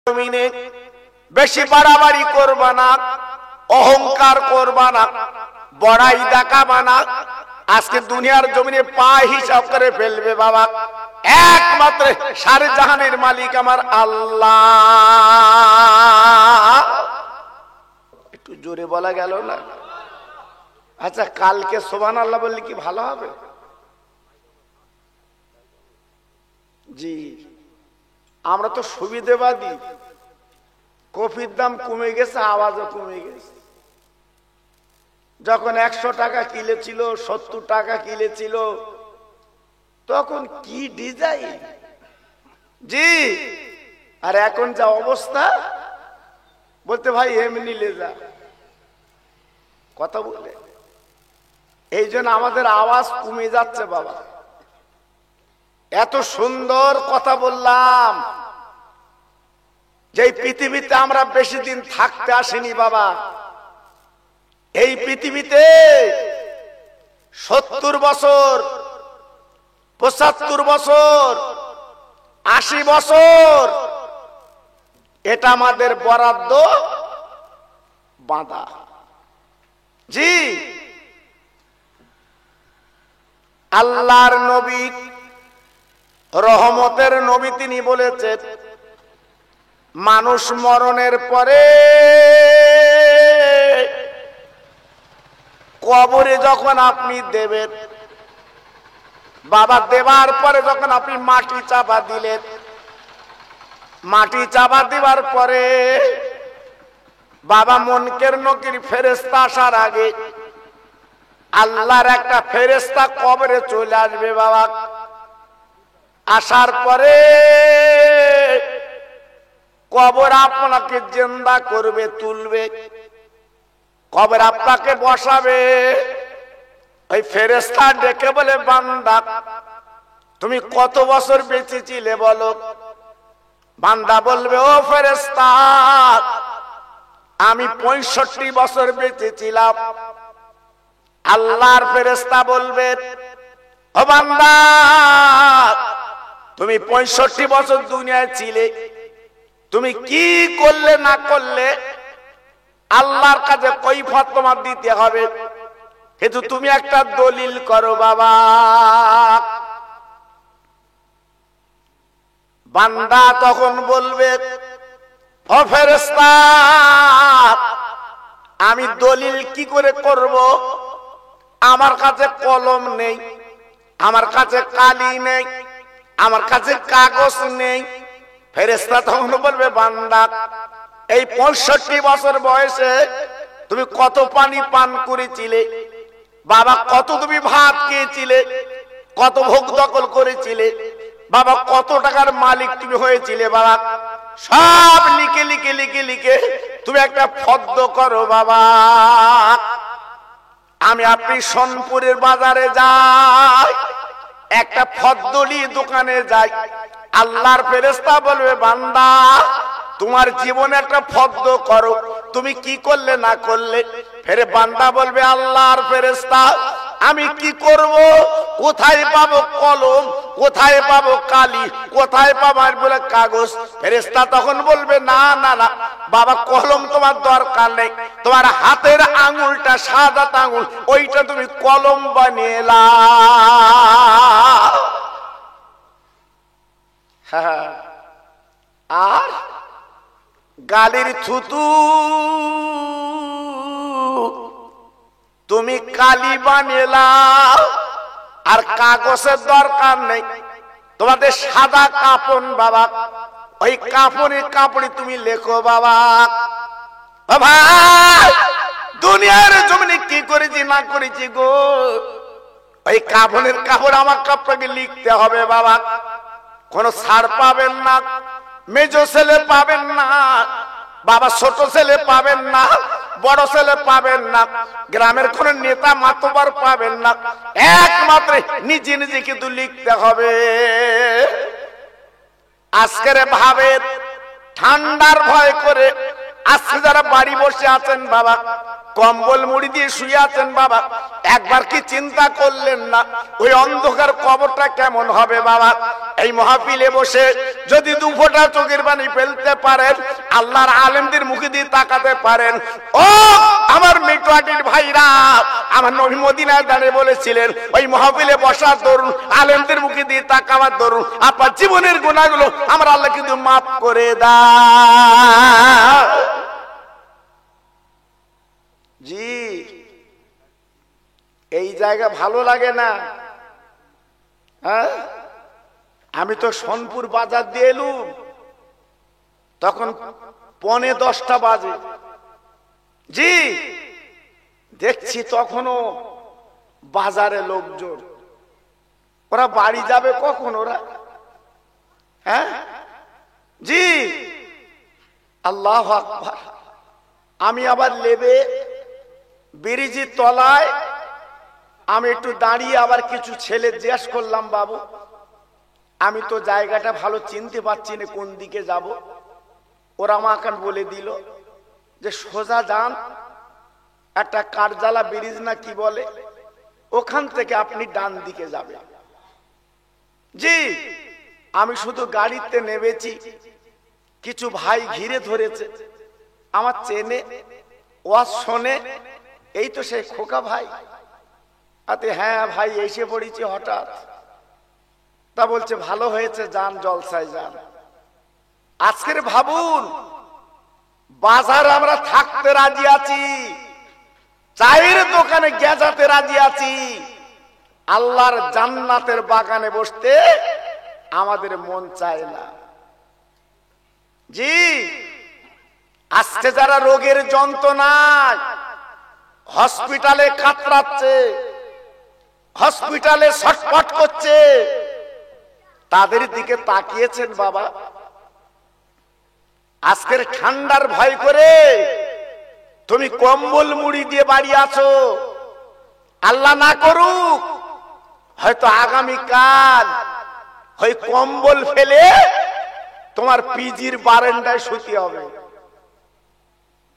জমিনে বেশি বাড়াবাড়ি করবা না, অহংকার করবা না, বড়াই দেখাবা না। আজকে দুনিয়ার জমিনে পা হিসাব করে ফেলবে বাবা। একমাত্র সারে জাহানের মালিক আমার আল্লাহ। একটু জোরে বলা গেল না? আচ্ছা, কালকে সুবহানাল্লাহ বললে কি ভালো হবে? জি, আমরা তো সুবিধাবাদী। কফির দাম কমে গেছে, আওয়াজও কমে গেছে। যখন 100 টাকা কিলো ছিল, 70 টাকা কিলো ছিল, তখন কি ডিজাইন! জি, আর এখন যা অবস্থা, বলতে ভাই এমনি লে যা কথা বলে। এই জন্য আমাদের আওয়াজ কমে যাচ্ছে বাবা। এত সুন্দর কথা বললাম, যে পৃথিবীতে আমরা বেশি দিন থাকতে আসিনি বাবা। এই পৃথিবীতে 70 বছর, 75 বছর, 80 বছর, এটা আমাদের বরাদ্দ বাঁধা। জি, আল্লাহর নবী, রহমতের নবী, তিনি বলেছেন মানুষ মরণের পরে কবরে যখন আপনি দেবেন বাবা, দেবার পরে যখন আপনি মাটি চাপা দিলেন, মাটি চাপা দিবার পরে বাবা মুনকের নকির ফেরেশতা আসার আগে আল্লাহর একটা ফেরেশতা কবরে চলে আসবে বাবা। আসার পরে কবর আপনাকে জিন্দা করবে, তুলবে, কবর আপনাকে বসাবে। ওই ফেরেশতা ডেকে বলে, বান্দা তুমি কত বছর বেঁচে ছিলে বলো? বান্দা বলবে, ও ফেরেশতা আমি 65 বছর বেঁচে ছিলাম। আল্লাহর ফেরেশতা বলবে, ও বান্দা তুমি 65 বছর দুনিয়ায় ছিলে, তুমি কি করলে না করলে আল্লাহর কাছে কৈফিয়ত তোমার দিতে হবে। কিন্তু তুমি একটা দলিল করো বাবা। বান্দা তখন বলবে, ও ফেরেশতা আমি দলিল কি করে করব? আমার কাছে কলম নেই, আমার কাছে কালি নেই, আমার কাছে কাগজ নেই। ফেরেশতা তখন বলবে, বান্দা এই 65 বছর বয়সে তুমি কত পানি পান করেছিলে বাবা, কত তুমি ভাত খেয়েছিলে, কত ভোগ দখল করেছিলে বাবা, কত টাকার মালিক তুমি হয়েছিলে বাবা, সব লিখে লিখে লিখে লিখে তুমি একটা ফর্দ করো বাবা। আমি আপনি সোনপুরের বাজারে যাই, একটা ফর্দলি দোকানে যাই। আল্লাহর ফেরেশতা বলবে, বান্দা তোমার জীবনে একটা ফর্দ করো, তুমি কি করলে না করলে। ফেরে বান্দা বলবে, আল্লাহর ফেরেশতা আমি কি করব? কোথায় পাবো কলম, কোথায় পাবো কালি, কোথায় পাবো বলে কাগজ? ফেরেশতা তখন বলবে, না না না বাবা, কলম তোমার দরকার নেই, তোমার হাতের আঙুলটা সাদা আঙুল, ওইটা তুমি কলম বানিয়ে নাও। আর গালির থুতু তুমি কালি বানিয়ে নাও। আর কাগজের দরকার নেই, তোমাদের সাদা কাপড় বাবা, ওই কাপড়ে তুমি লেখো বাবা। ভাই দুনিয়ার জমিনে কি করেছি না করেছি গো, ওই কাপড় আমার কাপড়কে লিখতে হবে বাবা। কোন ছাড় পাবেন না, মেজো ছেলে পাবেন না বাবা, ছোট ছেলে পাবেন না, বড় ছেলে পাবেন না, গ্রামের কোন নেতা মাতবার পাবেন না, একমাত্র নিজে নিজে কিন্তু লিখতে হবে। আজকের ভাবে ঠান্ডার ভয় করে আজকে যারা বাড়ি বসে আছেন বাবা, কম্বল মুড়ি দিয়ে শুয়ে আছেন বাবা, একবার কি চিন্তা করলেন না ওই অন্ধকার কবরটা কেমন হবে বাবা? এই মাহফিলে বসে যদি দু ফোঁটা চোখের পানি ফেলতে পারেন, আল্লাহর আলেমদের মুখে দিয়ে তাকাতে পারেন, ও আমার মেটুয়াটির ভাইরা, আমার নবী মদিনায় দাঁড়িয়ে বলেছিলেন ওই মাহফিলে বসার দরুন, আলেমদের মুখে দিয়ে তাকাবার দরুন আপনার জীবনের গুনাহগুলো আমার আল্লাহ কিন্তু মাফ করে দেয়। জি, এই জায়গা ভালো লাগে না? হ্যাঁ, আমি তো সোনপুর বাজার দিয়ে এলুম, তখন 9:45 বাজে। জি, দেখছি তখনও বাজারে লোকজন, ওরা বাড়ি যাবে কখন ওরা? হ্যাঁ জি, আল্লাহু আকবার। আমি আবার লেবে ব্রিজের তলায় আমি একটু দাঁড়িয়ে আবার কিছু ছেলে জিজ্ঞেস করলাম, বাবু আমি তো জায়গাটা ভালো চিনতে পারছি না, কোন দিকে যাব? ওরা আমাকে বলে দিল যে সোজা যান, একটা কারজালা ব্রিজ না কি বলে, ওখান থেকে আপনি ডান দিকে যাবেন। জি, আমি শুধু গাড়িতে নেমেছি, কিছু ভাই ঘিরে ধরেছে, আমার চেনে, ওয়াজ শোনে, এই তো সেই খোকা ভাই। আতে হ্যাঁ ভাই এসে পড়েছি হঠাৎ। তা বলছে ভালো হয়েছে, যান জলসায় যান। আজকের ভাবুন, বাজার আমরা থাকতে রাজি আছি, চায়ের দোকানে গেজাতে রাজি আছি, আল্লাহর জান্নাতের বাগানে বসতে আমাদের মন চায় না। জি, আজকে যারা রোগের যন্ত্রণায় হসপিটালে কাতরাচ্ছে, হসপিটালে ছটফট করছে, তাদের দিকে তাকিয়েছেন বাবা? আজকের ঠান্ডার ভয় করে তুমি কম্বল মুড়ি দিয়ে বাড়ি আছো, আল্লাহ না করুক হয়তো আগামীকাল ওই কম্বল ফেলে তোমার পিজির বারান্দায় শুতে হবে।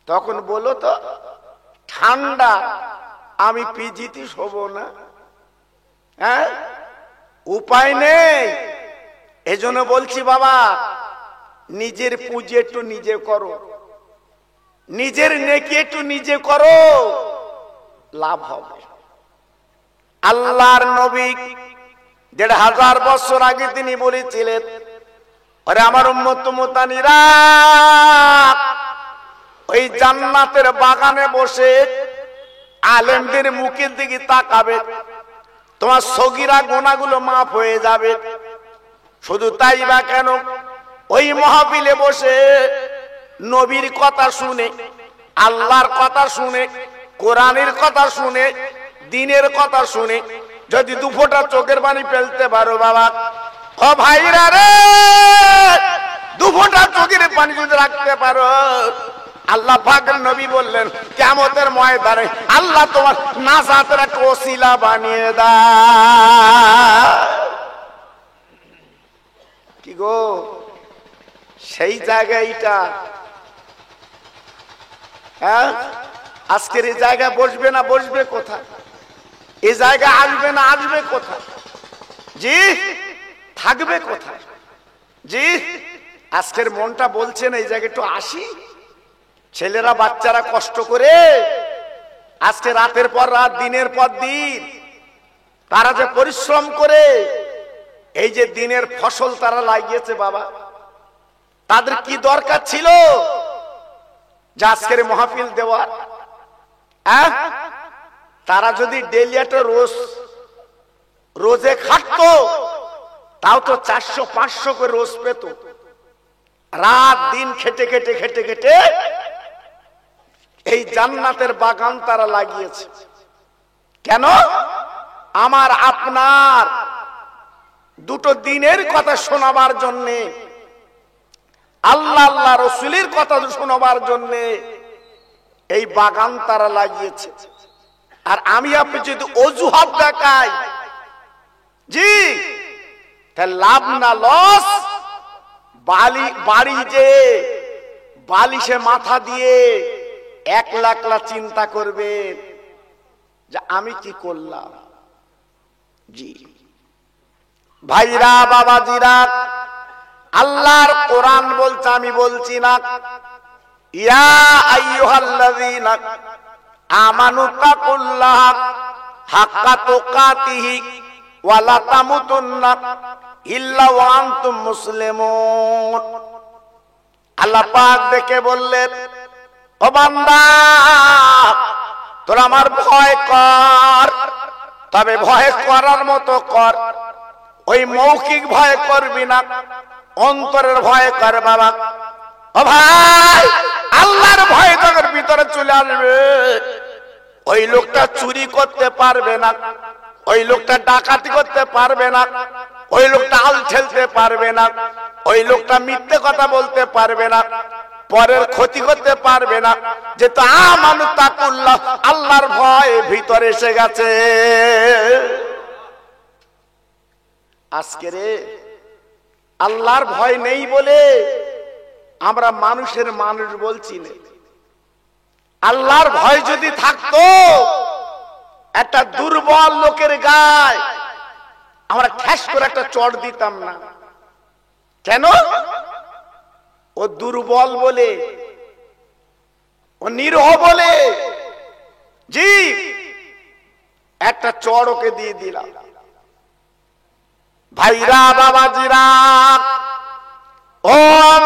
তখন বলো তো, ঠান্ডা, আমি পিজিতে শোবো না? হ্যাঁ, উপায় নেই। এজন্য বলছি বাবা, নিজের পুঁজি একটু নিজে করো, নিজের নেকি একটু নিজে করো, লাভ হবে। আল্লাহর নবী 1500 বছর আগে তিনি বলেছিলেন, আরে আমার উম্মত মুতানিরা, ওই জান্নাতের বাগানে বসে আলেমদের মুখের দিকে তাকাবে, তোমার সগীরা গুনাহগুলো মাফ হয়ে যাবে। শুধু তাই বা কেন, ওই মাহফিলে বসে নবীর কথা শুনে, আল্লাহর কথা শুনে, কোরআনের কথা শুনে, দ্বীনের কথা শুনে যদি দু ফোঁটা চোখের পানি ফেলতে পারো বাবা, ও ভাইরা রে, দু ফোঁটা চোখের পানি যদি রাখতে পারো, আল্লাহ পাকের নবী বললেন কিয়ামতের ময়দানে আল্লাহ তোমার নাজাতের একটা ওসিলা বানিয়ে দেয়। কি গো, সেই জায়গাটা? হ্যাঁ, আজকের এই জায়গায় বসবে না বসবে কোথায়? এই জায়গা আসবে না আসবে কোথায়? জি, থাকবে কোথায়? জি, আজকের মনটা বলছে না এই জায়গায় একটু আসি। ছেলেরা বাচ্চারা কষ্ট করে আজকে রাতের পর রাত, দিনের পর দিন তারা যে পরিশ্রম করে এই যে দিনের ফসল তারা লাগিয়েছে বাবা, তাদের কি দরকার ছিল যে আজকের মাহফিল দেওয়ার? তারা যদি ডেইলি একটা রোজে খাটতো, তাও তো 400-500 করে রোজ পেত। রাত দিন খেটে খেটে খেটে খেটে এই জান্নাতের বাগান তারা লাগিয়েছে। কেন? আমার আপনার দুটো দিনের কথা শোনাবার জন্যে, আল্লাহ আল্লাহ রসুলের কথা শোনাবার জন্যে এই বাগান তারা লাগিয়েছে। আর আমি আপনি যদি অজুহাত দেখাই, জি, তাহলে লাভ না লস? বাড়ি যে বালিশে মাথা দিয়ে এক লাখ চিন্তা করবেন যে আমি কি করলাম। জি ভাইরা বাবাজিরা, আল্লাহর কোরআন বলছে, আমি বলছি না, ইয়া আইয়ুহাল্লাযীনা আমানু তাকুল্লাহ হাক্কা তুকাতিহি ওয়া লা তামুতুন্না ইল্লা ওয়া আনতুম মুসলিমুন। আল্লাহ পাক দেখে বললেন, ও বান্দা, তোরা আমার ভয় কর, তবে ভয় করার মতো কর। ওই মৌখিক ভয় করবি না, অন্তরের ভয় কর বাবা। ও ভাই, আল্লাহর ভয় যখন ভিতরে চলে আসবে, ওই লোকটা চুরি করতে পারবে না, ওই লোকটা ডাকাতি করতে পারবে না, ওই লোকটা আল ঠেলতে পারবে না, ওই লোকটা মিথ্যে কথা বলতে পারবে না, পরের ক্ষতি করতে পারবে না। যেহেতু আমানু তাকুল্লাহ, আল্লাহর ভয় ভিতরে এসে গেছে। আজকে রে আল্লাহর ভয় নেই বলে আমরা মানুষের মানুষ বলছি না। আল্লাহর ভয় যদি থাকতো, একটা দুর্বল লোকের গায়ে আমরা ঠ্যাস করে একটা চড় দিতাম না। কেন? ও দুর্বল বলে, ও নিরহ বলে, জি একটা চড় ওকে দিয়ে দিলাম। ভাইরা বাবাজিরা, ও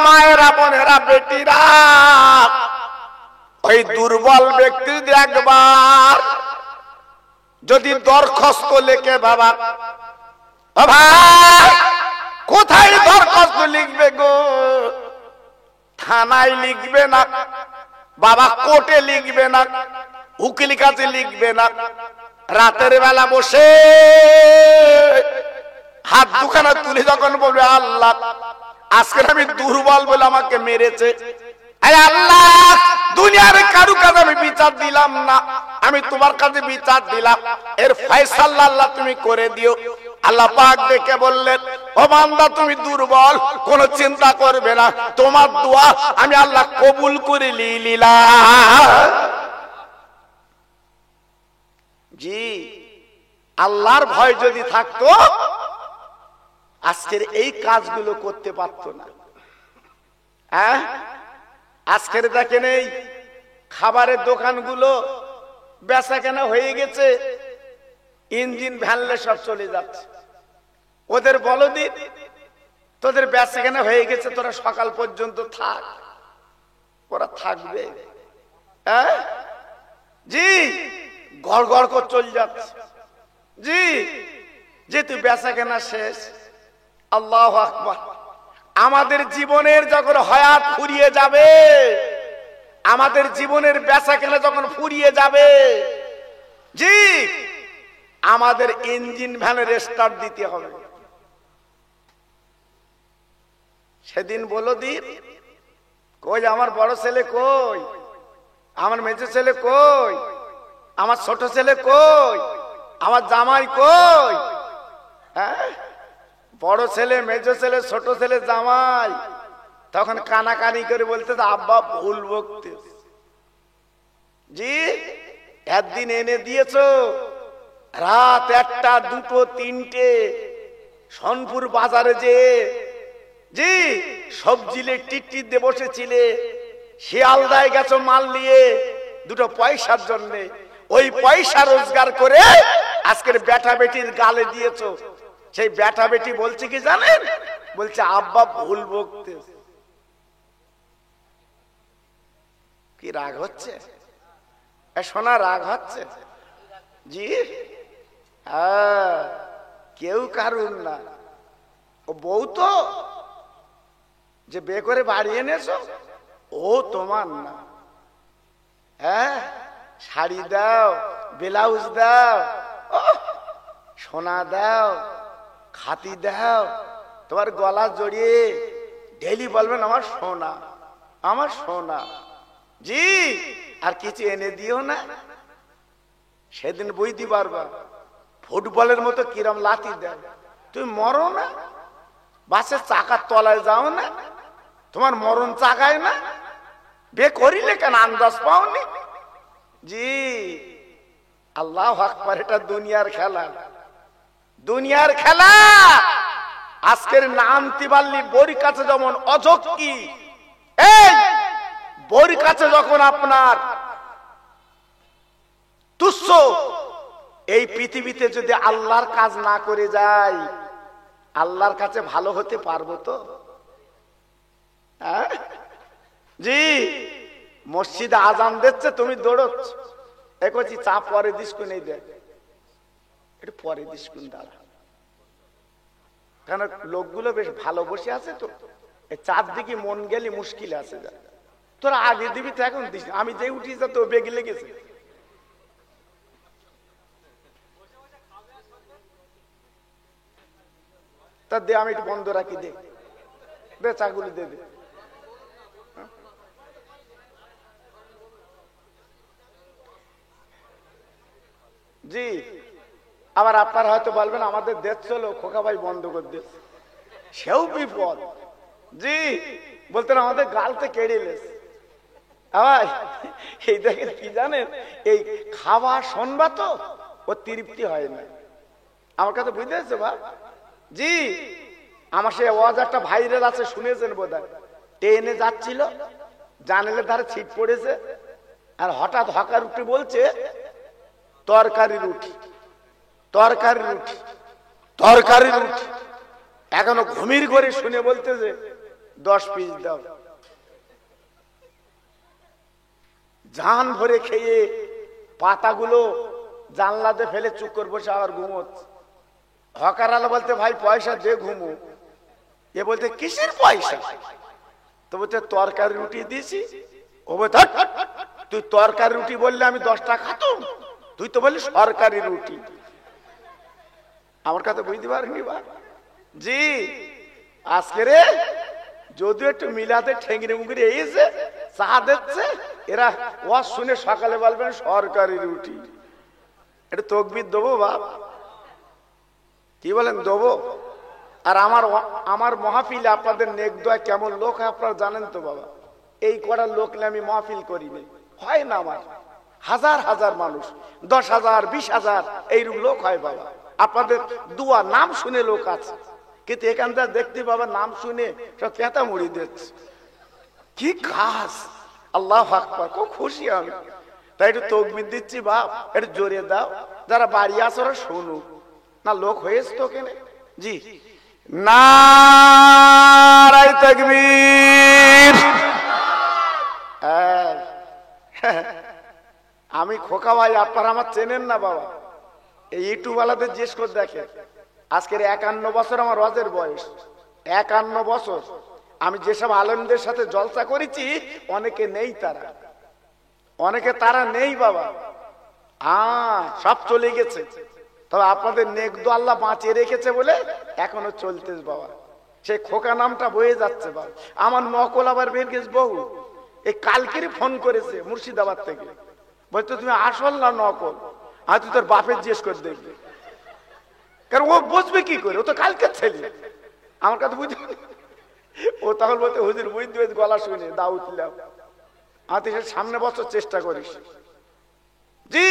মায়েরা বোনেরা বেটিরা, ওই দুর্বল ব্যক্তি একবার যদি দরখাস্ত লেখে, বাবা ও ভাই কোথায় দরখাস্ত লিখবে গো? থানায় লিখবে না বাবা, কোর্টে লিখবে না, উকিল কাছে লিখবে না, রাতের বেলা বসে হাত দুখানা তুলে যখন বলবে, আল্লাহ আজকে আমি দুর্বল বলে আমাকে মেরেছে, আল্লাহ দুনিয়ার কারু কাছে আমি বিচার দিলাম না, আমি তোমার কাছে বিচার দিলাম, এর ফয়সালা আল্লাহ তুমি করে দিও। আল্লাহ পাক দেখে বললেন, ও বান্দা তুমি দুর্বল, কোনো চিন্তা করবে না, তোমার দোয়া আমি আল্লাহ কবুল করে নিলাম। জি আল্লাহর ভয় যদি থাকতো, আজকের এই কাজগুলো করতে পারতো না। হ্যাঁ, আজকের দেখেন এই খাবারের দোকানগুলো বেচা কেনা হয়ে গেছে, ইঞ্জিন ভ্যানলে সব চলে যাচ্ছে। ওদের বলো দিন, তোদের বেচা কেনা হয়ে গেছে, তোরা সকাল পর্যন্ত থাক। ওরা থাকবে? হ্যাঁ জি, গড় গড় করে চলে যাচ্ছে। জি যেহেতু বেচা কেনা শেষ, আল্লাহু আকবার। আমাদের জীবনের যখন হায়াত ফুরিয়ে যাবে, আমাদের জীবনের বেচা কেনা যখন ফুরিয়ে যাবে, জি আমাদের ইঞ্জিন ভ্যানে রেস্টার্ট দিতে হবে। সেদিন বলো দিন, কই আমার বড় ছেলে কই, আমার মেজো ছেলে কই, আমার ছোট ছেলে কই, আমার জামাই কই? হ্যাঁ, বড় ছেলে, মেজো ছেলে, ছোট ছেলে, জামাই তখন কানাকানি করে বলতে, আব্বা ভুল বকতে। জি একদিন এনে দিয়েছো, রাত 1টা 2টো 3টে সোনপুর বাজারে যে জি সবজিলে টিটটিট দিয়ে বসেছিলে, শিয়ালদায় গেছো মাল নিয়ে 2টো পয়সার জন্য, ওই পয়সা রোজগার করে আজকের বেটা বেটির গালে দিয়েছো। সেই বেটা বেটি বলছে কি জানেন? বলছে আব্বা ভুল বকতে। কি রাগ হচ্ছে? সোনা রাগ হচ্ছে? জি হ্যাঁ, কেউ কারুন না। ও বউ তো যে বে করে বাড়ি এনেছো, ও তোমার না। হ্যাঁ, শাড়ি দাও, ব্লাউজ দাও, সোনা দাও, খাতি দাও, তোমার গলা জড়িয়ে ডেলি বলবেন আমার সোনা, আমার সোনা। জি আর কিছু এনে দিও না। সেদিন বুঝতে পারবা ফুটবলের মতো কিরম লাথি দেয়। তুমি মরো না, বাসের চাকার তলায় যাও না, তোমার মরণ চাকায় না। বে করিলে কেন আন্দাজ পাওনি? জি আল্লাহু আকবার, এটা দুনিয়ার খেলা, দুনিয়ার খেলা। আজকের নাম তিবাল্লি বড়ি কাছে যেমন অযোগ্যী, এই বড়ি কাছে যখন আপনার তুচ্ছ, এই পৃথিবীতে যদি আল্লাহর কাজ না করে যাই, আল্লাহর কাছে ভালো হতে পারবো তো? জি মসজিদে আজান দিচ্ছে, তুমি দৌড়চ্ছ, দেখছি চা পরে দিসকুন, এই দেখ একটু পরে দিসকুন দাঁড়া, কারণ লোকগুলো বেশ ভালো বসে আছে তো, চার দিকে মন গেলে মুশকিল আছে, যা তোরা আগে দিবি তো এখন দিস, আমি যে উঠি যা তো বেগে লেগেছে। তা দে, আমি একটু বন্ধ রাখি, দে দে চাগুলো দে দে। জি আবার আপনারা হয়তো বলবেন আমাদের দেশ চলো খোকা ভাই বন্ধ করে দিস, সেও বিপদ। জি বলতেন আমাদের গালতে কেড়ে লেস। ভাই এই দেখেন কি জানেন, এই খাওয়া শোনবা তো ও তৃপ্তি হয় না, আমার কাছে বুঝতে পারছো ভাই? জি আমার সে ওয়াজ একটা ভাইরাল আছে, শুনেছেন বোধহয়, ট্রেনে যাচ্ছিল, জানালের ধারে ছিট পড়েছে, আর হঠাৎ হকার উঠে বলছে তরকারি রুটি, তরকারি রুটি, তরকারি রুটি। এখনো ঘুমির করে শুনে বলতে যে 10 পিস দাও। জান ভরে খেয়ে পাতাগুলো জানলাতে ফেলে চুপ করে বসে আবার ঘুমোচ্ছে। হকার আলো বলতে ভাই পয়সা দে ঘুমো, এ বলতে কিসের পয়সা? তো বলতে তরকারি রুটি দিয়েছি। ও বলতে তুই তরকারি রুটি বললে আমি 10 টাকা খাতুম, তুই তো বললি সরকারি রুটি। আমার কাছে বুঝতে পারিনি বা। জি আজকে রে যদিও একটু মিলাতে ঠেঙ্গিরে মুঙ্গিরে এসে চা দিচ্ছে, এরা ওয়াজ শুনে সকালে বলবেন সরকারি রুটি। এটা তকবির দেবো বাপ, কি বলেন দেবো? আর আমার মাহফিলে আপনাদের নেক দোয়া কেমন লোক হয় আপনারা জানেন তো বাবা। এই করার লোক নিয়ে আমি মাহফিল করিনি, হয় না আমার। হাজার হাজার মানুষ, 10,000 20,000 এইরকম লোক হয় বাবা। আপনাদের দুয়া নাম শুনে লোক আছে, কিন্তু এখানটা দেখতে বাবা নাম শুনে সব পেতা মুড়ি দিচ্ছে। কি কাজ! আল্লাহু আকবার, খুব খুশি আমি। তাই একটু তকবির দিচ্ছি বাপ, একটু জোরে দাও, যারা বাড়ি আছে ওরা শুনুক না। লোক হয়েছে তো কেন? জি নারায়ে তাকবীর। আমি খোকা ভাই, আপনারা আমার চেনেন না বাবা, এই ইউটিউব ওয়ালাদের জিজ্ঞেস করে দেখেন। আজকের 51 বছর আমার ওয়াজের বয়স, 51 বছর। আমি যেসব আলেমদের সাথে জলসা করেছি অনেকে নেই, তারা অনেকে তারা নেই বাবা, সব চলে গেছে। তবে আপনাদের নেক দোয়া আল্লাহ বাঁচিয়ে রেখেছে বলে এখনো চলতেছ বাবা। সেই খোকা নামটা বয়ে যাচ্ছে বাবা। আমার নকল আবার বের গেছে বহু, এই কালকেরই ফোন করেছে মুর্শিদাবাদ থেকে, বলতো তুমি আসল না নকল? আর তুই তোর বাপের জিজ্ঞেস করে দেখবি, কারণ ও বুঝবে কি করে, ও তো কালকের ছেলে। আমার কাছে বুঝতে, ও তখন বলতে হুজুর বুঝতে পেরেছি গলা শুনে দাও উঠলাম। আর তুই সামনে বছর চেষ্টা করিস। জি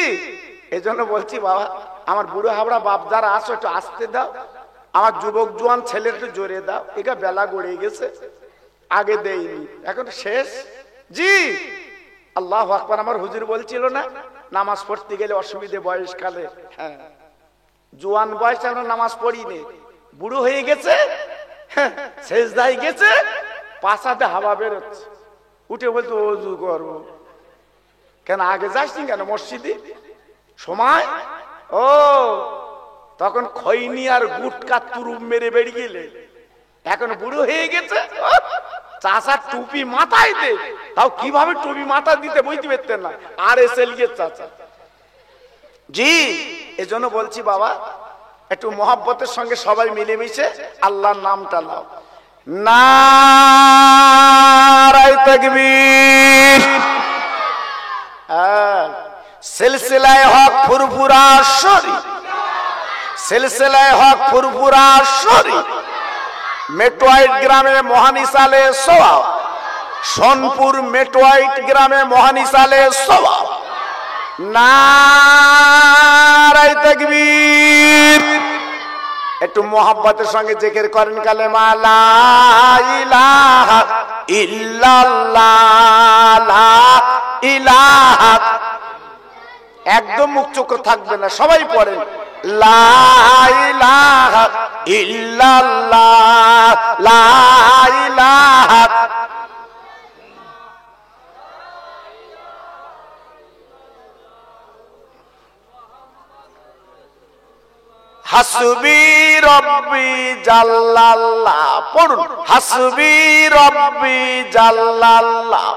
এই জন্য বলছি বাবা, আমার বুড়ো হাবড়া বাপ যারা আসো একটু আসতে দাও, আমার যুবক জোয়ান ছেলের একটু জোরে দাও। এটা বেলা গড়িয়ে গেছে, আগে দেয়নি, এখন শেষ। জি আল্লাহু আকবার। আমার হুজুর বলছিল না, নামাজ পড়তে গেলে অসুবিধে বয়সকালে, হ্যাঁ জোয়ান বয়সে আমরা নামাজ পড়িনি, বুড়ো হয়ে গেছে, সেজদায় গেছে, পাছাতে হাওয়া বেরোচ্ছে, উঠে বলতো ওযু করবো। কেন আগে যাসনি কেন মসজিদে? সময় ও তখন খৈনি আর গুটকা তুরুম মেরে বেরিয়ে গেলে, এখন বুড়ো হয়ে গেছে, চাচা টুপি মাথায় দে, তাও কিভাবে টুপি মাথা দিতে বুঝতে পারতেন না, আর এসে লিয়ে চাচা। জি এজন্য বলছি বাবা, একটু মহব্বতের সঙ্গে সবাই মিলেমিশে আল্লাহর নামটা নাও। নারায়ে তাকবীর। সিলসিলায়ে হক ফুরফুরা শরী, সিলসিলায়ে হক ফুরফুরা শরী, মেট্রোয়েড গ্রামে মহানিসালে সোয়া সোনপুর মেটোয়াইট গ্রামে মহানিসালে সওয়াব। নারায়ে তাকবীর। একটু মোহাব্বতের সঙ্গে জিকির করেন কালেমা লা ইলাহা ইল্লাল্লাহ, লা ইলাহা। একদম মুখ চোখ থাকবে না, সবাই পড়েন লা ইলাহা ইল্লাল্লাহ, লা ইলাহা। হাসবি রব্বি জাল্লাল্লাহ, পড়ুন হাসবি রব্বি জাল্লাল্লাহ,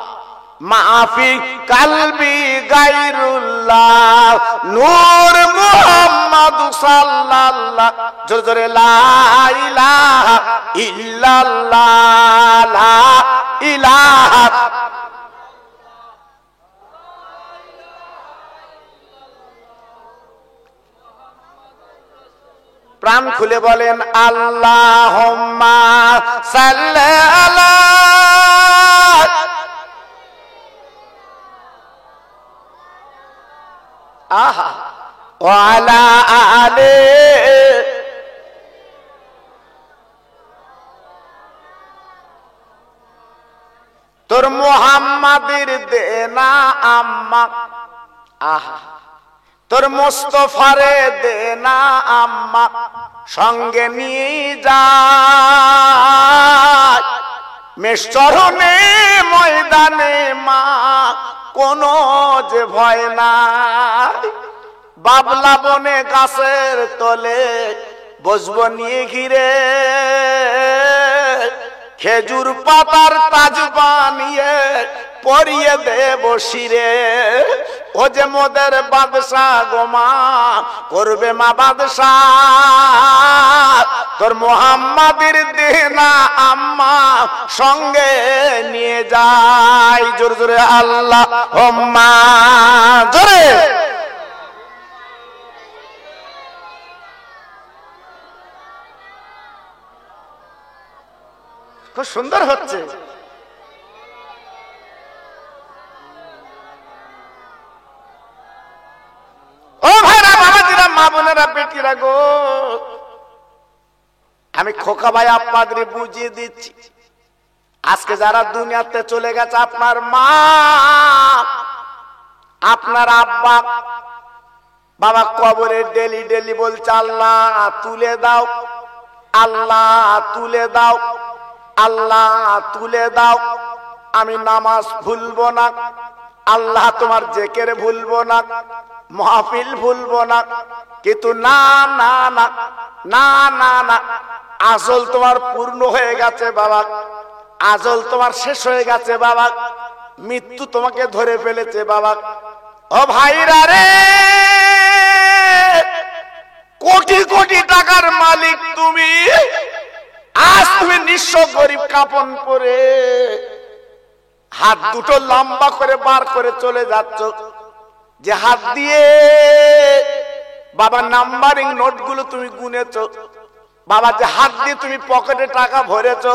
মাফি কালবি গায়রুল্লাহ, নূর মুহাম্মদ সাল্লাল্লাহ। জোরে জোরে লা ইলাহা ইল্লাল্লাহ, লা ইলাহা। প্রাণ খুলে বলেন আল্লাহুম্মা সাল্লি আলা আহা ওয়া আলা আলি। তোর মুহাম্মাদের দেনা আম্মা, আহা তোর মুস্তফারে দেনা আম্মা, সঙ্গে নিয়ে যায় মেশরণে ময়দানে মা, কোনো যে ভয় নাই। বাবলা বনে গাছের তলে বসবো নিয়ে ঘিরে, খেজুর পাতার তাজ বানিয়ে পরিয়ে দেব শিরে। ও যে মোদের বাদশা গোমা, করবে মা বাদশা, তোর মুহাম্মাদের দেনা আম্মা সঙ্গে নিয়ে যাই। জোরে জোরে আল্লাহুম্মা, জোরে। খুব সুন্দর হচ্ছে। ও ভাইরা, বাবাজিরা, মা বোনেরা, বেটিরা গো, আমি খোকা ভাই আপনাদের বুঝিয়ে দিচ্ছি। আজকে যারা দুনিয়াতে চলে গেছে, আপনার মা, আপনার আব্বা, বাবা কবরে ডেলি ডেলি বলছে আল্লাহ তুলে দাও, আল্লাহ তুলে দাও, আল্লাহ তুলে দাও। আমি নামাজ ভুলবো না, আল্লাহ তোমার জিকির ভুলবো না, মাহফিল ভুলবো না। কিন্তু না না না না না না, আজল তোমার পূর্ণ হয়ে গেছে বাবা, আজল তোমার শেষ হয়ে গেছে বাবা, মৃত্যু তোমাকে ধরে ফেলেছে বাবা। ও ভাইরা রে, কোটি কোটি টাকার মালিক তুমি, আজ তুমি নিঃস্ব গরিব কাপন পরে হাত দুটো লম্বা করে বার করে চলে যাচ্ছ, যে হাত দিয়ে বাবা নাম্বারিং নোটগুলো তুমি গুনেছ বাবা, যে হাত দিয়ে তুমি পকেটে টাকা ভরেছ,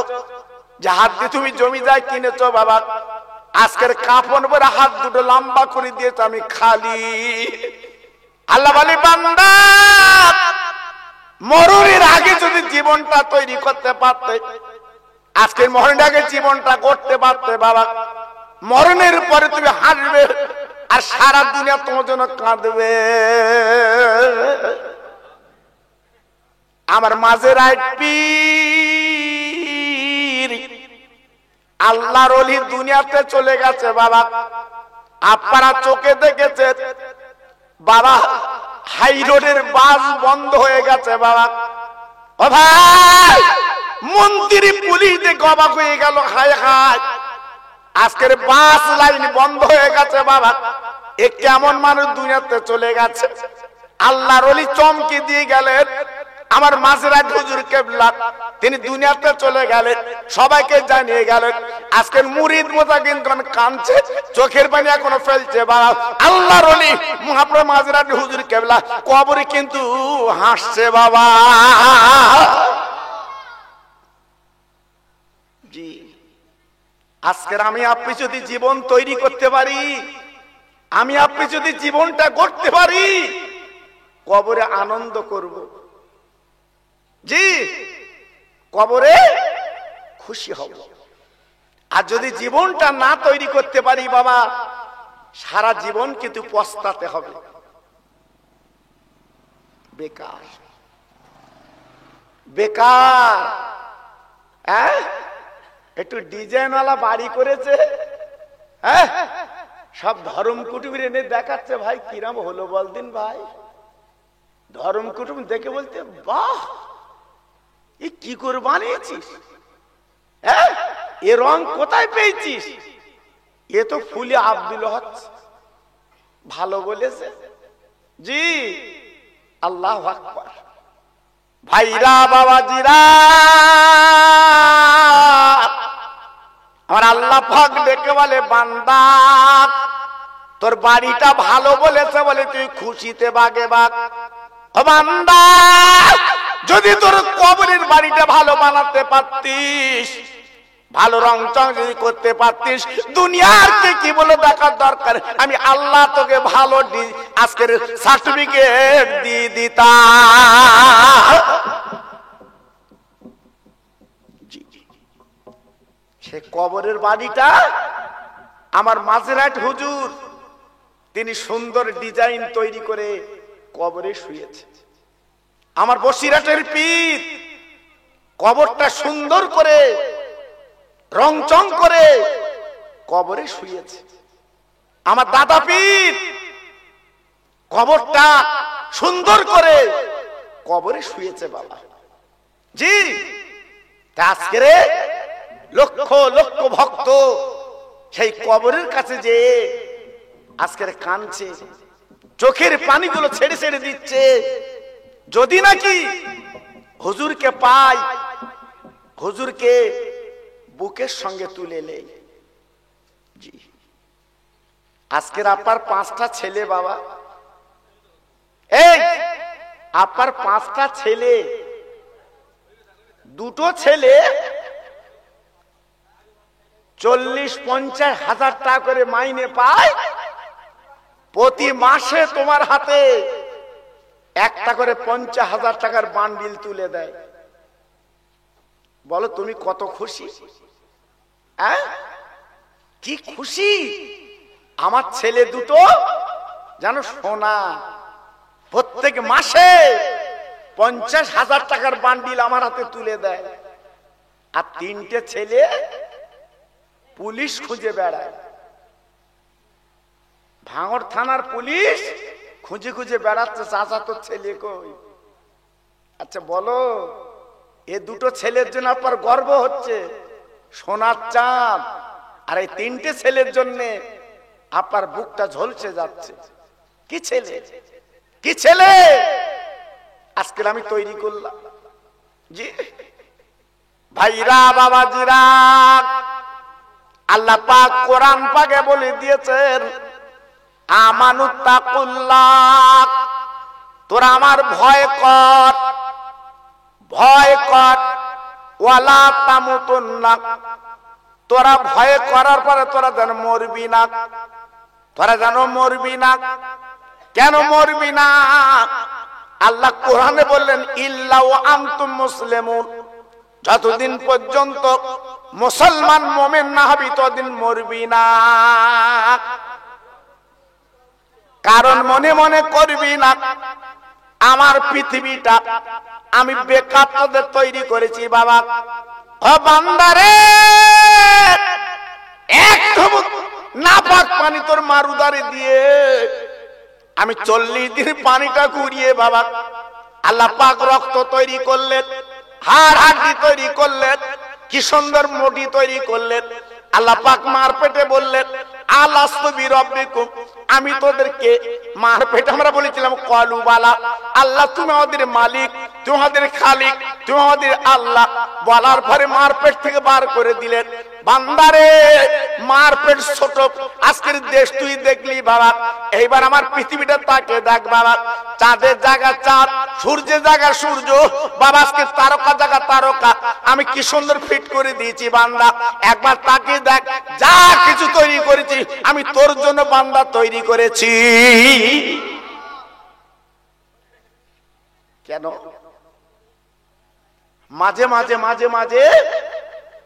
যে হাত দিয়ে তুমি জমি যায় কিনেছ বাবা, আজকের কাপন পরে হাত দুটো লম্বা করে দিয়েছ আমি খালি। আল্লাহ বলে বান্দা, মরণের আগে যদি জীবনটা তৈরি করতে পারতে, আজকের মরণের আগে জীবনটা করতে পারতে বাবা, মরণের পরে তুমি হাসবে আর সারা দুনিয়া তোমার জন্য কাঁদবে। আমার মাঝে রাইট পীর আল্লাহর ওলি দুনিয়াতে চলে গেছে বাবা, আপনারা চোখে দেখেছে বাবা, হাই রোডের বাস বন্ধ হয়ে গেছে বাবা। ও ভাই, মন্ত্রী পুলিশ দেখে অবাক হয়ে গেল, হায় হায় আজকের বাস লাইন বন্ধ হয়ে গেছে বাবা, এ কেমন মানুষ দুনিয়াতে চলে গেছে। আল্লাহর ওলি চমকে দিয়ে গেলেন, আমার মাঝরাত হুজুর কেবলা তিনি দুনিয়াতে চলে গেলেন, সবাইকে জানিয়ে গেলেন। আজকের মুরিদ মুতাকিন কাঁদছে, চোখের পানি এখনো ফেলছে বাবা। আল্লাহর ওলি মহাপ্রভু মাঝরাত হুজুর কেবলা কবরে কিন্তু হাসছে বাবা। জি, আজকের আমি আপনি যদি জীবন তৈরি করতে পারি, আমি আপনি যদি জীবনটা গড়তে পারি, কবরে আনন্দ করব। জি, কবরে খুশি হব। আর যদি জীবনটা না তৈরি করতে পারি বাবা, সারা জীবন কিন্তু পস্তাতে হবে। বেকার বেকার। একটু ডিজাইনওয়ালা বাড়ি করেছে, সব ধর্ম কুটুমের এনে দেখাচ্ছে, ভাই কিরম হলো বলদিন ভাই। ধর্ম কুটুম দেখে বলতে, বাহ এ কি করে বানিয়েছিস, এ রং কোথায় পেয়েছিস, এ তো ফুলে আব্দুল হচ্ছে, ভালো বলেছে। জি, আল্লাহু আকবার। ভাইরা বাবাজিরা, আমার আল্লাহ পাক ডেকে বলে, বান্দা তোর বাড়িটা ভালো বলেছে বলে তুই খুশিতে বাগে বাগ। ও বান্দা, যদি তোর কবরের বাড়িটা ভালো বানাতে পারতিস, ভালো রং চং যদি করতে পারতিস, দুনিয়ার কে কি বলে দেখার দরকার, আমি আল্লাহ তোকে ভালো আজকের সার্টিফিকেট দিয়ে দিতাম। সে কবরের বাড়িটা আমার মাঝরাট হুজুর, তিনি সুন্দর ডিজাইন তৈরি করে কবরে শুয়েছে। আমার বসিরাটের পীর কবরটা সুন্দর করে রংচং করে কবরে শুয়েছে। আমার দাদা পীর কবরটা সুন্দর করে কবরে শুয়েছে বাবা। জি, আজকে লক্ষ লক্ষ ভক্ত সেই কবরের কাছে যে আজকের কাঁদছে, চোখের পানিগুলো ছেড়ে ছেড়ে দিচ্ছে, যদি নাকি হুজুরকে পাই, হুজুরকে বুকের সঙ্গে তুলে নেই। জি, আজকের আপনার 5টা ছেলে বাবা, এই আপনার 5টা ছেলে, 2টো ছেলে 40-50 হাজার টাকা করে মাইনে পায়, প্রতি মাসে তোমার হাতে একটা করে 50,000 টাকার বান্ডিল তুলে দেয়। বলো তুমি কত খুশি? কি খুশি! আমার ছেলে 2টো জানো সোনা, প্রত্যেক মাসে 50,000 টাকার বান্ডিল আমার হাতে তুলে দেয়। আর 3টে ছেলে পুলিশ খুঁজে বেড়ায়, ভাঙড় থানার পুলিশ খুঁজে খুঁজে বেড়াচ্ছে, চাচা তোর ছেলে কই? আচ্ছা বলো, এ 2টো ছেলের জন্য আপনার গর্ব হচ্ছে, সোনার চাঁদ, আর এই 3টে ছেলের জন্য আপনার বুকটা ঝলসে যাচ্ছে। কি ছেলে, কি ছেলে আজকে আমি তৈরি করলাম। জি ভাইরা বাবাজিরা, আল্লাহ পাক কোরআন পাকে বলে দিয়েছেন, আমানুত্তাকুল্লাহ, তোরা আমার ভয় কর, ভয় কর, ওয়ালা তামুতুন্না, তোরা ভয় করার পরে তোরা যেন মরবি না, তোরা যেন মরবি না। কেন মরবি না? আল্লাহ কোরআনে বললেন, ইল্লা ওয়া আনতুম মুসলিমুন, যতদিন পর্যন্ত মুসলমান মুমিন না হবি ততদিন মরবি না। কারণ মনে মনে করবি না আমার পৃথিবীটা আমি বেকার তোদের তৈরি করেছি বাবা। ও বান্দারে, এক ধমক নাপাক পানি তোর মারুদারে দিয়ে আমি 40 দিন পানিটা ঘুরিয়ে বাবা আল্লাহ পাক রক্ত তৈরি করলেন, হাড় হাড্ডি তৈরি করলেন, কি সুন্দর মুটি তৈরি করলেন। আল্লাহ পাক মার পেটে বললেন, আলাস্তু বিরাব্বিকুম, আমি তোদেরকে মার পেটে আমরা বলেছিলাম কলু বালা, আল্লাহ তুমি আমাদের মালিক, তুমি আমাদের খালিক, তুমি আমাদের আল্লাহ। বলার পরে মার পেট থেকে বার করে দিলেন। বান্দারে, মার পেট ছোট, আজকের দেশ তুই দেখলি বাবা, এইবার আমার পৃথিবীটা তাকে দেখ বাবা, চাঁদের জায়গা চাঁদ, সূর্যের জায়গা সূর্য বাবা, আজকে তারকা জায়গা তারকা, আমি কি সুন্দর ফিট করে দিয়েছি বান্দা, একবার তাকে দেখ। যা কিছু তৈরি করেছি আমি তোর জন্য বান্দা তৈরি করেছি। কেন মাঝে মাঝে মাঝে মাঝে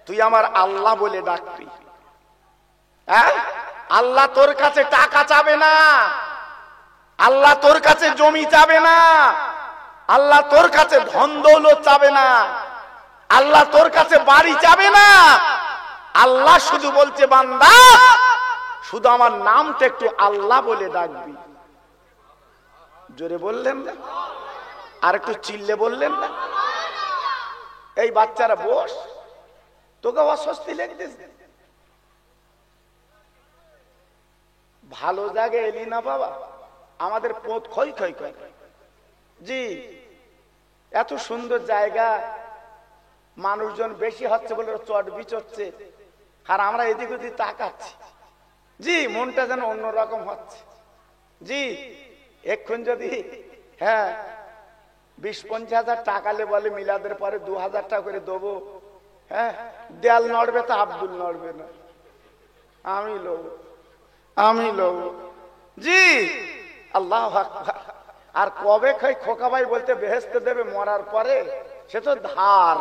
তুই আমার আল্লাহ বলে ডাকবি? হ্যাঁ, আল্লাহ তোর কাছে টাকা চাবে না, আল্লাহ তোর কাছে জমি চাবে না, আল্লাহ তোর কাছে ধন দৌলত চাবে না, আল্লাহ তোর কাছে বাড়ি চাবে না। আল্লাহ শুধু বলছে বান্দা শুধু আমার নামটা একটু আল্লাহ বলে ডাকবি। জোরে বললেন না? আর একটু চিল্লে বললেন না? এই বাচ্চারা বস, তোকে অস্বস্তি লাগতেছে? ভালো জায়গায় এলি না বাবা, আমাদের পথ ক্ষয় ক্ষয় করে। জি, এত সুন্দর জায়গা, মানুষজন বেশি হচ্ছে বলে চট বিচচ্ছে, আর আমরা এদিক ওদিক তাকাচ্ছি। জি, মনটা যেন অন্যরকম হচ্ছে। জি, এক্ষুন যদি 20-50 টাকালে বলে মিলাদের পরে 2000 টাকা করে দেবো, হ্যাঁ, দেয়াল নড়বে তো আব্দুল নড়বে না, আমি লোক, আমি লোক। জি, আল্লাহু আকবার। আর কবে খাই খোকা ভাই বলতে বেহেশতে দেবে মরার পরে, সে তো ধার।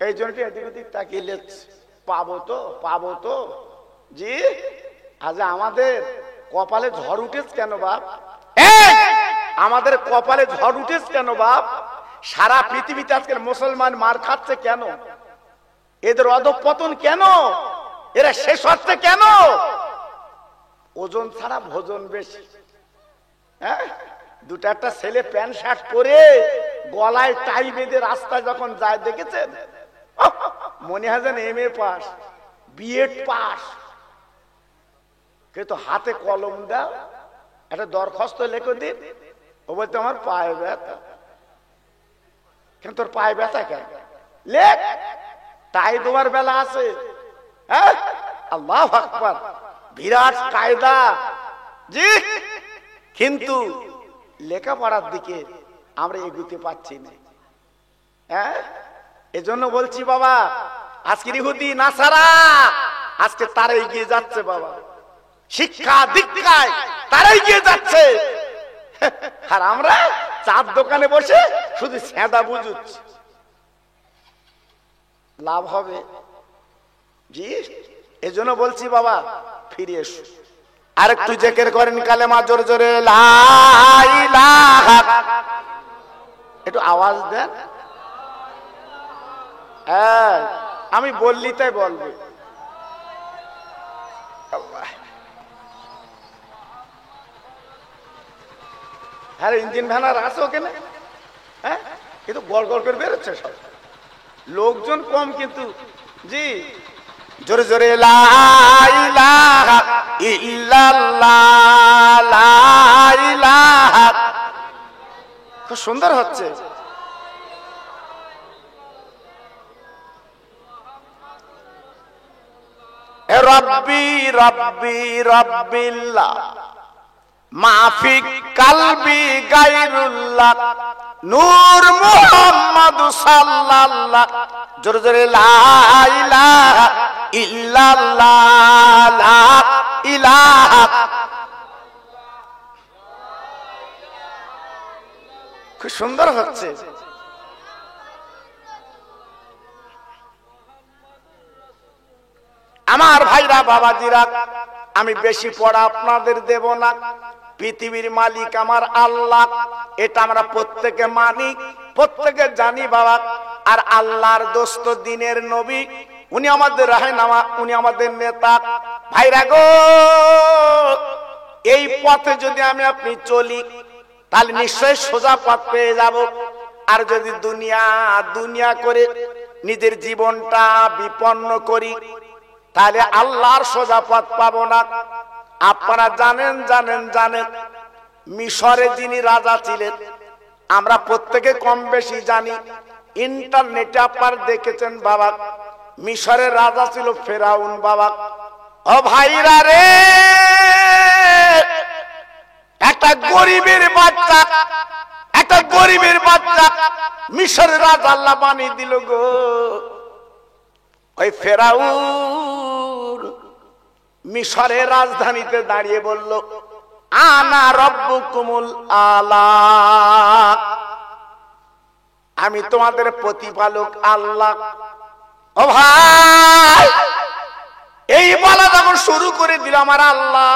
এই জন্য এদিক ওদিক তাকিয়ে পাবো তো, পাবো তো। জি, আজ আমাদের কপালে ঝড় উঠেছ কেন বাপ? আমাদের কপালে ঝড় উঠেছ কেন বাপ? সারা পৃথিবীতে আজকের মুসলমান মার খাচ্ছে কেন? এদের অধঃপতন কেন? এরা শেষ হচ্ছে কেন? ওজন ছাড়া ভোজন বেশি। হ্যাঁ, দুটা একটা ছেলে প্যান্ট শার্ট পরে গলায় টাই বেঁধে রাস্তায় যখন যায় দেখেছেন, মনে হয় যেন MA পাস, BEd পাস। কিন্তু হাতে কলম দাও, একটা দরখাস্ত লেখো দিন, ও বলতে আমার পায়ে ব্যথা। কেন তোর পায়ে ব্যথা কেন? লেখ, টাই দেওয়ার বেলা আছে। হ্যাঁ, আল্লাহু আকবার, বিরাট কায়দা। জি, কিন্তু লেখাপড়ার দিকে আমরা এগোতে পারছি না। হ্যাঁ, এজন্য বলছি বাবা, আজকের ইহুদি নাসারা আজকে তারা এগিয়ে যাচ্ছে বাবা, শিক্ষা দীক্ষায় তারা এগিয়ে যাচ্ছে। আর আমরা চার দোকানে বসে শুধু সেঁদা বুঝুচ্ছি। লাভ হবে? জি, এজন্য বলছি বাবা ফিরে এসো, আর একটু জিকির করেন কালেমা জোরে জোরে, লা ইলাহা। একটু আওয়াজ দেন। হ্যাঁ, আমি বললি তাই বলবে। হ্যাঁ, ইঞ্জিন ভ্যানার আছে ওখানে। হ্যাঁ, কিন্তু গড় গড় করে বেরোচ্ছে সব, লোকজন কম কিন্তু। জি, জোরে জোরে লা ইলাহা ইল্লাল্লাহ, লা ইলাহা। খুব সুন্দর হচ্ছে। রব্বি রব্বি রব্বিল্লাহ, মাফি কালবি গায়রুল্লাহ, নূর মুহাম্মদ সাল্লাল্লাহ। জোরে জোরে লা ইলাহা ইল্লাল্লাহ, লা ইলাহা। খুব সুন্দর হচ্ছে। আমার ভাইরা বাবাজিরা, আমি বেশি পড়া আপনাদের দেব না। পৃথিবীর মালিক আমার আল্লাহ, এটা আমরা প্রত্যেকে মানি, প্রত্যেকে জানি বাবা। আর আল্লাহর দোস্ত দিনের নবী, উনি আমাদের রাহনামা, উনি আমাদের নেতা। ভাইরা গো, এই পথে যদি আমি আপনি চলি তাহলে নিশ্চয়ই সোজা পথ পেয়ে যাব। আর যদি দুনিয়া দুনিয়া করে নিজের জীবনটা বিপন্ন করি তাহলে আল্লাহর সোজা পথ পাবো না। আপনারা জানেন জানেন জানেন, মিশরে যিনি রাজা ছিলেন আমরা প্রত্যেকে কম বেশি জানি, ইন্টারনেটে আপনার দেখেছেন বাবা, মিশরের রাজা ছিল ফেরাউন বাবা। ও ভাইরা রে, একটা গরিবের বাচ্চা, একটা গরিবের বাচ্চা মিশরের রাজা আল্লাহ বানিয়ে দিল গো। ওই ফেরাউন মিশরের রাজধানীতে দাঁড়িয়ে বলল, আনা রব্বুকুমুল আলা, আমি তোমাদের প্রতিপালক আল্লাহ। ও ভাই, এই বলা যখন শুরু করে দিল আমার আল্লাহ,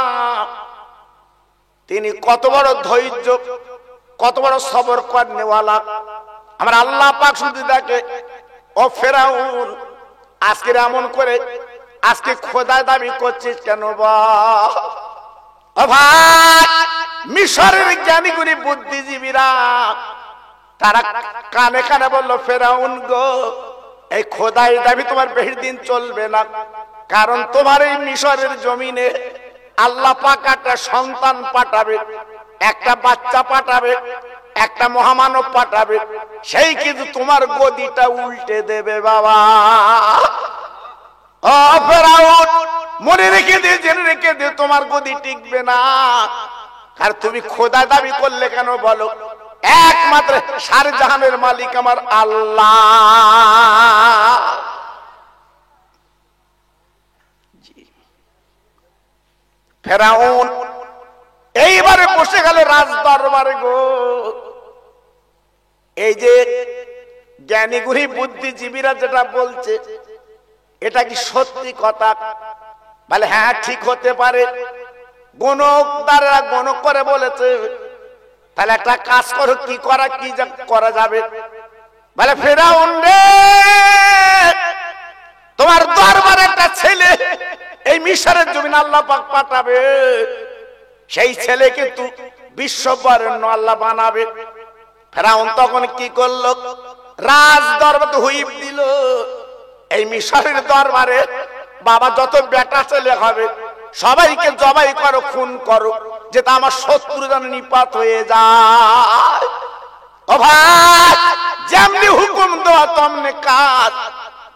তিনি কত বড় ধৈর্য, কত বড় সবর করনেওয়ালা আমার আল্লাহ পাক। শুধু দেখে, ও ফেরাউন, আজকে এমন করে আজকে খোদায় দাবি করছিস কেন বা? ও ভাই, মিশরের জ্ঞানীগুণী বুদ্ধিজীবীরা তারা কানে কানে বললো, ফেরাউন গো, এই খোদাই দাবি তোমার বেশি দিন চলবে না, কারণ তোমার এই মিশরের জমিনে আল্লাহ পাক একটা সন্তান পাঠাবে, একটা বাচ্চা পাঠাবে, একটা মহামানব পাঠাবে, সেই কিন্তু তোমার গদিটা উল্টে দেবে বাবা। ও ফেরাউন, মনে রেখে দে, জেনে রেখে দে, তোমার গদি টিকবে না। আর তুমি খোদা দাবি করলে কেন বলো? একমাত্র সারে জাহানের মালিক আমার আল্লাহ। ফেরাউন এইবারে বসে গেল রাজ দরবারে গো। এই যে জ্ঞানীগুণী বুদ্ধিজীবীরা যেটা বলছে, এটা কি সত্যি কথা? বলে হ্যাঁ, ঠিক হতে পারে। গণকদাররা গণক করে বলেছে, তাহলে একটা কাজ করো, কি করা যাবে? বলে ফেরাউন রে, তোমার দরবারে একটা ছেলে এই মিশরের জমিন আল্লাহ পাক পাঠাবে, সেই ছেলে কিন্তু বিশ্ববরেণ্য আল্লাহ বানাবে। ফেরাউন তখন কি করলো? রাজ দরবারে হুইপ দিল, এই মিশরের দরবারে বাবা যত বেটা ছেলে হবে সবাইকে জবাই করো, খুন করো, যেটা আমার শত্রু যেন নিপাত হয়ে যায়। ও ভাই, যেমনি হুকুম দেওয়া তেমনি কাজ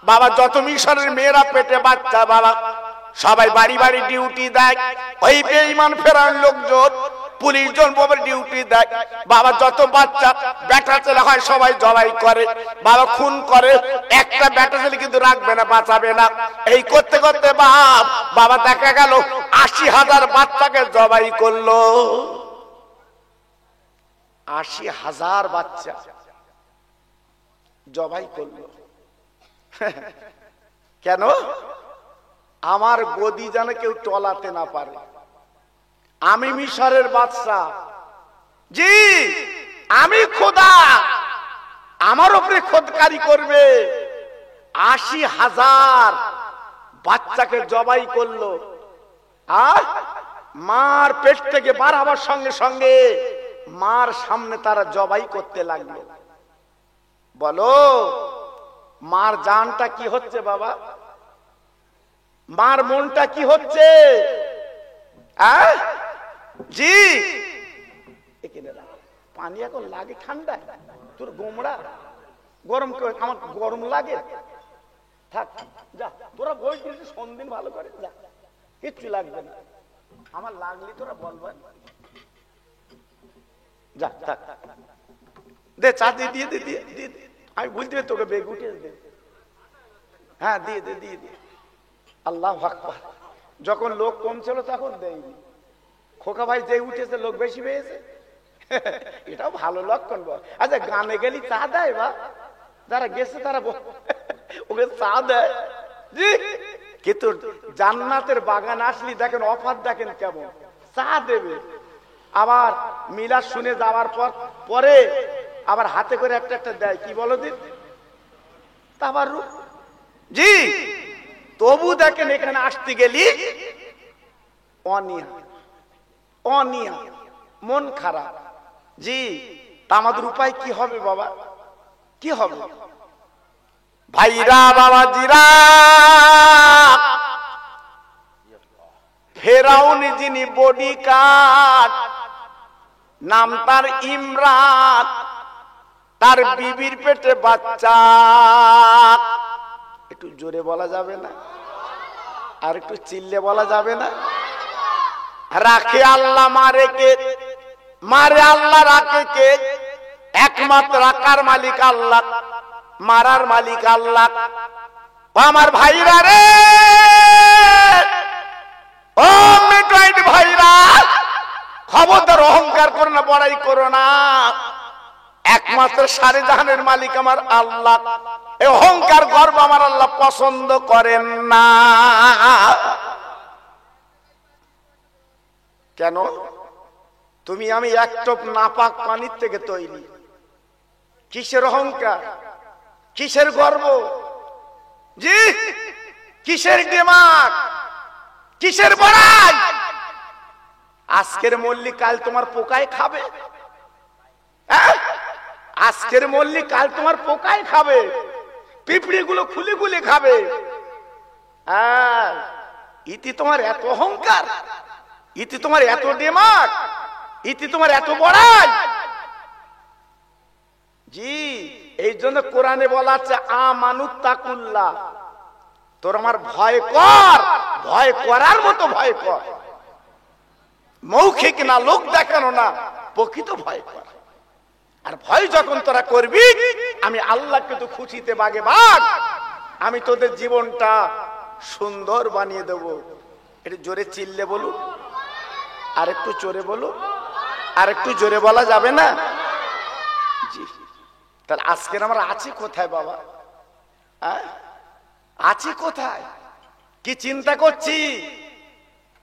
বাবা। যত মিশরের মেয়েরা পেটে বাচ্চা বাবা, সবাই বাড়ি বাড়ি ডিউটি দেয়। ওই বেঈমান ফেরাউন লোকজন পুলিশ জন ডিউটি দেয় বাবা। যত বাচ্চা বেটা ছেলে হয় সবাই জবাই করে বাবা, খুন করে। একটা বেটা ছেলে কিন্তু রাখবে না, বাঁচাবে না। এই করতে করতে বাবা দেখা গেল ৮০,০০০ বাচ্চাকে জবাই করলো। ৮০,০০০ বাচ্চা জবাই করলো। কেন? আমার গদি যেন কেউ টলাতে না পারে। আমি মিশরের বাদশা, জি আমি খোদা, আমার উপরে খোদকারি করবে। ৮০,০০০ বাচ্চাকে জবাই করলো। আর মার পেট থেকে বার হবার সঙ্গে সঙ্গে মার সামনে তারা জবাই করতে লাগলো। বলো, মার জানটা কি হচ্ছে বাবা? মার মনটা কি হচ্ছে? জি পানি এখন লাগে ঠান্ডা, তোর গোমড়া গরম, আমার গরম লাগে। থাক যা, তোরা বই দিয়েছি সন্দিন ভালো করে যা, কিচ্ছু লাগবে না। আমার লাগলি তোরা বলবেন, যা থাক, দে চা দিয়ে দিয়ে দে দিয়ে দিয়ে। আমি বুঝতে পারি তোকে বেগ উঠিয়ে দে। হ্যাঁ দিয়ে দে দিয়ে দে। আল্লাহু আকবার। যখন লোক কম ছিল তখন দেয়নি। খোকা ভাই যে উঠেছে লোক বেশি পেয়েছে, এটাও ভালো লক্ষণ। আচ্ছা গানে গেলি চা দেয় বা যারা গেছে তারা ওকে চা দেয়, জি। কিন্তু জান্নাতের বাগান আসলি দেখেন অফার দেখেন কেমন, চা দেবে। আবার মিলাদ শুনে যাওয়ার পরে আবার হাতে করে একটা একটা দেয়, কি বলো দিন, তাবাররুক, জি। তবু দেখেন এখানে আসতে গেলি অনিয়া অনিয়া, মন খারাপ, জি। তা আমাদের উপায় কি হবে বাবা? কি হবে ভাইরা বাবাজিরা? ফেরাউন যিনি বডি গার্ড, নাম তার ইমরান, তার বিবির পেটে বাচ্চা, একটু জোরে বলা যাবে না? আর একটু চিল্লে বলা যাবে না? রাখে আল্লাহ, মারে কে? মারে আল্লাহ, রাখে কে? একমাত্র রাখার মালিক আল্লাহ, মারার মালিক আল্লাহ। ও আমার ভাইরা রে, ও মিটওয়াইট ভাইরা, খবরদার অহংকার করো না, বড়াই করো না। একমাত্র সারে জাহানের মালিক আমার আল্লাহ। এই অহংকার গর্ব আমার আল্লাহ পছন্দ করেন না। কেন? তুমি আমি এক টোপ নাপাক পানির থেকে তৈরি। কিসের অহংকার, কিসের গর্ব, জি কিসের দিমাগ, কিসের বড়াই? আজকের মল্লিক কাল তোমার পোকায় খাবে। আজকের মল্লিক কাল তোমার পোকায় খাবে, পিঁপড়ি গুলো খুলে খুলে খাবে। ইতি তোমার এত অহংকার, ইতি তোমার এত দিমাগ, ইতি তোমার এত বড়াই। জি এই জন্য কোরআনে বলা আছে আমানুত তাকুল্লাহ, তোর আমার ভয় কর, ভয় করার মতো ভয় কর। মৌখিক না, লোক দেখানো না, প্রকৃত ভয় কর। আর ভয় যখন তোরা করবি, আমি আল্লাহকে তো খুশিতে বাগে বাগ, আমি তোদের জীবনটা সুন্দর বানিয়ে দেব। এটা জোরে চিল্লে বলুন, আর একটু জোরে বলুন, আর একটু জোরে বলা যাবে না? জি তাহলে আজকের আমরা আছি কোথায় বাবা? আছি কোথায়? কি চিন্তা করছি?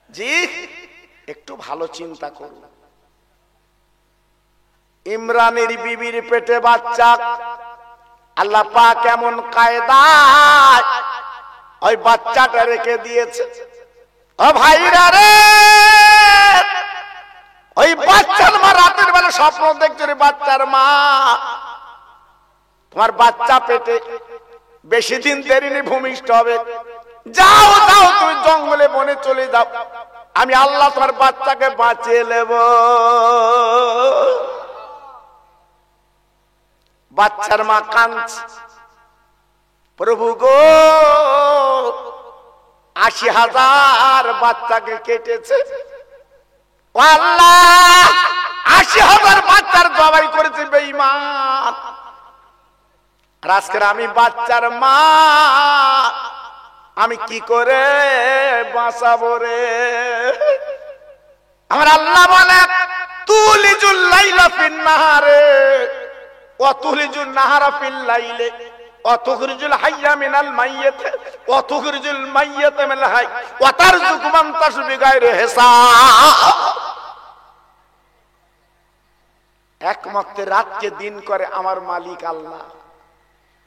জি একটু ভালো চিন্তা করুন। ইমরানের বিবির পেটে বাচ্চা, আল্লাহ পাক কেমন কায়দায় ওই বাচ্চাটা রেখে দিয়েছে। ও ভাইরা রে, ওই বাচ্চার মা রাতের বেলা স্বপ্ন দেখছে, বাচ্চার মা তোমার বাচ্চা পেটে, বেশি দিন দেরি নেই, ভূমিষ্ঠ হবে। যাও যাও তুমি জঙ্গলে বনে চলে যাও, আমি আল্লাহ তোমার বাচ্চাকে বাঁচিয়ে নেব। বাচ্চার মা কাঁদছে, প্রভু গো ৮০,০০০ বাচ্চাকে কেটেছে, ও আল্লাহ ৮০,০০০ বাচ্চার জবাই করেছে বেঈমান। আজকের আমি বাচ্চার মা, আমি কি করে বাঁচাবো রে? আমার আল্লাহ বলে তুলিজুল লাইলা ফিন নাহারে ওয়া তুলিজুন নাহারা ফিল লাইলে ওয়া তুখরিজুল হাইয়া মিনাল মাইয়িত ওয়া তুখরিজুল মাইয়িতা মিনাল হাই ওয়া তারযুকু মান তাশা বিগাইরি হিসাব। একমাত্র রাতকে দিন করে আমার মালিক আল্লাহ,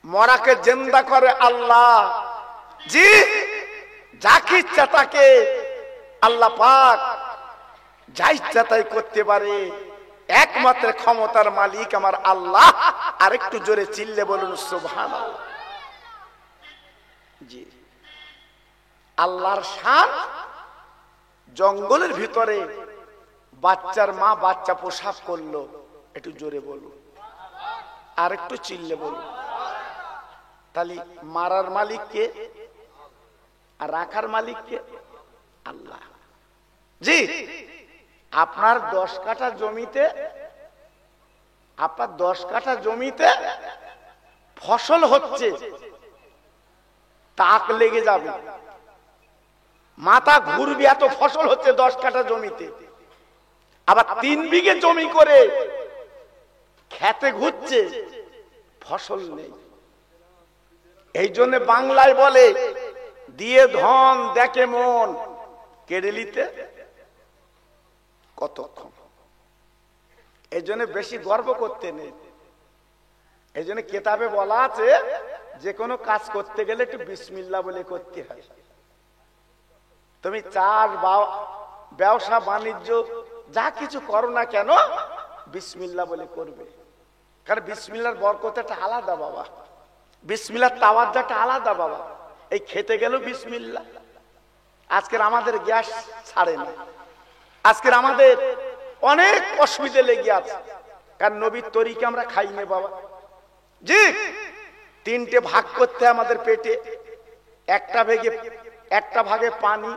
মরাকে জিন্দা করে আল্লাহ। জি যাকে ইচ্ছা তাকে আল্লাহ পাক যা ইচ্ছা তাই করতে পারে। একমাত্র ক্ষমতার মালিক আমার আল্লাহ। আর একটু জোরে চিল্লে বলুন সুবহানাল্লাহ। জি আল্লাহর শান। জঙ্গলের ভিতরে বাচ্চার মা বাচ্চা প্রসব করলো, একটু জোরে বলুন, আর একটু চিল্লে বলুন। তাহলে মারার মালিক কে আর রাখার মালিক কে? আল্লাহ। জি আপনার 10 কাঠা জমিতে, আপনার 10 কাঠা জমিতে ফসল হচ্ছে, তাক লেগে যাবে, মাথা ঘুরবে, এত ফসল হচ্ছে 10 কাঠা জমিতে। আবার 3 বিঘে জমি করে খেতে ঘুরছে, ফসল নেই। এই জন্য বাংলায় বলে দিয়ে ধন দেখে মন, কেড়ে নিতে কতক্ষণ। এই জন্য বেশি গর্ব করতে নেই। এই জন্য কেতাবে বলা আছে যে কোনো কাজ করতে গেলে একটু বিসমিল্লাহ বলে করতে হয়। তুমি চাষ বা ব্যবসা বাণিজ্য যা কিছু করো না কেন, বিসমিল্লাহ বলে করবে। কারণ বিসমিল্লাহর বরকতটা আলাদা বাবা, বিসমিল্লাহর তাওয়াজ্জুটা আলাদা বাবা। এই খেতে গেলেও বিসমিল্লাহ। আজকের আমাদের গ্যাস ছাড়ে না, আজকের আমাদের অনেক অসুবিধা লেগে আছে, কারণ নবীর তরিকা আমরা খাই না বাবা। জি, তিনটে ভাগ করতে আমাদের পেটে। একটা ভাগে পানি,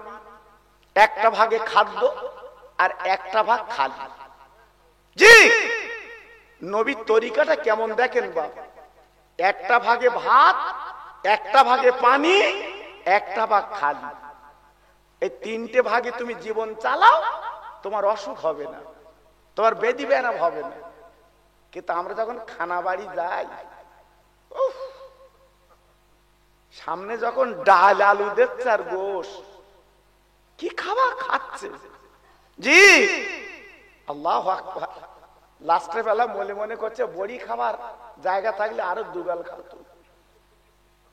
একটা ভাগে খাদ্য, আর একটা ভাগ খালি। জি, নবীর তরিকাটা কেমন দেখেন বাবা, একটা ভাগে ভাত, একটা ভাগে পানি, একটা ভাগ খালি। এই তিনটে ভাগে তুমি জীবন চালাও, তোমার অসুখ হবে না, তোমার বেদি ব্যায়াম হবে না। কিন্তু আমরা যখন খানা বাড়ি যাই, সামনে যখন ডাল আলু দেখছে আর গোশ, কি খাবার খাচ্ছে। জি, আল্লাহু আকবার। লাস্টের বেলা মনে মনে করছে বড়ি খাবার জায়গা থাকলে আরো দুগাল খাতো।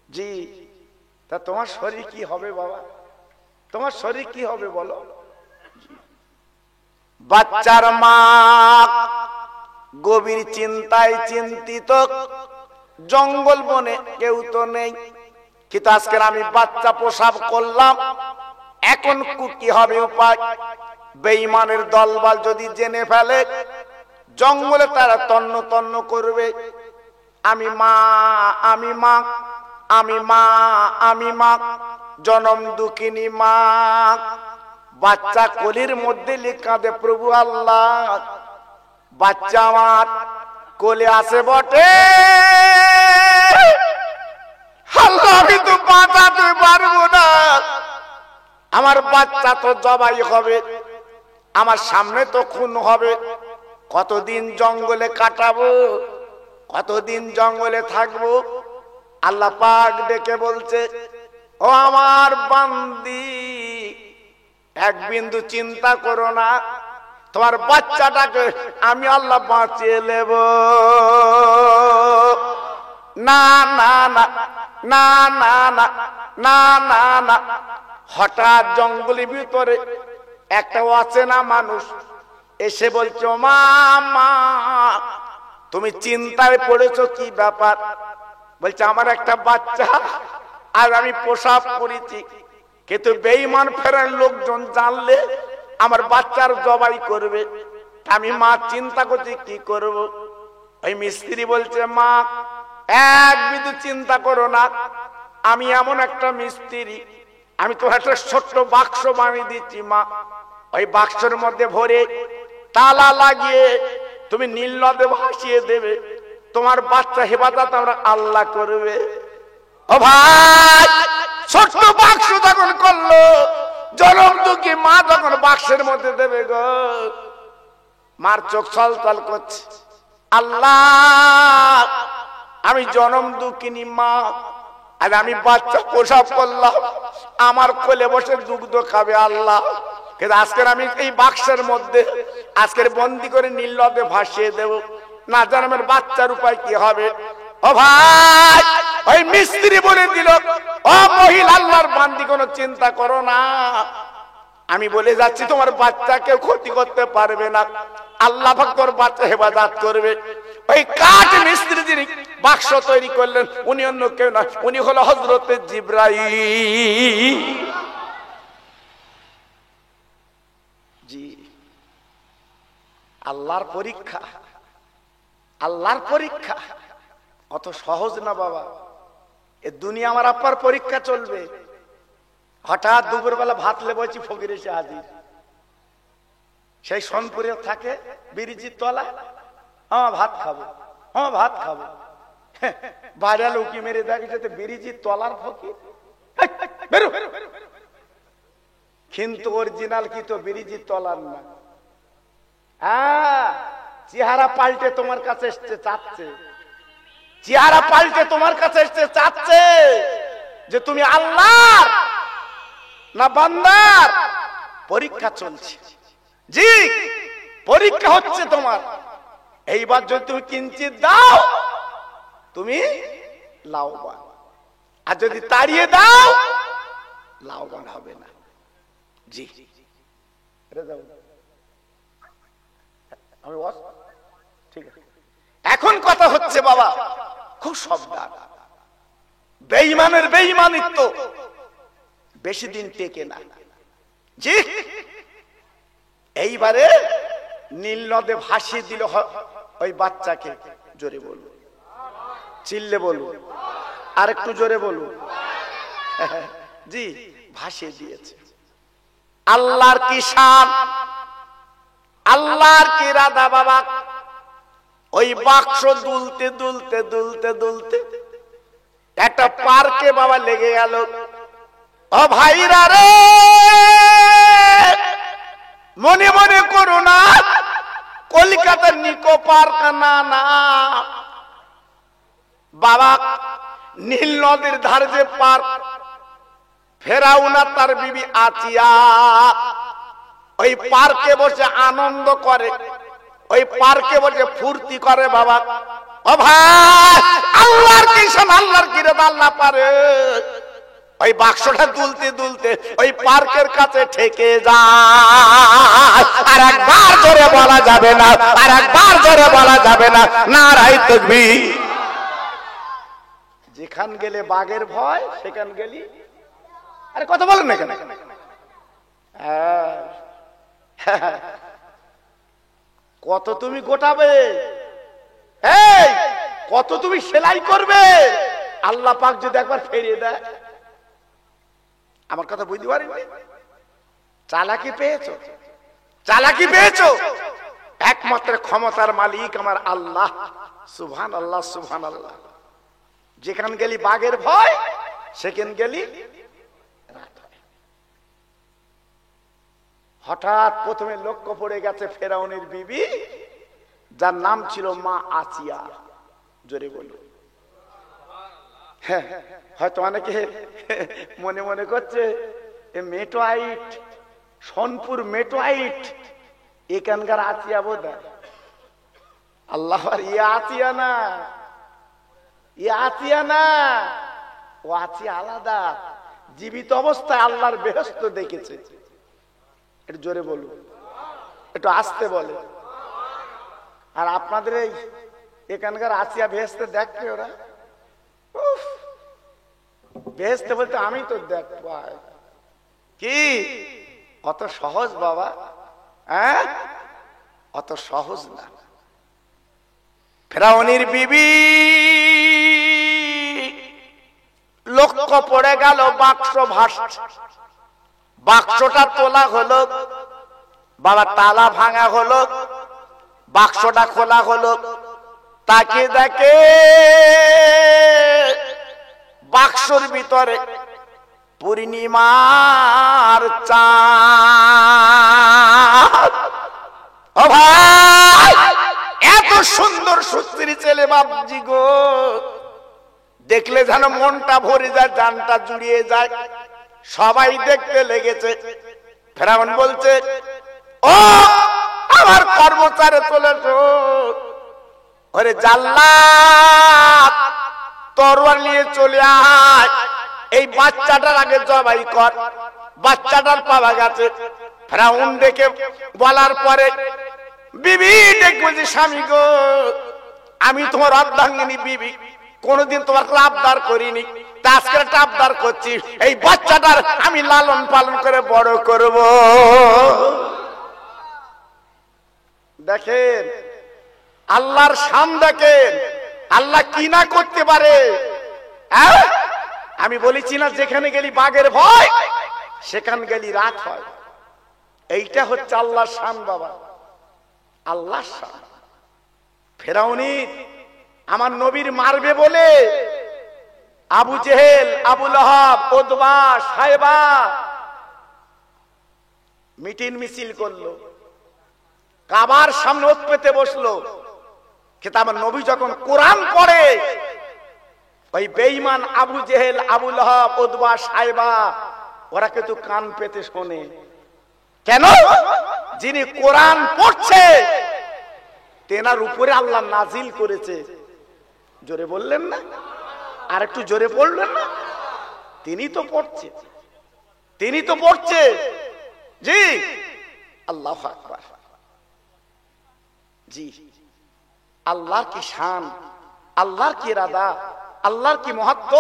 জি, তা তোমার শরীর কি হবে বাবা, তোমার শরীর কি হবে বলো। বাচ্চার মা গভীর চিন্তায় চিন্তিত, জঙ্গল বনে কেউ তো নেই। কিন্তু আজকের আমি বাচ্চা প্রসব করলাম, এখন কি হবে উপায়? বেঈমানের দলবল যদি জেনে ফেলে, জঙ্গলে তারা তন্ন তন্ন করবে, আমি মা, আমি মা, আমি মা, আমি মা, জনম দুঃখিনী মা। বাচ্চা কোলের মধ্যে লেখা দে, প্রভু আল্লাহ বাচ্চা আমার কোলে আসে বটে, আল্লাহ আমি তো বাঁচাতে পারবো না, আমার বাচ্চা তো জবাই হবে, আমার সামনে তো খুন হবে। কতদিন জঙ্গলে কাটাবো, কতদিন জঙ্গলে থাকবো? আল্লাহ পাক ডেকে বলছে, ও আমার বান্দি, এক বিন্দু চিন্তা করো না, তোমার বাচ্চাটাকে আমি আল্লাহ বাঁচিয়ে নেব। না না না না না না না না না। হঠাৎ জঙ্গলের ভিতরে একটা অচেনা মানুষ এসে বলছে, মা, তুমি চিন্তায় পড়েছো, কি ব্যাপার? বলছে, আমার একটা বাচ্চা আর আমি প্রসব করেছি, কিন্তু বেঈমান ফেরার লোকজন জানলে আমার বাচ্চার জবাই করবে, আমি মা চিন্তা করছি কি করব। ওই মিস্ত্রি বলছে, মা এক বিন্দু চিন্তা করো না, আমি এমন একটা মিস্ত্রি, আমি তো একটা ছোট্ট বাক্স বানিয়ে দিচ্ছি মা, ওই বাক্সের মধ্যে ভরে তালা লাগিয়ে তুমি নীল নদে ভাসিয়ে দেবে, তোমার বাচ্চা হেফাজত আমরা আল্লাহ করবে। ও ভাই, ছোট্ট বাক্স যখন করলো, জনম দুঃখী মা যখন বাক্সের মধ্যে দেবে গো, মার চোখ ছলছল করছে। আল্লাহ, আমি জনম দুঃখিনী মা, আর আমি বাচ্চা প্রসব করলাম, আমার কোলে বসে দুগ্ধ খাবে আল্লাহ, কিন্তু আজকের আমি এই বাক্সের মধ্যে আজকের বন্দি করে নীল নদে ভাসিয়ে দেব, না জানি আমার বাচ্চার উপায় কি হবে। ও ভাই, ওই মিস্ত্রি বলে দিল, ও মহিলা, আল্লাহর বান্দি, কোনো চিন্তা করো না, আমি বলে যাচ্ছি তোমার বাচ্চাকে ক্ষতি করতে পারবে না, আল্লাহ পাক তোর বাচ্চা হেফাজত করবে। ওই কাঠ মিস্ত্রি যিনি বাক্স তৈরি করলেন, উনি অন্য কেউ না, উনি হলো হযরতে জিবরাইল। জি, আল্লাহর পরীক্ষা, আল্লাহর পরীক্ষা অত সহজ না বাবা। এ দুনিয়া আমার আপার পরীক্ষা চলবে। হঠাৎ দুপুরবেলা ভাত লেবছি, ফকির এসে হাজির, সেই সোনপুরে থাকে বিরিজির তলা, হ্যাঁ ভাত খাবো, হ্যাঁ ভাত খাবো। বাইরে উকি মেরে দেখে বিরিজির তলার ফকির, কিন্তু অরিজিনাল কি তো বিরিজির তলার না। হ্যাঁ, চেহারা পাল্টে তোমার কাছে এসছে চাচ্ছে, চেহারা পাল্টে তোমার কাছে এসছে চাচ্ছে যে তুমি আল্লাহর না বান্দার। পরীক্ষা চলছে, জি পরীক্ষা হচ্ছে তোমার। এইবার যদি তুমি কিঞ্চিত দাও, তুমি লাভবান, আর যদি তাড়িয়ে দাও, লাভবান হবে না। জি, ঠিক আছে। এখন কথা হচ্ছে বাবা, খুব সাবধান, বেঈমানের বেঈমানিত্ব বেশি দিন টেকে না। জি, এইবারে নীল নদে ভাসিয়ে দিল ওই বাচ্চাকে, জোরে বলবো, চিল্লে বলুন, আর একটু জোরে বলুন। জি, ভাসিয়ে দিয়েছে। আল্লাহর কি শান, আল্লাহর কি ইরাদা বাবা। ওই বাক্স দুলতে দুলতে দুলতে দুলতে একটা পার্কে বাবা লেগে গেল। ও ভাইরা রে, মনে মনে করো না কলকাতার নিকো পার্ক, না না বাবা, নীল নদীর ধারে যে পার্ক, ফেরাউন আর তার বিবি আচিয়া ওই পার্কে বসে আনন্দ করে, ওই পার্কে বসে ফুর্তি করে বাবা। ও ভাই, আল্লাহর কি শান, আল্লাহর কি ইরাদা আল্লাহ পারে। ওই বাক্সটা দুলতে দুলতে ওই পার্কের কাছে ঠেকে যায়। আর একবার জোরে বলা যাবে না, আর একবার জোরে বলা যাবে না, নারায়ে তাকবীর। যেখান গেলে বাঘের ভয়, সেখান গেলি, আরে কথা বলেন না কেন? কত তুমি গোটাবে, এই কত তুমি সেলাই করবে, আল্লাহ পাক যদি একবার ফিরিয়ে দেয়। আমার কথা বুঝতে পারেননি? চালাকি পেয়েছো, চালাকি পেয়েছো। একমাত্র ক্ষমতার মালিক আমার আল্লাহ। সুবহানাল্লাহ, সুবহানাল্লাহ। যেখান গেলি বাঘের ভয়, সেখান গেলি রাত হয়। হঠাৎ প্রথমে লক্ষ্য পড়ে গেছে ফেরাউনের বিবি, যার নাম ছিল মা আচিয়া। জোরে বলো। হ্যাঁ, হয়তো অনেকে মনে মনে করছে মেটোয়াইট, সোনপুর মেটোয়াইট এখানকার আচিয়া বোধ হয়। আল্লাহ, ইয়ে আচিয়া না, ইয়ে আচিয়া না, ও আচিয়া আলাদা। জীবিত অবস্থায় আল্লাহর বেহেশত দেখেছে। একটু জোরে বলুন, একটু আস্তে বলে। আর আপনাদের এই এখানকার আচিয়া বেহেশতে দেখবে ওরা, বেহেশতে বলতে আমি তো দেখ পাই কি, অত সহজ বাবা, হ্যাঁ অত সহজ না। ফেরাউনের বিবি লক্ষ্য পড়ে গেল বাক্স ভাসছে। বাক্সটা তোলা হলো বাবা, তালা ভাঙা হলো, বাক্সটা খোলা হলো। তাকে দেখে বাক্সর ভিতরে পূর্ণিমার চাঁদ। ও ভাই, এত সুন্দর সুস্থির ছেলে বাবজি গো, দেখলে যেন মনটা ভরে যায়, জানটা জুড়িয়ে যায়। সবাই দেখতে লেগেছে। ফেরাউন বলছে, ও আমার কর্মচারী চলেছো, ওরে জাল্লাদ তরোয়ার নিয়ে চলে আয়, এই বাচ্চাটার আগে জবাই কর। বাচ্চাটার পাওয়া গেছে। ফেরাউন দেখে বলার পরে বিবি দেখে বলছে, স্বামী গো, আমি তোমার অর্ধাঙ্গিনী বিবি, কোনদিন তোমার আবদার করিনি, তা আজকে একটা আবদার করছি, এই বাচ্চাটার আমি লালন পালন করে বড় করব। দেখেন আল্লাহর শান, দেখেন আল্লাহ কি না করতে পারে। আমি বলেছি না, যেখানে গেলি বাঘের ভয়, সেখানে গেলি রাত হয়। এইটা হচ্ছে আল্লাহর শান বাবা, আল্লাহর শান। ফেরাউনি আমার নবীর মারবে বলে আবু জেহেল, আবু লাহাব, উতবা, সাইবা মিটিং মিছিল করলো, কাবার সামনে ওত পেতে বসলো। কিন্তু আমার নবী যখন কোরআন পড়ে, ওই বেঈমান আবু জেহেল, আবু লাহাব, উতবা, সাইবা ওরা কিন্তু কান পেতে শোনে। কেন? যিনি কোরআন পড়ছে তেনার উপরে আল্লাহ নাজিল করেছে। জোরে বললেন না? আর একটু জোরে পড়লেন না? তিনি তো পড়ছে, তিনি তো পড়ছে। জি, আল্লাহু আকবার। জি, আল্লাহর কি শান, আল্লাহর কি ইরাদা, আল্লাহর কি মহত্ব।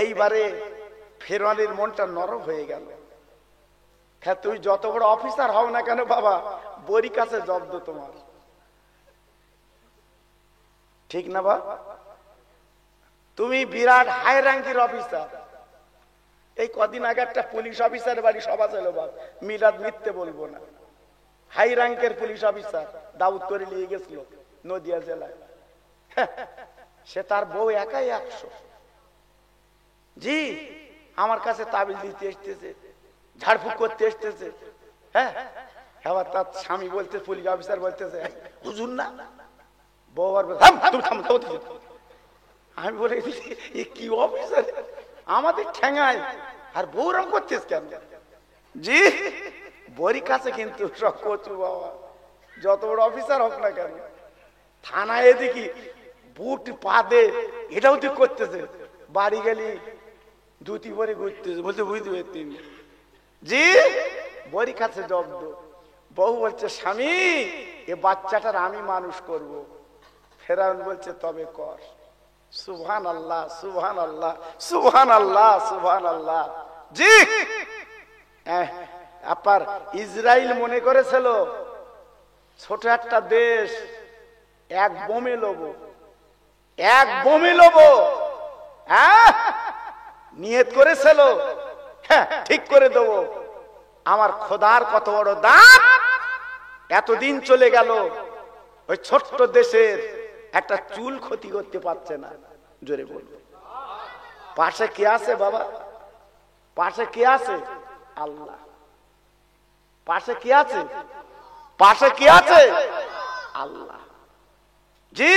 এইবারে ফেরাউনের মনটা নরম হয়ে গেল। হ্যাঁ, তুই যত বড় অফিসার হও না কেন বাবা, বড়ি কাছে জব্দ তোমার, ঠিক না বাবা? তুমি বিরাট হাই র্যাঙ্কের অফিসার। এই কদিন আগে একটা পুলিশ অফিসার বাড়ি সভা ছিল, বাপ মিলাদ মিথ্যে বলবো না, হাই র্যাঙ্কের পুলিশ অফিসার দাউদ করে নিয়ে গেছিল নদিয়া জেলায়। সে তার বউ একাই 100। জি আমার কাছে তাবিজ দিতে এসতেছে, ঝাড়ফুঁক করতে এসতেছে। হ্যাঁ এবার তার স্বামী বলতে, পুলিশ অফিসার বলতেছে, হুজুর না বউ। আমি বলে কি অফিসার আমাদের ঠেঙায় আর বউরাম করতেছ কেন? জি বড়ি কাছে কিন্তু সব কচু বাবা, যত বড় অফিসার হোক না কেন, থানায় দেখি বুট পা দে, এটাও তুই করতেছে। বাড়ি গেলি দুটি বড়ি ঘুরতেছে, বলতে বুঝতে পারতি। জি বড়ি কাছে জব্দ। বউ বলছে, স্বামী এ বাচ্চাটার আমি মানুষ করব। ফেরাউন বলছে, তবে কর। সুবহান আল্লাহ, সুবহান আল্লাহ, সুবহান আল্লাহ, সুবহান আল্লাহ। জি আপনার ইসরায়েল মনে করেছিল ছোট একটা দেশ, এক বোমে লোব, এক বোমে লোব। হ্যাঁ নিয়ত করেছিল, হ্যাঁ ঠিক করে দেব। আমার খোদার কত বড় দান, এতদিন চলে গেল ওই ছোট্ট দেশের একটা চুল ক্ষতি করতে পারছে না। জোরে বলবে পাশে কে আছে বাবা? পাশে কে আছে? আল্লাহ। পাশে কে আছে? পাশে কে আছে? আল্লাহ। জি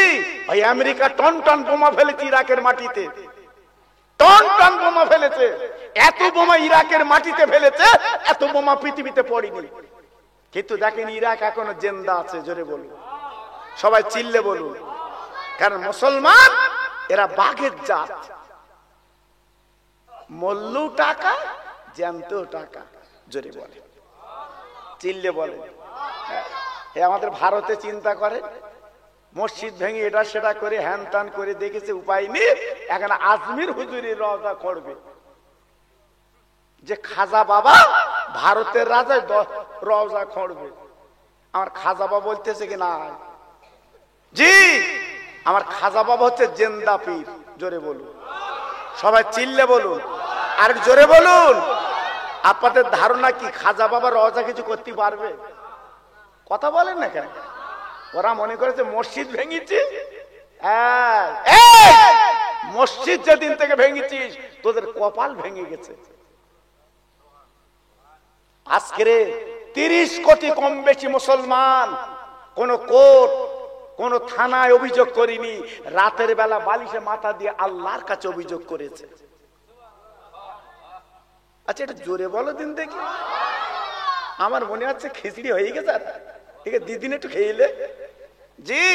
ওই আমেরিকা টন টন বোমা ফেলেছে ইরাকের মাটিতে, টন টন বোমা ফেলেছে। এত বোমা ইরাকের মাটিতে ফেলেছে, এত বোমা পৃথিবীতে পড়েনি। কিন্তু দেখেন ইরাক এখনো জিন্দা আছে। জোরে বলুন, সবাই চিল্লে বলুন। কারণ মুসলমান এরা বাঘের জাত, মল্লু টাকা জ্যান্ত টাকা। জোরে বলে, চিল্লে বলে। আমাদের ভারতে চিন্তা করে মসজিদ ভেঙে এটা সেটা করে হ্যান ত্যান করে দেখেছে, উপায় নেই। এখন আজমির হুজুরের রওজা করবে, যে খাজা বাবা ভারতের রাজা রওজা করবে। আমার খাজা বাবা বলতেছে কি না? জি আমার খাজা বাবা হচ্ছে জিন্দা পীর। জোরে বলুন, সবাই চিল্লে বলুন, আর জোরে বলুন। আপনাদের ধারণা কি খাজা বাবা রওজা কিছু করতে পারবে? কথা বলেন না কেন? ওরা মনে করেছে মসজিদ ভেঙেছি। মসজিদ যেদিন থেকে ভেঙেছিস তোদের কপাল ভেঙে গেছে। আজকে 30 কোটি কম বেশি মুসলমান কোন কোর্ট কোন থানায় অভিযোগ করিনি, রাতের বেলা বালিশে মাথা দিয়ে আল্লাহর কাছে অভিযোগ করেছে। আচ্ছা এটা জোরে বলো দিন দেখি। আমার মনে হচ্ছে খিচড়ি হয়ে গেছে, ঠিক আছে দিদিন একটু খেয়েলে। জি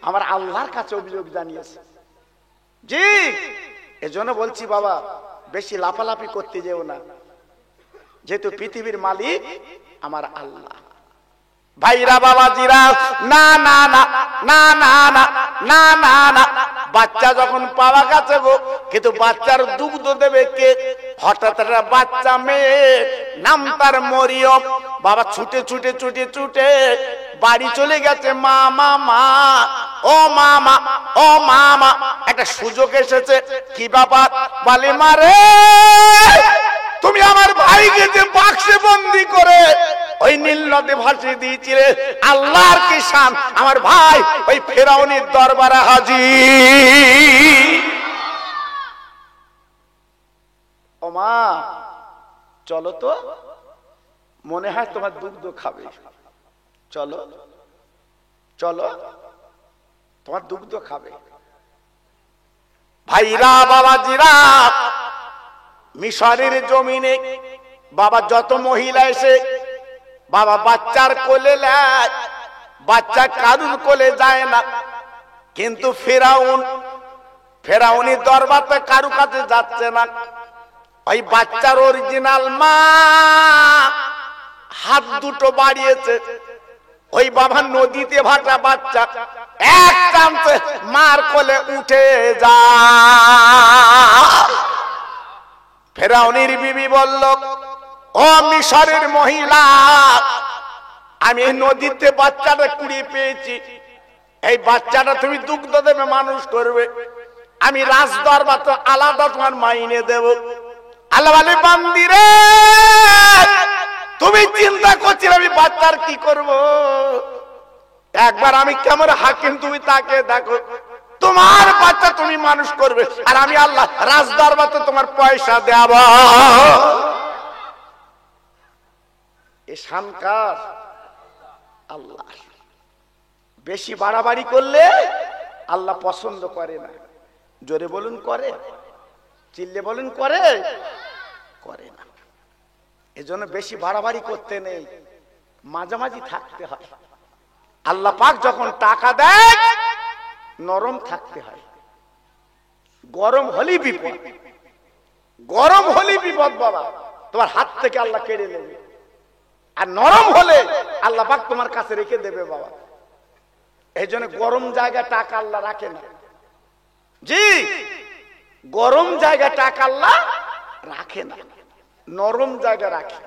আমার আল্লাহর কাছে অভিযোগ জানিয়েছে। জি এজন্য বলছি বাবা বেশি লাফালাফি করতে যেও না, যেহেতু পৃথিবীর মালিক আমার আল্লাহ। ভাইরা বাবাজিরা, না না না না না না না না না, বাচ্চা যখন পাওয়া গেছে গো, কিন্তু বাচ্চার দুগ্ধ দেবে কে? হঠাৎ একটা বাচ্চা মেয়ে, নাম তার মরিয়ম। বাবা ছুটে ছুটে ছুটে ছুটে বাড়ি চলে গেছে। মা মা মা, ও মামা, ও মামা, একটা সুযোগ এসেছে। কি ব্যাপার? বলে মারে তুমি আমার ভাইকে যে বাক্সে বন্দি করে ওই নীল নদে ভাসিয়ে দিয়েছিলে, আল্লাহর কি শান, আমার ভাই ওই ফেরাউনের দরবারে হাজির। ও মা চলো তো, মনে হয় তোমার দুগ্ধ খাবে। চলো চলো তোমার দুগ্ধ খাবে। ভাইরা বাবাজিরা, মিশরের জমিনে বাবা যত মহিলা এসে বাবা বাচ্চার কোলে নেয়, বাচ্চা কারুর কোলে যায় না। কিন্তু ফেরাউনি দরবারে কারু কাছে যাচ্ছে না। ওই বাচ্চার অরিজিনাল মা হাত দুটো বাড়িয়েছে। ওই বাবা নদীতে ভাটা বাচ্চা এক টানতে মার কোলে উঠে যায়। ফেরাউনির বিবি বলল, ও মিশরের মহিলা, আমি নদীতে বাচ্চাটা কুড়িয়ে পেয়েছি। এই বাচ্চাটা তুমি দুগ্ধ দেবে, মানুষ করবে। আমি রাজদরবার তো আলাদা তোমার মাইনে দেব। আল্লাহ বলে বান্দি রে তুমি চিন্তা করছিলে আমি বাচ্চার কি করব, একবার আমি কেমন হাকিম তুমি তাকে দেখো, তোমার বাচ্চা তুমি মানুষ করবে আর আমি আল্লাহ রাজদরবার তো তোমার পয়সা দেব। এ শানকার আল্লাহ। বেশি বাড়াবাড়ি করলে আল্লাহ পছন্দ করে না। জোরে বলুন করে, চিল্লে বলুন করে, করে না। এজন্য বেশি বাড়াবাড়ি করতে নেই, মাঝামাঝি থাকতে হয়। আল্লাহ পাক যখন টাকা দেয় নরম থাকতে হয়, গরম হলেই বিপদ, গরম হলেই বিপদ বাবা, তোমার হাত থেকে আল্লাহ কেড়ে নেবে। আর নরম হলে আল্লাহ পাক তোমার কাছে রেখে দেবে বাবা। এই জন্য গরম জায়গায় টাকা আল্লাহ রাখে না। জি, গরম জায়গায় টাকা আল্লাহ রাখে না, নরম জায়গা রাখে।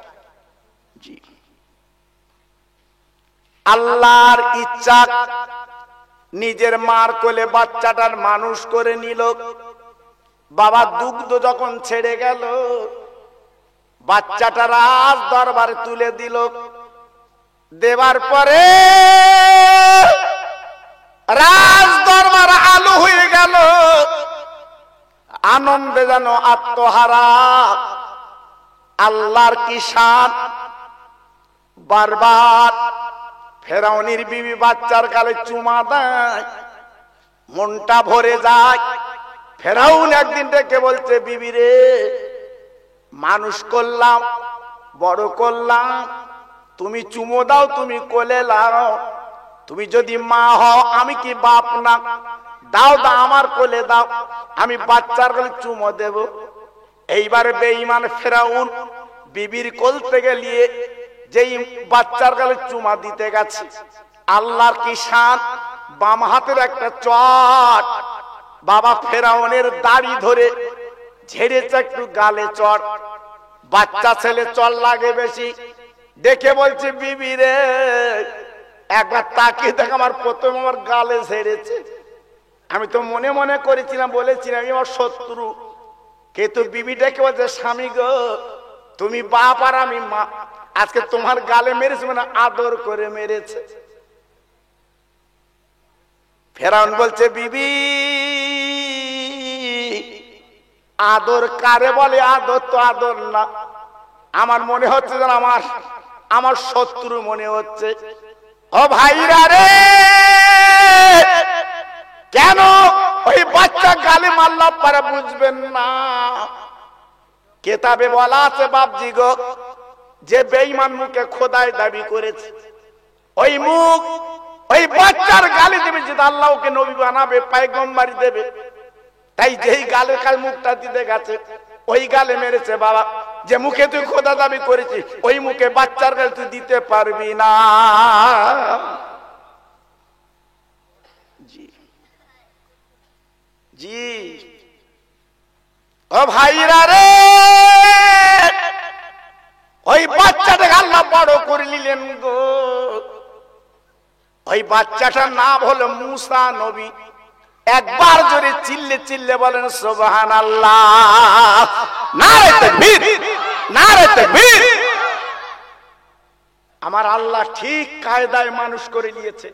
জি, আল্লাহর ইচ্ছা নিজের মার কোলে বাচ্চাটার মানুষ করে নিল। বাবা দুগ্ধ যখন ছেড়ে গেল, বাচ্চাটা রাজ দরবারে তুলে দিল। দেবার পরে রাজ দরবার আলো হয়ে গেল, আনন্দে যেন আত্মহারা। আল্লাহর কি শান! বারবার ফেরাউনের বিবি বাচ্চার গালে চুমা দেয়, মনটা ভরে যায়। ফেরাউন একদিন ডেকে বলছে, বিবি রে মানুষ করলাম, বড় করলাম, তুমি চুমো দাও, তুমি কোলে লাও। তুমি যদি মা হও আমি কি বাপ না? দাও দাও আমার কোলে দাও, আমি বাচ্চার কোলে চুমো দেব। এইবারে বেঈমান ফেরাউন বিবির কোল থেকে নিয়ে যেই বাচ্চার গালে চুমা দিতে গেছে, আল্লাহর কি শান! বাম হাতের একটা চট বাবা ফেরাউনের দাড়ি ধরে ঝেড়েছে একটু গালে চট। বাচ্চা ছেলে চল লাগে বেশি, দেখে বলছে বিবি রে একবার তাকিয়ে দেখ, আমার প্রথম আমার গালে ঝেড়েছে। আমি তো মনে মনে করেছিলাম, বলেছিলাম আমি আমার শত্রু, কিন্তু বিবি ডেকে বলছে স্বামী গো তুমি বাপ আর আমি মা, আজকে তোমার গালে মেরেছে মানে আদর করে মেরেছে। ফেরাউন বলছে বিবি আদর কারে বলে? আদর তো আদর না, আমার মনে হচ্ছে যেন আমার শত্রু মনে হচ্ছে। ও ভাইরা রে, কেন ওই বাচ্চা গালে মারলাম পারে বুঝবেন না? কেতাবে বলা আছে বাপজি গো, যে বেঈমান মুখে খোদাই দাবি করেছে ওই মুখ ওই বাচ্চার গালি দেবে, যদি আল্লাহ ওকে নবী বানাবে, পয়গম্বরী দেবে। তাই যেই গালের কাল মুখটা দিতে গেছে ওই গালে মেরেছে বাবা। যে মুখে তুই খোদা দাবি করেছিস ওই মুখে বাচ্চার গাল তুই দিতে পারবি না। জি জি, ও ভাইরা রে, ওই বাচ্চাটাকে আল্লাহ বড় করে নিলেন গো। ওই বাচ্চাটার নাম হলো মুসা নবী। একবার জোরে চিল্লে চিল্লে বলেন সুবহানাল্লাহ, নারে তাকবীর, নারে তাকবীর। আমার আল্লাহ ঠিক কায়দায় মানুষ করে নিয়েছে,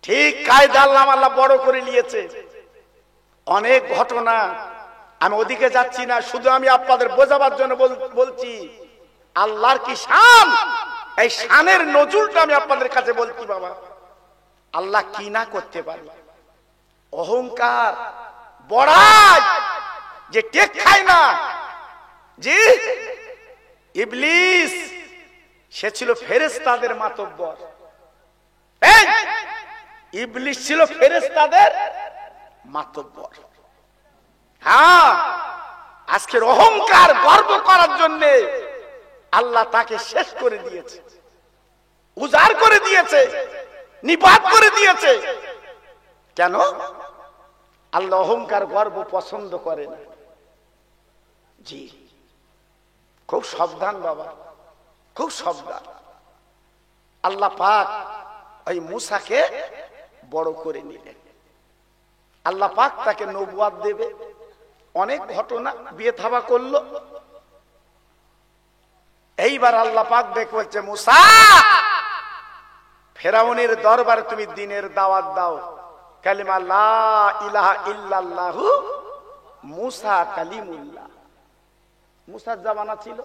ঠিক কায়দা আল্লাহ বড় করে নিয়েছে। অনেক ঘটনা, আমি ওদিকে যাচ্ছি না, শুধু আমি আপনাদের বোঝাবার জন্য বলছি আল্লাহর কি শান। এই শানের নজরুলটা আমি আপনাদের কাছে বলছি বাবা। আল্লাহ কি না করতে পারে। অহংকার বড়াই যে টেক খায় না। জি, ইবলিস সে ছিল ফেরেশতাদের মাতব্বর। এই ইবলিস ছিল ফেরেশতাদের মাতব্বর। হ্যাঁ, আজকের অহংকার গর্ব করার জন্য আল্লাহ তাকে শেষ করে দিয়েছে, উজাড় করে দিয়েছে, নিপাত করে দিয়েছে। কেন? আল্লাহ অহংকার গর্ব পছন্দ করে না। জি, খুব সাবধান বাবা, খুব সাবধান। আল্লাহ পাক ওই মুসাকে বড় করে নিলেন। আল্লাহ পাক তাকে নবুয়াত দেবে। অনেক ঘটনা, বিয়ে থাবা করলো। এইবার আল্লাহ পাক দেখে বলছে, মুসা ফেরাউনের দরবারে তুমি দ্বীনের দাওয়াত দাও, কালিমা লা ইলাহা ইল্লাল্লাহু মুসা কালিমুল্লাহ। মুসার জামানা ছিল,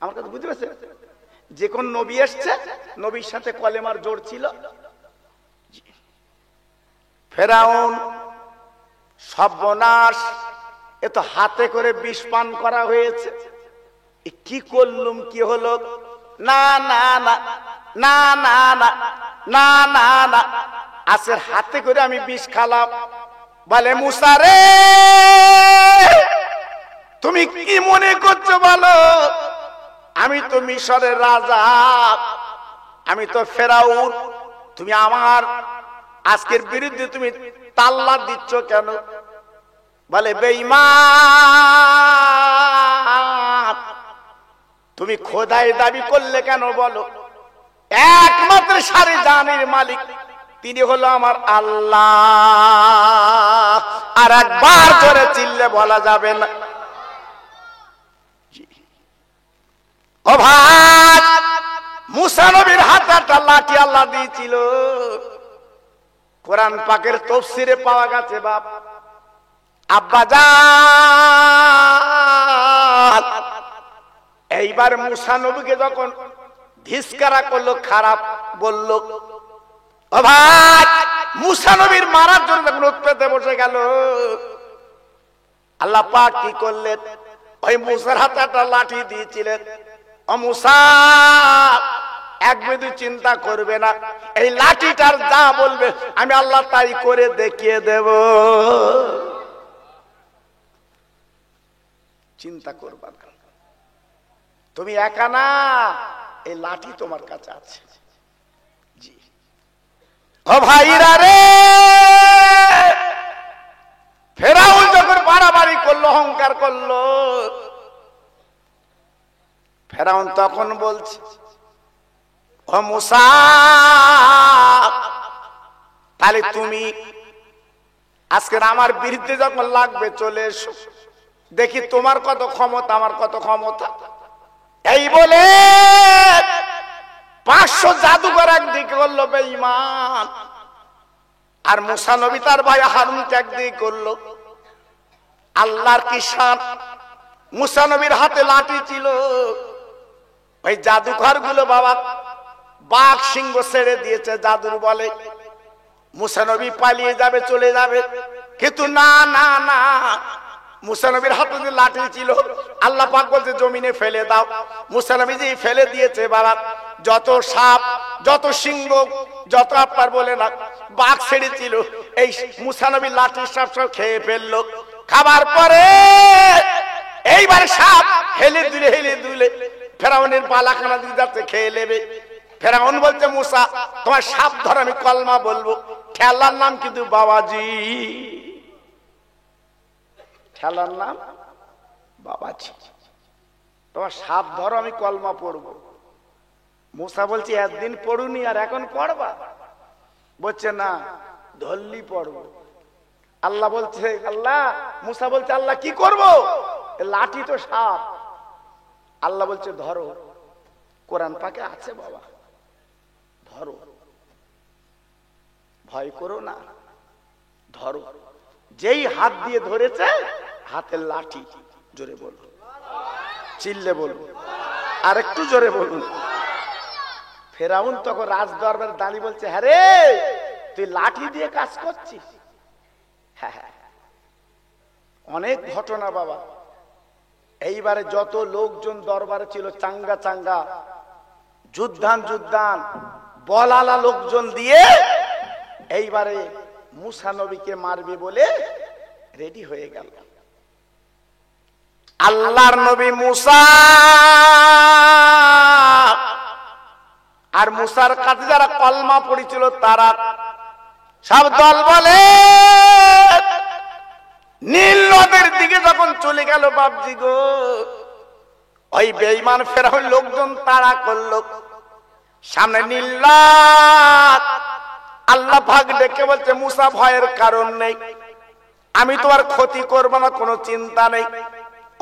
আমার কাছে বুঝতে পেরেছেন, যে কোন নবী এসছে নবীর সাথে কলেমার জোর ছিল। ফেরাউন সর্বনাশ, এ তো হাতে করে বিষ পান করা হয়েছে, কি করলুম, কি হলো, না না না না না না না না না, আজকের হাতে করে আমি বিষ খালাম। বলে, মুসা রে তুমি কি মনে করছো বলো, আমি তো মিশরের রাজা, আমি তো ফেরাউন, তুমি আমার আজকের বিরুদ্ধে তুমি তাল্লা দিচ্ছ কেন? বলে, বেঈমান তুমি খোদাই দাবি করলে কেন বলো? একমাত্র সারি জানের মালিক তিনি হলো আমার আল্লাহ। আর একবার জোরে চিল্লে বলা যাবে না। ও ভাই, মুসা নবীর হাতে একটা লাঠি আল্লাহ দিয়েছিল, কোরআন পাকের তাফসীরে পাওয়া গেছে। বাপ আব্বাজান, এইবার মুসা নবীকে যখন ধিক্কার করলো, খারাপ বলল, ও ভাই মুসা নবীর মারার জন্য যখন উৎপেতে বসে গেল, আল্লাহ পাক কি করলেন? ওই মুসার হাতে একটা লাঠি দিয়েছিলেন। ও মুসা, এক বিন্দু চিন্তা করবে না, এই লাঠিটার যা বলবে আমি আল্লাহ তাই করে দেখিয়ে দেব, চিন্তা করবা না, তুমি একা না, এই লাঠি তোমার কাছে আছে। জি ও ভাইরা রে, ফেরাউন যখন বাড়াবাড়ি করলো, অহংকার করলো, ফেরাউন তখন বলছে, ও মুসা তাহলে তুমি আজকে আমার বিরুদ্ধে যখন লাগবে চলে এসো, দেখি তোমার কত ক্ষমতা, আমার কত ক্ষমতা। এই বলে 500 জাদুঘর একদিকে করলো বেঈমান, আর মুসা নবী তার ভাই হারুনকে একদিকে করলো। আল্লাহর কি শান, মুসা নবীর হাতে লাঠি ছিল, ওই জাদুঘর গুলো বাবা বাঘ সিংহ ছেড়ে দিয়েছে জাদুর বলে, মুসা নবী পালিয়ে যাবে, চলে যাবে, কিন্তু না না না, মুসা নবীর হাতে যে লাঠি ছিল আল্লাহ পাক বলছে জমিনে ফেলে দাও। মুসা নবী যে ফেলে দিয়েছে বাবা, যত সাপ, যত সিংহ, যত আপনার বলে না বাঘ ছেড়েছিল, এই মুসা নবীর লাঠির সাপ সব খেয়ে ফেললো। খাবার পরে এইবার সাপ হেলে দুলে ফেরাউনের পালাখানা দিয়ে যাচ্ছে, খেয়ে নেবে। ফেরাউন বলছে, মুসা তোমার সাপ ধর, আমি কলমা বলবো। খেলার নাম কিন্তু বাবাজি, খেলার নাম বাবাজি, তোমার সাপ ধরো, আমি কলমা পড়বো। মুসা বলছে, একদিন পড়ুনি আর এখন পড়বা? বলছে না, ধরলি পড়বো। আল্লাহ বলছে, আল্লাহ, মুসা বলছে, আল্লাহ কি করবো? লাঠি তো সাপ। আল্লাহ বলছে, ধরো, কোরআন পাকে আছে বাবা, ধরো, ভয় করো না, ধরো। যেই হাত দিয়ে ধরেছে, হাতের লাঠি, জোরে বলুন, চিল্লে বলুন, আর একটু জোরে বলুন। ফেরাউন তখন রাজ দরবারে দাঁড়িয়ে বলছে, হ্যাঁ রে, তুই লাঠি দিয়ে কাজ করছিস? হ্যাঁ হ্যাঁ, অনেক ঘটনা বাবা। এইবারে যত লোকজন দরবারে ছিল, চাঙ্গা চাঙ্গা যুদ্ধান বলালা লোকজন দিয়ে এইবারে মুসা নবীকে মারবে বলে রেডি হয়ে গেল। আল্লাহর নবী মুসা আর মুসার কাছে যারা কলমা পড়েছিল তারা সব দল বলে নীল নদের দিকে যখন চলে গেল, বাপজি গো, ওই বেঈমান ফেরাউন লোকজন তাড়া করলো, সামনে নীল নদ। আল্লাহ পাক ডেকে বলছে, মুসা ভয়ের কারণ নেই, আমি তোমার ক্ষতি করবো না, কোনো চিন্তা নেই।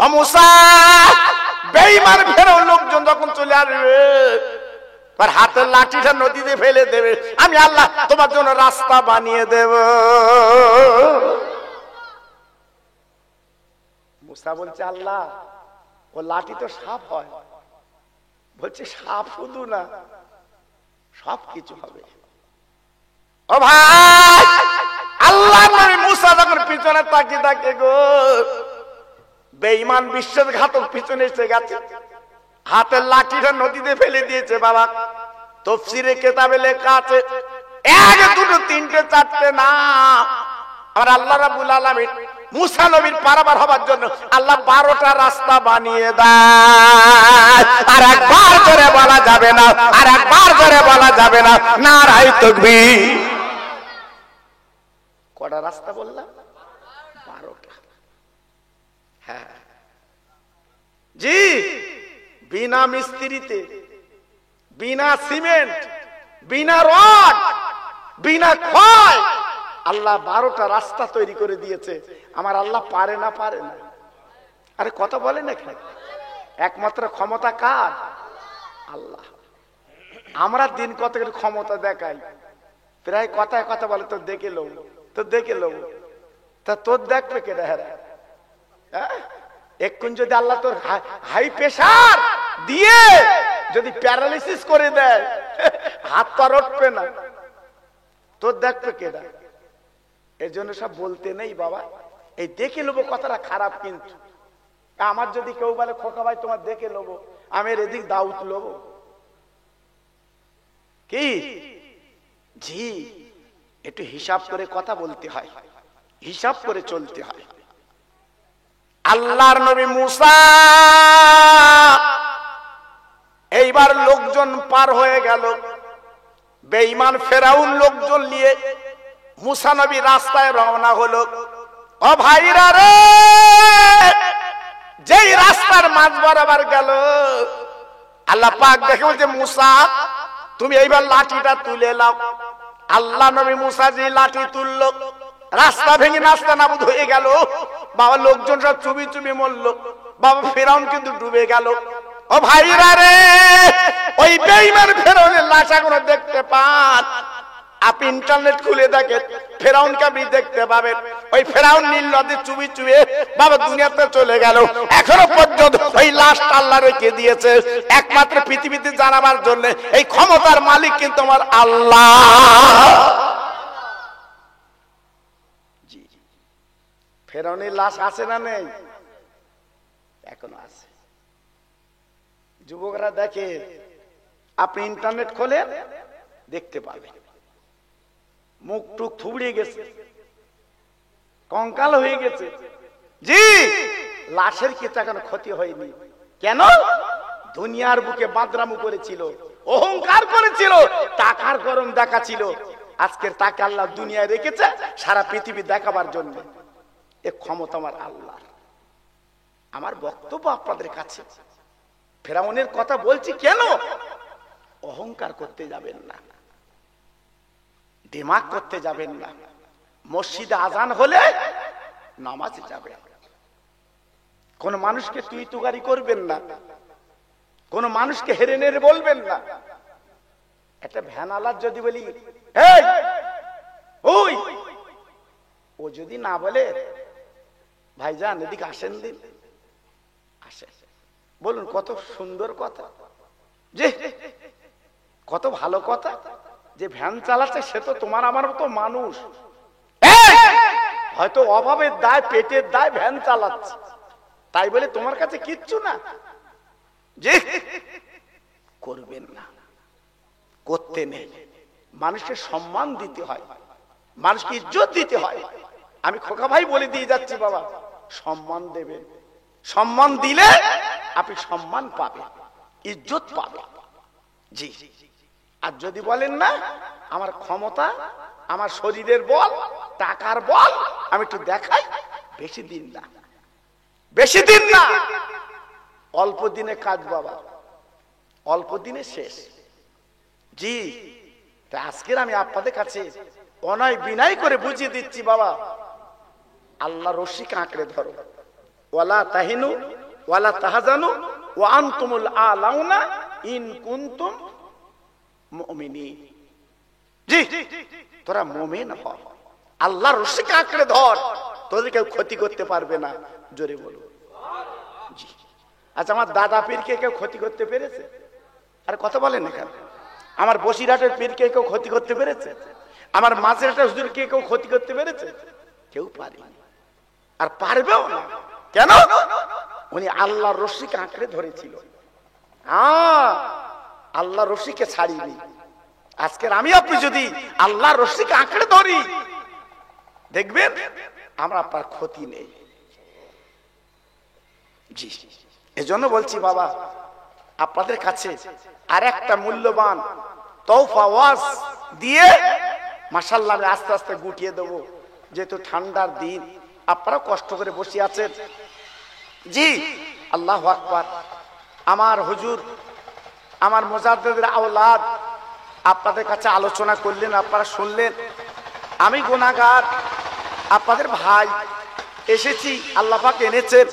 ও মুসা, বেঈমান ফেরাউন লোকজন যখন চলে আসবে, তার হাতের লাঠিটা নদীতে ফেলে দেবে, আমি আল্লাহ তোমার জন্য রাস্তা বানিয়ে দেব। মুসা বলছে, আল্লাহ ও লাঠি তো সাপ হয়। বলছে, সাপ শুধু না, সব কিছু হবে। ও ভাই, আল্লাহ নবী মুসা যখন পিছনে তাকিয়ে থাকে গো, বেঈমান বিশ্বাসঘাতক পিছনে এসে গেছে, হাতের লাঠিটা নদীতে ফেলে দিয়েছে। বাবা, তাফসীরে কিতাবে লেখা আছে, 1 2 3 4 না, আর আল্লাহ রাব্বুল আলামিন মুসা নবীর পারাবার হবার জন্য আল্লাহ 12টা রাস্তা বানিয়ে দেয়। আর একবার করে বলা যাবে না, আর একবার করে বলা যাবে না, নারায়ে তাকবীর। কটা রাস্তা বললাম? 12টা। হ্যাঁ জি, বিনা মিস্ত্রিতে, বিনা সিমেন্ট, বিনা রড, বিনা খয় আল্লাহ 12টা রাস্তা তৈরি করে দিয়েছে। আমার আল্লাহ পারে না? পারে না। আরে কথা বলে না কেন? একমাত্র ক্ষমতা কার? আল্লাহ। আমরা দিন কত ক্ষমতা দেখাই, প্রায় কথায় কথা বলে তো দেখে লো, তো দেখে লো, তা তোর দেখবে কে? হ্যাঁ, এক্ষুন যদি আল্লাহ তোর হাই প্রেসার দিয়ে যদি প্যারালাইসিস করে দেয়, হাত পা উঠবে না, তোর দেখবে কে? এর জন্য সব বলতে নেই বাবা, এই দেখে নেবো কথাটা খারাপ। কিন্তু আমার যদি কেউ বলে, খোকা ভাই তোমার দেখে নেবো, আমি এদিক দাউত লবো কি? জি, একটু হিসাব করে কথা বলতে হয়, হিসাব করে চলতে হয়। আল্লাহর নবী মুসা এইবার লোকজন পার হয়ে গেল, বেঈমান ফেরাউন লোকজন নিয়ে মুসা নবী রাস্তায় রওনা হলো। ও ভাইরা রে, যেই রাস্তার মাঝ বরাবর গেল, আল্লাহ পাক দেখে বলছে, মুসা তুমি এইবার লাঠিটা তুলে নাও। আল্লাহ নবী মুসা যে লাঠি তুললো, রাস্তা ভেঙে নাস্তা নাবুদ হয়ে গেল। বাবা, লোকজন সব চুবি চুবি মরল। বাবা, ফেরাউন কিন্তু ডুবে গেল। ও ভাইরা রে, ওই বেঈমান ফেরাউনের লাশ এখনো দেখতে পান। আপনি ইন্টারনেট খুলে দেখেন, ফেরাউনকে আপনি দেখতে পাবেন। ওই ফেরাউন নীল নদে চুবি চুবে বাবা দুনিয়াতে চলে গেল। এখনো পর্যন্ত ওই লাশটা আল্লাহ রেখে দিয়েছে, একমাত্র পৃথিবীতে জানাবার জন্য। এই ক্ষমতার মালিক কিন্তু আমার আল্লাহ। ফেরাউনের লাশ আছে না নেই? এখনো আছে। যুবকরা দেখে, আপনি ইন্টারনেট খোলেন, দেখতে পাবেন। মুখ টুক থুবড়িয়ে গেছে, কঙ্কাল হয়ে গেছে। জি, লাশের কিছু এখনো ক্ষতি হয়নি। কেন? দুনিয়ার বুকে বাদরামু করেছিল, অহংকার করেছিল, টাকার গরম দেখাছিল। আজকের টাকা আল্লাহ দুনিয়ায় রেখেছে সারা পৃথিবী দেখাবার জন্য। এ ক্ষমতা আমার আল্লাহ। আমার বক্তব্য আপনাদের কাছে, ফেরাউনের কথা বলছি কেন? অহংকার করতে যাবেন না, দিমাগ করতে যাবেন না। মসজিদে আজান হলে নামাজে যাবেন। কোন মানুষকে তুই তুগারি করবেন না, কোন মানুষকে হেরে নেড়ে বলবেন না। একটা ভ্যানালার যদি বলি, এই ওই, ও যদি না বলে, ভাইজান এদিকে আসেন দিন, আসে, বলুন কত সুন্দর কথা, যে কত ভালো কথা। যে ভ্যান চালাচ্ছে সে তো তোমার আমার মতো মানুষ, হয়তো অভাবের দায়, পেটের দায় ভ্যান চালাচ্ছে, তাই বলে তোমার কাছে কিচ্ছু না। যে করবেন না, করতে নেই। মানুষকে সম্মান দিতে হয়, মানুষকে ইজ্জত দিতে হয়। আমি খোকা ভাই বলে দিয়ে যাচ্ছি, বাবা সম্মান দেবেন। সম্মান দিলে আপনি সম্মান পাবেন, ইজ্জত পাবেন। জি, আর যদি বলেন না, আমার ক্ষমতা, আমার শরীরের বল, টাকার বল আমি একটু দেখাই, বেশি দিন না, বেশি দিন না, অল্প দিনে কাজ বাবা, অল্প দিনে শেষ। জি, আজকের আমি আপনাদের কাছে অনয় বিনয় করে বুঝিয়ে দিচ্ছি বাবা, আল্লাহ রশিকে আঁকড়ে ধরো, ওয়ালা তাহিনু ওয়ালা তাহজানু ওয়া আনতুমুল আলাউনা ইন কুনতুম মুমিনিন। জি, তোরা মুমিন হ, আল্লাহর রশিকে আঁকড়ে ধর, তোদের কেউ ক্ষতি করতে পারবে না। জোরে বলো। জি। আচ্ছা, আমার দাদা পীরকে কেউ ক্ষতি করতে পেরেছে? আর কথা বলেন না কেন? আমার বসিরহাটের পীরকে কেউ ক্ষতি করতে পেরেছে? আমার মাঝেরহাটের হুজুরকে কেউ ক্ষতি করতে পেরেছে? কেউ পারেনি, আর পারবেও না। কেন? উনি আল্লাহর রশিকে আঁকড়ে ধরেছিল। আল্লাহ রশিকে ছাড়িনি। আজকের আমি আপনি যদি আল্লাহর রশিকে আঁকড়ে ধরি, দেখবেন আমরা আপনার ক্ষতি নেই। জি, এজন্য বলছি বাবা, আপনাদের কাছে আর একটা মূল্যবান তওফা ওয়াজ দিয়ে মাশাআল্লাহ আমি আস্তে আস্তে গুটিয়ে দেবো, যেহেতু ঠান্ডার দিন, আপনারা কষ্ট করে বসে আছেন। জি, আল্লাহু আকবার। আমার হুজুর, আমার মুজাদ্দিদের আওলাদ আপনাদের কাছে আলোচনা করলেন, আপনারা শুনলেন। আমি গুনাহগার, আপনাদের ভাই এসেছি, আল্লাহ পাক এনেছেন।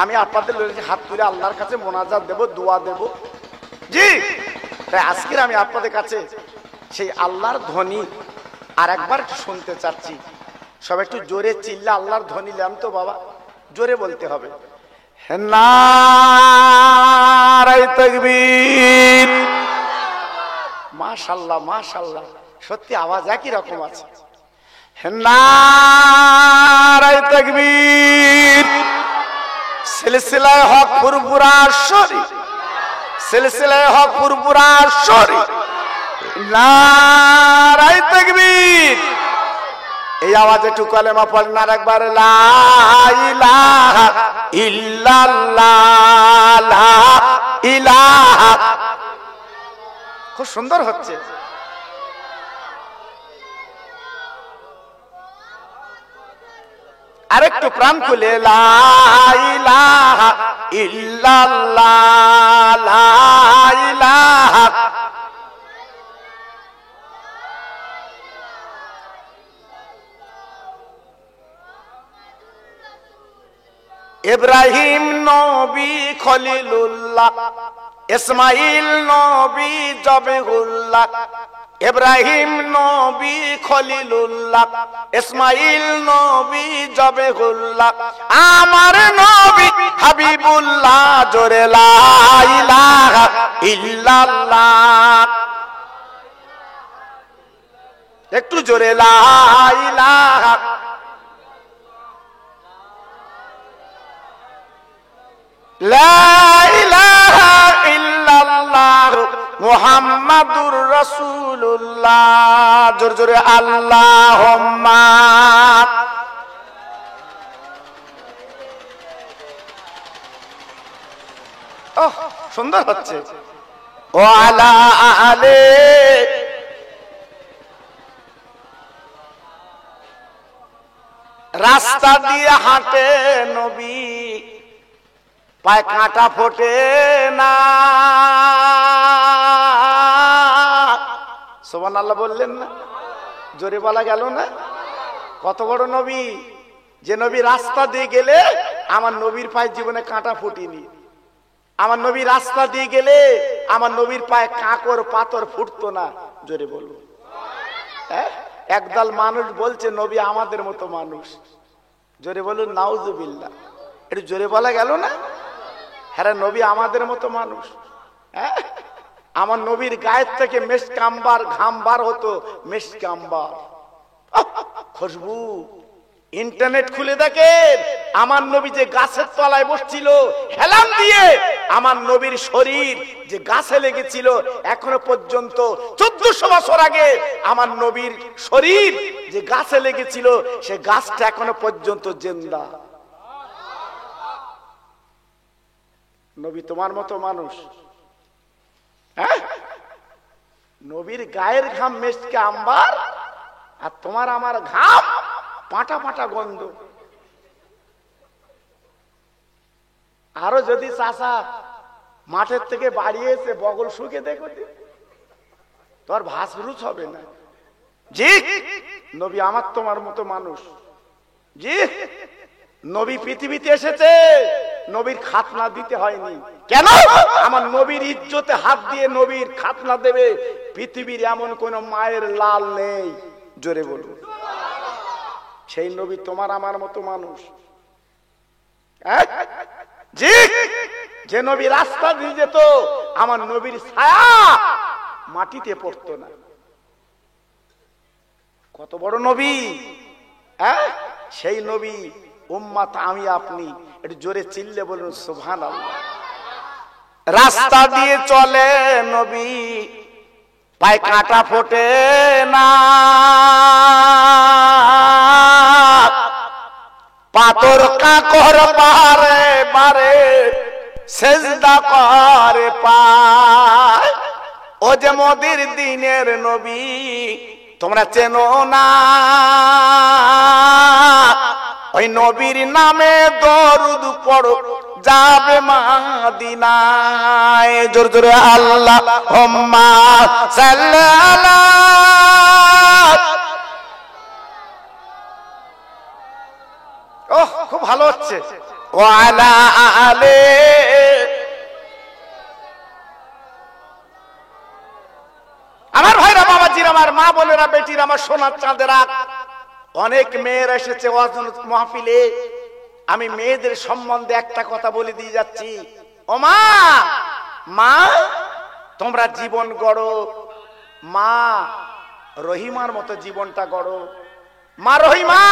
আমি আপনাদের হাত তুলে আল্লাহর কাছে মোনাজাত দেব, দোয়া দেব। জি, তাই আজকে আমি আপনাদের কাছে সেই আল্লাহর ধ্বনি আর একবার শুনতে চাচ্ছি। সব একটু জোরে চিল্লা আল্লাহর ধ্বনি নিলাম তো বাবা, জোরে বলতে হবে। নারায়ে তাকবীর। মাশাআল্লাহ মাশাআল্লাহ, সত্যি আওয়াজ একই রকম আছে। নারায়ে তাকবীর। সিলসিলায়ে হক ফুরফুরা শরীফ, সিলসিলায়ে হক ফুরফুরা শরীফ। নারায়ে তাকবীর। এই আওয়াজে একটু কলেমা পড়েন আর একবার, লা ইলাহা ইল্লাল্লাহ, লা ইলাহা। খুব সুন্দর হচ্ছে। আরেকটু প্রাণ খুলে, লা ইলাহা ইল্লাল্লাহ, লা ইলাহা। ইব্রাহিম নবী খলিলুল্লাহ, ইসমাইল নবী জবিহুল্লাহ। ইব্রাহিম নবী খলিলুল্লাহ, ইসমাইল নবী জবিহুল্লাহ। আমার নবী হাবিবুল্লাহ। জোরে লা ইলাহা ইল্লাল্লাহ। একটু জোরে, লা ইলাহা। লা ইলাহা ইল্লাল্লাহ মুহাম্মাদুর রাসূলুল্লাহ। জোরে জোরে আল্লাহুম্মা। ওহ, সুন্দর হচ্ছে। ওয়া আলা আলে। রাস্তা দিয়ে হাঁটে নবী, পায়ে কাঁটা ফোটে না। সুবহানাল্লাহ বললেন না? জোরে বলা গেল না? কত বড় নবী, যে নবী রাস্তা দিয়ে গেলে আমার নবীর পায়ে জীবনে কাঁটা ফুটিনি। আমার নবী রাস্তা দিয়ে গেলে আমার নবীর পায়ে কাঁকর পাথর ফুটতো না। জোরে বলবো। একদল মানুষ বলছে নবী আমাদের মতো মানুষ। জোরে বলুন নাউজুবিল্লাহ। একটু জোরে বলা গেল না? হ্যাঁ, নবী আমাদের মতো মানুষ। হ্যাঁ, আমার নবীর গায়ের থেকে মেশকাম্বার ঘাম বার হতো, মেশকাম্বার খুশবু। ইন্টারনেট খুলে দেখেন, আমার নবী যে গাছের তলায় বসছিল হেলান দিয়ে, আমার নবীর শরীর যে গাছে লেগেছিল এখনো পর্যন্ত 1400 বছর আগে আমার নবীর শরীর যে গাছে লেগেছিল সে গাছটা এখনো পর্যন্ত জিন্দা। নবী তোমার মতো মানুষ। হ্যাঁ, নবীর গায়ের ঘাম মেশকে আম্বার, আর তোমার আমার ঘাম পাটা পাটা গন্ধ। আরো যদি চাষা মাঠের থেকে বাড়ি এসে বগল শুকে দেখো, তোর ভাস রুচ হবে না। জি, নবী আমার তোমার মতো মানুষ। জি, নবী পৃথিবীতে এসেছে, নবীর খাতনা দিতে হয়নি। কেন? আমার নবীর ইজ্জতে হাত দিয়ে নবীর খাতনা দেবে পৃথিবীর এমন কোন মায়ের লাল নেই। জোরে বলুন। সেই নবী তোমার আমার মতো মানুষ। জি, যে নবী রাস্তা দিয়ে যেত, আমার নবীর ছায়া মাটিতে পড়তো না। কত বড় নবী! সেই নবী উম্মত আমি আপনি। একটু জোরে চিল্লে বলুন সুবহানাল্লাহ। রাস্তা দিয়ে চলে নবী, পায়ে কাঁটা ফোটে না, পাথর কাকর বারে বারে সেজদা করে পায়। ও যে মোদের দিনের নবী, তোমরা চেনো না? ওই নবীর নামে দরুদ পড়ো, যাবে মদিনায়। জোরে জোরে আল্লাহুম্মা সাল্লি আলা। ওহ, খুব ভালো হচ্ছে। ওয়ালা আলে। আমার ভাইরা, বাবাজিরা, আমার মা বোনেরা, বেটিরা, আমার সোনার চাঁদেরা, অনেক মেয়েরা এসেছে ওয়াজ মাহফিলে। আমি মেয়েদের সম্বন্ধে একটা কথা বলে দিয়ে যাচ্ছি। ও মা, মা তোমরা জীবন গড়ো, মা রহিমার মতো জীবনটা গড়ো। মা রহিমা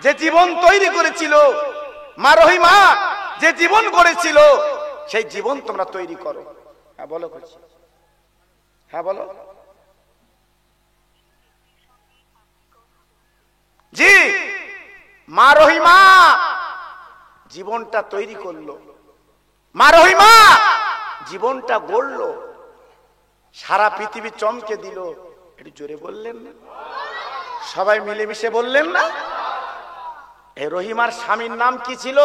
যে জীবন তৈরি করেছিল, মা রহিমা যে জীবন গড়েছিল, সেই জীবন তোমরা তৈরি করো। হ্যাঁ বলো, হ্যাঁ বলো। জি, মা রহিমা জীবনটা তৈরি করলো, মা রহিমা জীবনটা গড়লো, সারা পৃথিবী চমকে দিল। একটু জোরে বললেন না? সবাই মিলেমিশে বললেন না? এই রহিমার স্বামীর নাম কি ছিল?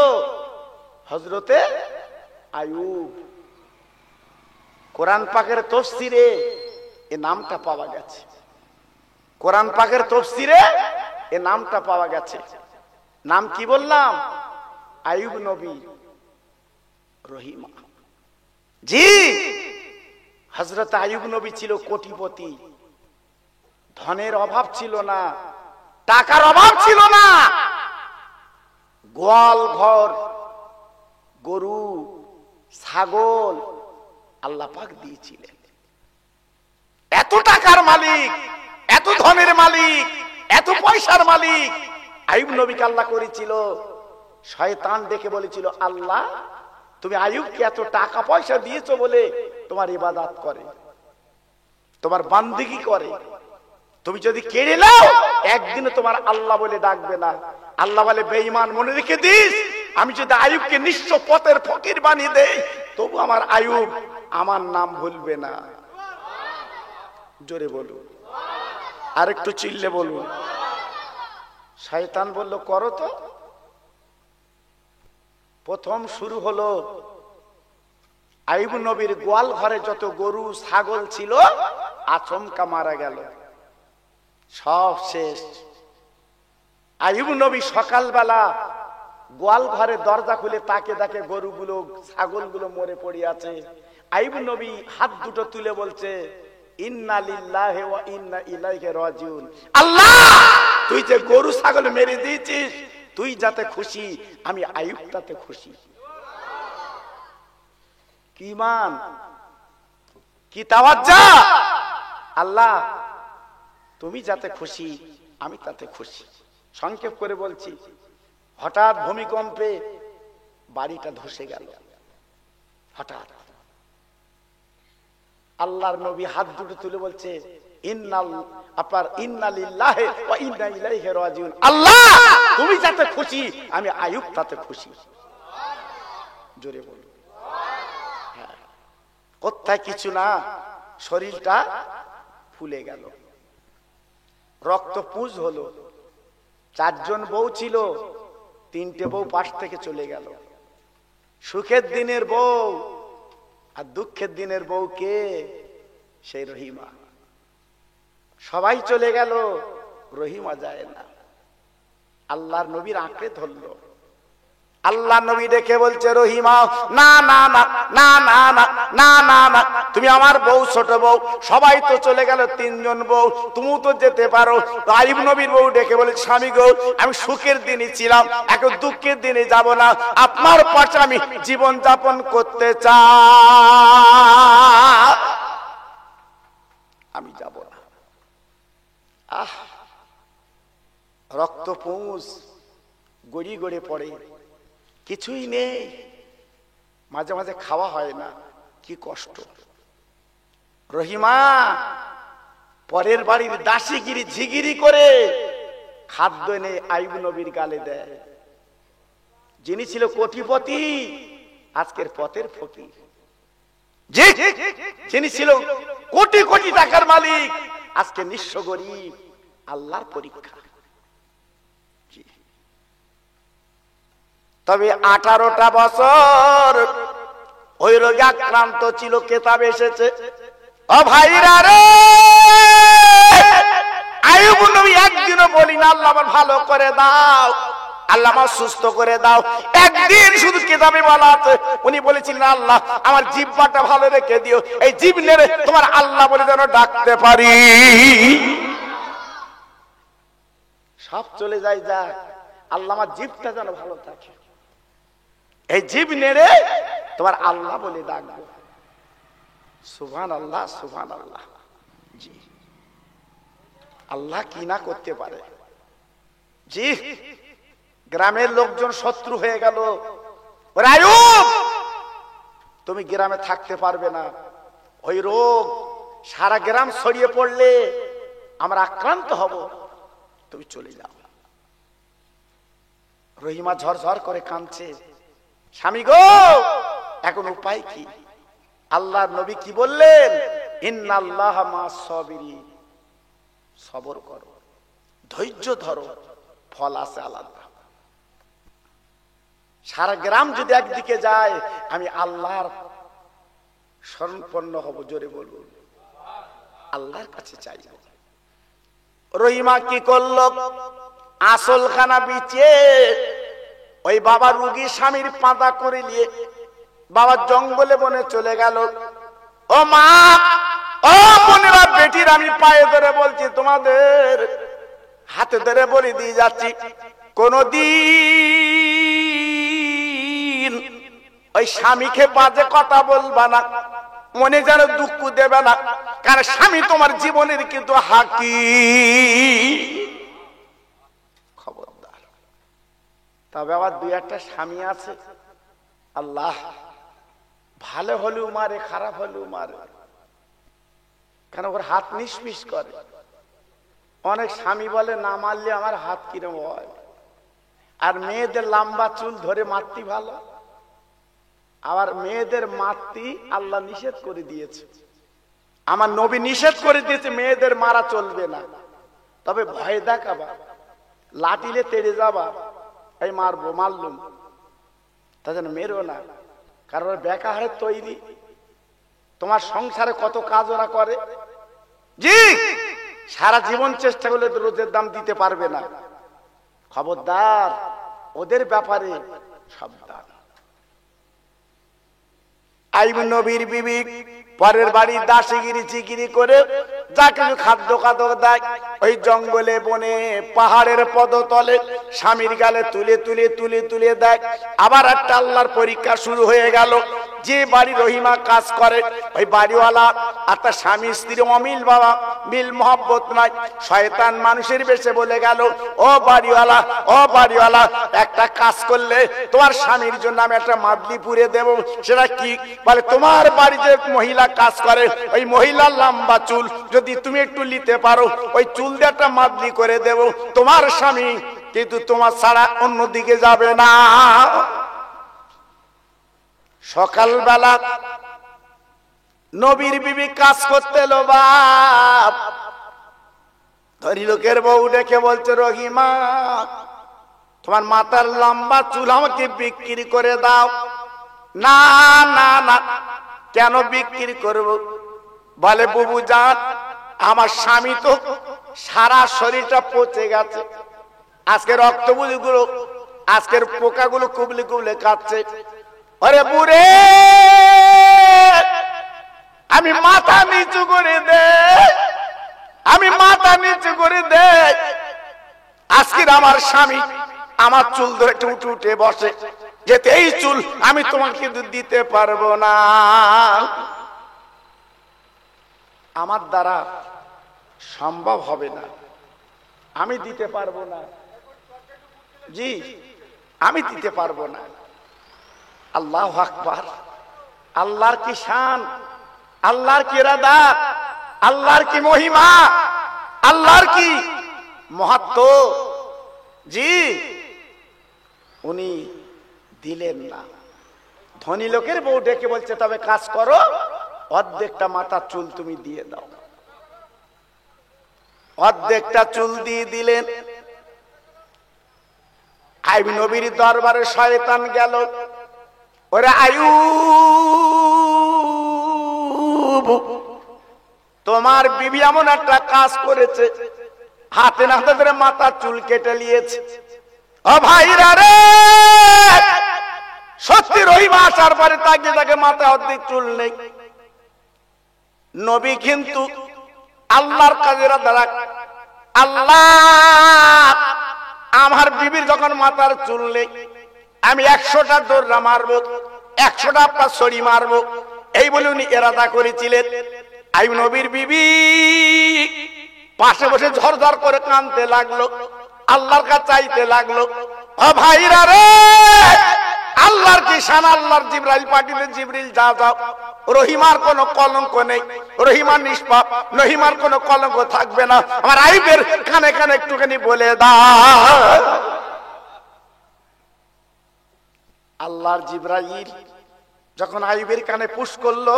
হযরতে আইয়ুব। কোরআন পাকের তাফসীরে এই নামটা পাওয়া গেছে। কোরআন পাকের তাফসীরে এই নামটা পাওয়া গেছে। নাম কি বললাম? আইয়ুব নবী, রহিমা। জি, হযরত আইয়ুব নবী ছিল কোটিপতি। ধনের অভাব ছিল না, টাকার অভাব ছিল না। গোয়াল ঘর, গরু, ছাগল আল্লাহ পাক দিয়েছিলেন। এত টাকার মালিক, এত ধনের মালিক, এত পয়সার মালিক আইয়ুব নবীকে আল্লাহ করেছিল। শয়তান দেখে বলেছিল, আল্লাহ তুমি আইয়ুবকে এত টাকা পয়সা দিয়েছো বলে তোমার ইবাদত করে, তোমার বান্দিগি করে। তুমি যদি কেড়ে নাও, একদিন তোমার আল্লাহ বলে ডাকবে না। আল্লাহ বলে, বেঈমান, মনে রেখে দিস, আমি যদি আইয়ুবকে নিঃস্ব পথের ফকির বানিয়ে দেই, তবু আমার আইয়ুব আমার নাম ভুলবে না। জোরে বলুন, আর একটু চিল্লে বলুন। শয়তান বলল, করো তো। প্রথম শুরু হলো, আইয়ুব নবীর গোয়াল ঘরে যত গরু ছাগল ছিল আচমকা মারা গেল, সব শেষ। আইয়ুব নবী সকালবেলা গোয়াল ঘরে দরজা খুলে তাকে দেখে গরুগুলো ছাগলগুলো মরে পড়ে আছে। আইয়ুব নবী হাত দুটো তুলে বলছে, ইন্না লিল্লাহি ওয়া ইন্না ইলাইহি রাজিউন। আল্লাহ, তুই যে গরু ছাগল মেরে দিয়েছিস, তুই যাতে খুশি, আমি আইয়ুব তাতে খুশি। কি মান, কি তাওয়াজ্জা! আল্লাহ তুমি যাতে খুশি, আমি তাতে খুশি। সংক্ষেপ করে বলছি, হঠাৎ ভূমিকম্পে বাড়িটা ধসে গেল। হঠাৎ আল্লাহর নবী হাত দুটো তুলে বলছে, ইন্না লিল্লাহি ওয়া ইন্না ইলাইহি রাজিউন। আল্লাহ তুমি যাতে খুশি, আমি আইয়ুব তাতে খুশি। জোরে বলুন। কোথায় কিছু না, শরীরটা ফুলে গেল, রক্ত পুঁজ হলো। 4 জন বউ ছিল, 3টে বউ পাশ থেকে চলে গেল। সুখের দিনের বউ আর দুঃখের দিনের বউ কে? সেই রহিমা। সবাই চলে গেল, রহিমা যায় না। আল্লাহর নবীর আঁকড়ে ধরলো। আল্লাহ নবী ডেকে বলছে, রহিমা না না না না না না না না না, তুমি আমার বউ, ছোট বউ, সবাই তো চলে গেল, তিনজন বউ, তুমিও তো যেতে পারো। আইয়ুব নবীর বউ ডেকে বলে, স্বামী গো, আমি সুখের দিনে ছিলাম, এখন দুঃখের দিনে যাব না, আপনার পাশে আমি জীবন যাপন করতে চাই, আমি যাব না। আহ, রক্ত পুঁজ গড়ি গড়ে পড়ে, কিছুই নেই, মাঝে মাঝে খাওয়া হয় না, কি কষ্ট। রহিমা পরের বাড়ির দাসীগিরি ঝিগিরি করে খাদ্য এনে আইয়ুব নবীর গালে দেয়। যিনি ছিল কোটিপতি, আজকের পথের ফকির। যিনি ছিল কোটি কোটি টাকার মালিক, আজকে নিঃস্ব গরিব। আল্লাহর পরীক্ষা। তবে 18টা বছর ওই রোগে আক্রান্ত ছিল, কেতাবে এসেছে। ও ভাইরা রে, আইয়ুব নবী একদিনও বলি না আল্লাহ আমার ভালো করে দাও, আল্লাহ আমার সুস্থ করে দাও। একদিন শুধু কেতাবে বলা আছে, উনি বলেছিলেন, আল্লাহ আমার জিহ্বাটা ভালো রেখে দিও, এই জিহ্বা নেড়ে তোমার আল্লাহ বলে যেন ডাকতে পারি। সব চলে যায়, যা আল্লাহ আমার জিহ্বাটা যেন ভালো থাকে, এই জিহ্বা নেড়ে তোমার আল্লাহ বলে ডাকবো। সুবহানাল্লাহ, সুবহানাল্লাহ। জি, আল্লাহ কি না করতে পারে। জি, গ্রামের লোকজন শত্রু হয়ে গেল, আইয়ুব তুমি গ্রামে থাকতে পারবে না, ওই রোগ সারা গ্রাম ছড়িয়ে পড়লে আমরা আক্রান্ত হব, তুমি চলে যাও। রহিমা ঝরঝর করে কাঁদছে, স্বামী গো এখন উপায় কি? আল্লাহর নবী কি বললেন? ইন্নাল্লাহা মা'আস সাবিরিন, সবর করো, ধৈর্য ধরো, ফল আছে আলাদা। সারা গ্রাম যদি একদিকে যায়, আমি আল্লাহর শরণাপন্ন হব, জোরে বলবো, আল্লাহর কাছে চাইব। রহিমা কি করলো? আসল খানা বিচে ওই বাবা রুগী স্বামীর পাতা করে নিয়ে বাবা জঙ্গলে বনে চলে গেল। ও মা, ও বোনেরা, বেটির আমি পায়ে ধরে বলছি, তোমাদের হাতে ধরে বলে দিয়ে যাচ্ছি, কোনদিন ওই স্বামীকে বাজে কথা বলবা না, মনে যেন দুঃখ দেবে না, কারণ স্বামী তোমার জীবনের কিন্তু হাকিম। খবরদার। তবে আবার দুই একটা স্বামী আছে, আল্লাহ ভালো হলেও মারে, খারাপ হলেও মারে, কেন ওর হাত নিষ্পিস করে। অনেক স্বামী বলে, না মারলে আমার হাত কিরম হয়। আর মেয়েদের লম্বা চুল ধরে মারতি ভালো, আবার মেয়েদের মারতি আল্লাহ নিষেধ করে দিয়েছে, আমার নবী নিষেধ করে দিয়েছে, মেয়েদের মারা চলবে না। তবে ভয় দেখাবা, লাঠিলে তেড়ে যাবা, এই মারবো, মারলুম, তা যেন মেরো না, কারণ বেকা হারে তৈরি। তোমার সংসারে কত কাজ ওরা করে, জি, সারা জীবন চেষ্টা করলে রোজের দাম দিতে পারবে না। খবরদার, ওদের ব্যাপারে সাবধান। আইয়ুব নবীর বিবি পরের বাড়ির দাসীগিরি চিগিরি করে যা কিছু খাদ্য খাদক দেয়, ওই জঙ্গলে বনে পাহাড়ের পদতলে স্বামীর গালে তুলে তুলে তুলে তুলে দেয়। আবার একটা আল্লাহর পরীক্ষা শুরু হয়ে গেল। যে বাড়ি রহিমা কাজ করে, ওই বাড়িওয়ালা আর তার স্বামী স্ত্রী অমিল, বাবা মিল মহব্বত নাই। শয়তান মানুষের বেশে বলে গেল, ও বাড়িওয়ালা, ও বাড়িওয়ালা, একটা কাজ করলে তোমার স্বামীর জন্য আমি একটা মাদলি পুরে দেব। সেটা কি? বলে, তোমার বাড়ি যে মহিলা কাজ করে, ওই মহিলার লম্বা চুল যদি তুমি একটু নিতে পারো, ওই চুল দিয়ে একটা মাদলি করে দেব, তোমার স্বামী কিন্তু তোমার ছাড়া অন্যদিকে যাবে না। সকালবেলা নবীর বিবি কাজ করতে এলো, বাপ ধনী লোকের বউ ডেকে বলছে, রহিমা তোমার মাথার লম্বা চুল আমাকে বিক্রি করে দাও। না না না, কেন বিক্রি করব? বলে, বুবু জান, আমার স্বামী তো সারা শরীরটা পচে গেছে, আজকে রক্তগুলো, আজকের পোকাগুলো কুবলে কুবলে কাটছে। আরে বুড়ে, আমি মাথা নিচু করে দে, আমি মাথা নিচু করে দে। আজকের আমার স্বামী আমার চুল ধরে উঠে উঠে বসে, যেতে এই চুল আমি তোমাকে কিন্তু দিতে পারবো না, আমার দ্বারা সম্ভব হবে না, আমি দিতে পারবো না, জি আমি দিতে পারবো না। আল্লাহু আকবার, আল্লাহর কি শান, আল্লাহর কি ইরাদা, আল্লাহর কি মহিমা, আল্লাহর কি মহত্ব। জি উনি দিলেন না। ধনী লোকের বউ ডেকে বলছে, তবে কাজ করো, অর্ধেকটা মাথার চুল তুমি দিয়ে দাও। অর্ধেকটা চুল দিয়ে দিলেন। আইয়ুব নবীর দরবারে শয়তান গেল, ওরে আইয়ুব, তোমার বিবি এমন একটা কাজ করেছে, হাতে নাতে ধরে মাথার চুল কেটে নিয়েছে। ও ভাইরা রে, সত্যি রহিমা আসার পরে তাকে মাথায় অর্ধেক চুল নেই। নবী কিন্তু আল্লাহর কাজের দ্বারা, আল্লাহ আমার বিবির যখন মাথার চুল নেই, আমি 100টা দৌড়া মারবো, 100টা আপনার ছড়ি মারবো, এই বলে উনি ইরাদা করেছিলেন। আইয়ুব নবীর বিবি পাশে বসে ঝরঝর করে কাঁদতে লাগলো, আল্লাহর কাছে চাইতে লাগলো। ও ভাইরা রে, আল্লাহর কি শান, আল্লাহর জিবরাইল পাঠিয়ে, জিবরিল যাও যাও, রহিমার কোনো কলঙ্ক নেই, রহিমার নিষ্পাপ, রহিমার কোনো কলঙ্ক থাকবে না, আমার আইয়ুবের কানে কানে একটুখানি বলে দাও। আল্লাহর জিবরাইল যখন আইয়ুবের কানে পুশ করলো,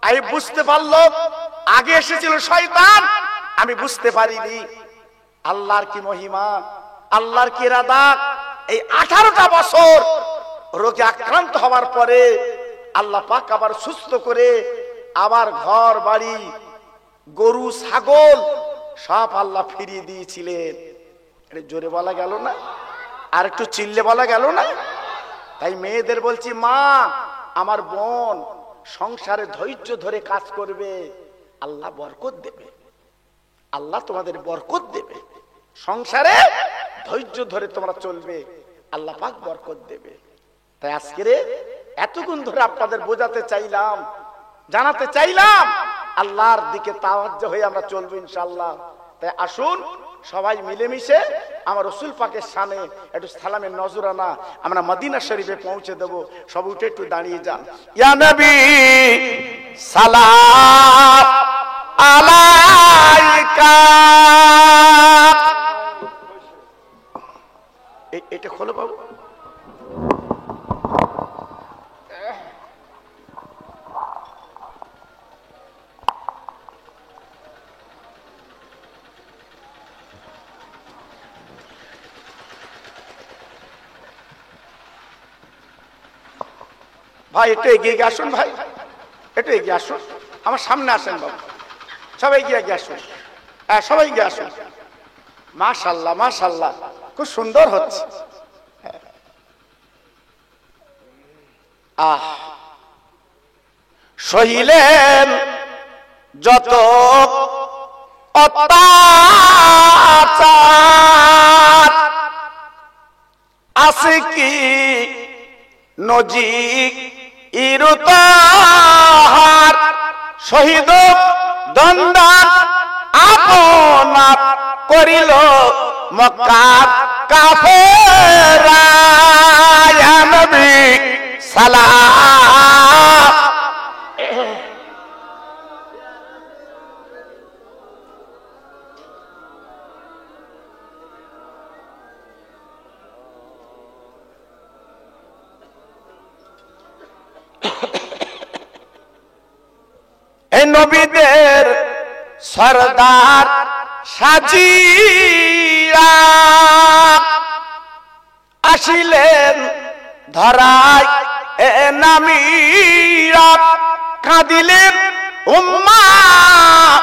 আইয়ুব বুঝতে পারলো আগে এসেছিল শয়তান, আমি বুঝতে পারিনি। আল্লাহর কি মহিমা, আল্লাহর কি ইরাদা। এই 18টা বছর রোগে আক্রান্ত হওয়ার পরে আল্লাহ পাক আবার সুস্থ করে আবার ঘর বাড়ি, গরু ছাগল সব আল্লাহ ফিরিয়ে দিয়েছিলেন। এটা জোরে বলা গেল না, আর একটু চিল্লে বলা গেল না। তাই মেয়েদের বলছি, মা আমার বোন সংসারে ধৈর্য ধরে কাজ করবে, আল্লাহ বরকত দেবে, আল্লাহ তোমাদের বরকত দেবে। সংসারে ধৈর্য ধরে তোমরা চলবে, আল্লাহ পাক বরকত দেবে। তাই আজকে এতক্ষণ ধরে আপনাদের বোঝাতে চাইলাম, জানাতে চাইলাম, আল্লাহর দিকে তাওয়াজ্জুহ হয়ে আমরা চলবো ইনশাআল্লাহ। তাই আসুন সবাই মিলেমিশে আমার রাসূল পাকের শানে একটু সালামের নজরানা আমরা মদিনা শরীফে পৌঁছে দেব। সব উঠে একটু দাঁড়িয়ে যান। ইয়া নবী সালাম আলাইকা, এটা খোলো বাবু। ভাই একটু এগিয়ে গিয়ে আসুন, ভাই একটু এগিয়ে আসুন, আমার সামনে আসেন বাবু, সবাই গিয়ে আসুন, হ্যাঁ সবাই গিয়ে আসুন। মাশাআল্লাহ মাশাআল্লাহ, খুব সুন্দর হচ্ছে। সহিলেন যত অত্যাচার, আছে কি নজির ইরুতাহার, শহীদ দন্দান আপনার করিল মক্কার কাফেরা। ইয়া নবী সালাম। এই নবীদের সরদার সাজিয়া আসিলেন ধরায় এ নামিয়া, কাঁদিলেন উম্মাহ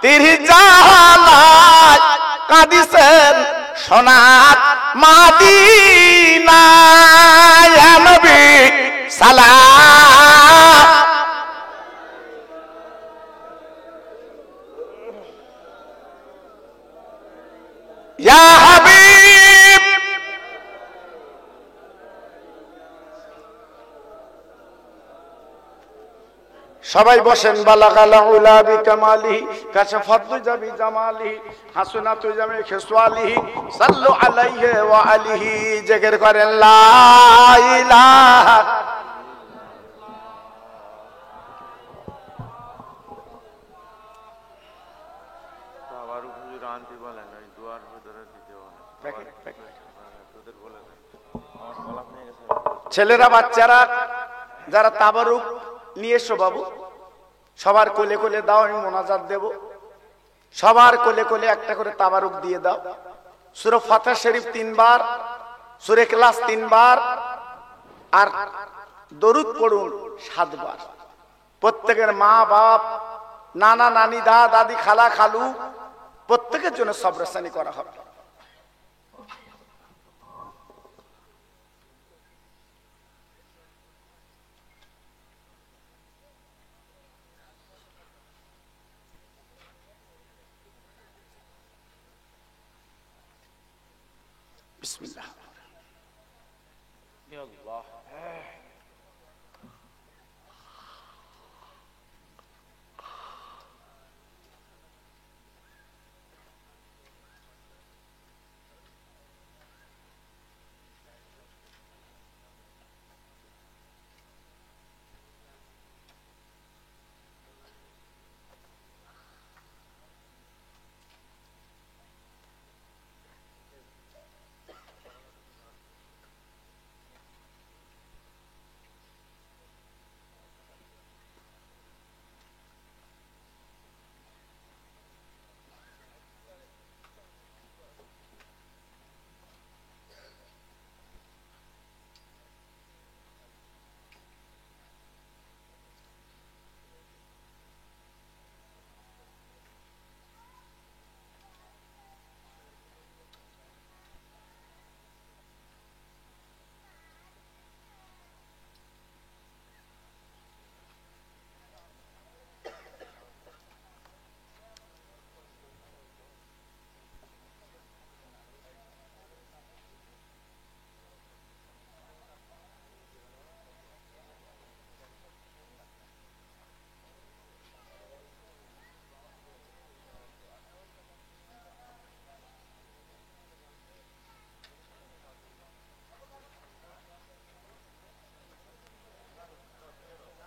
তিরজালায়, কাঁদিছেন সোনার মাদিনা ইয়া নবী সালাম ইয়া হাবিব সবাই বসেন বালাগালা উলা বিকামালিহি কাশাফাতু জাবি জামালিহি হাসনাতু জামি খিসওয়ালিহি সাল্লু আলাইহি ওয়া আলিহি জিকির করেন লা ইলাহা তাবারুক হুজুর আনতে বলেন ওই দুয়ার ভিতরে দিতে বলেন তোদের বলে দেন আমার কলাম নিয়ে গেছে ছেলেরা বাচ্চারা যারা তাবারুক নিয়ে এসো বাবু সবার কোলে কোলে দাও আমি মোনাজাত দেব সবার কোলে কোলে একটা করে তাবারুক দিয়ে দাও সূরা ফাতিহা শরীফ 3 বার সূরা ইখলাস 3 বার আর দরুদ পড়ুন 7 বার প্রত্যেকের মা বাপ নানা নানি দাদা দাদি খালা খালু প্রত্যেকের জন্য সবরসানি করা হবে বিসমিল্লাহ ইয়া আল্লাহ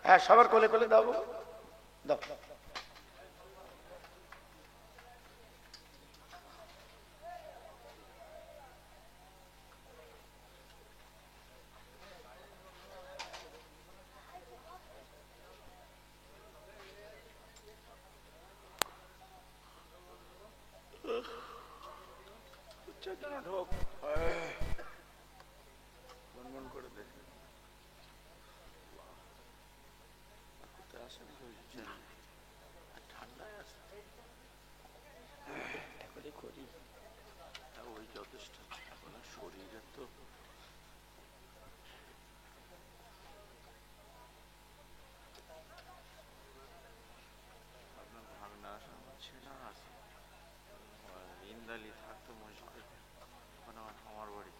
হ্যাঁ সবার কোলে কোলে দাও দাও ঢোক মন করে দেখে ঠান্ডায় আছে ওই যথেষ্ট এখন শরীরের তো আপনার ভাগনা আসা ছেনা আছে ইন্দালি থাকতো মসজিদে ওখানে আমার বাড়ি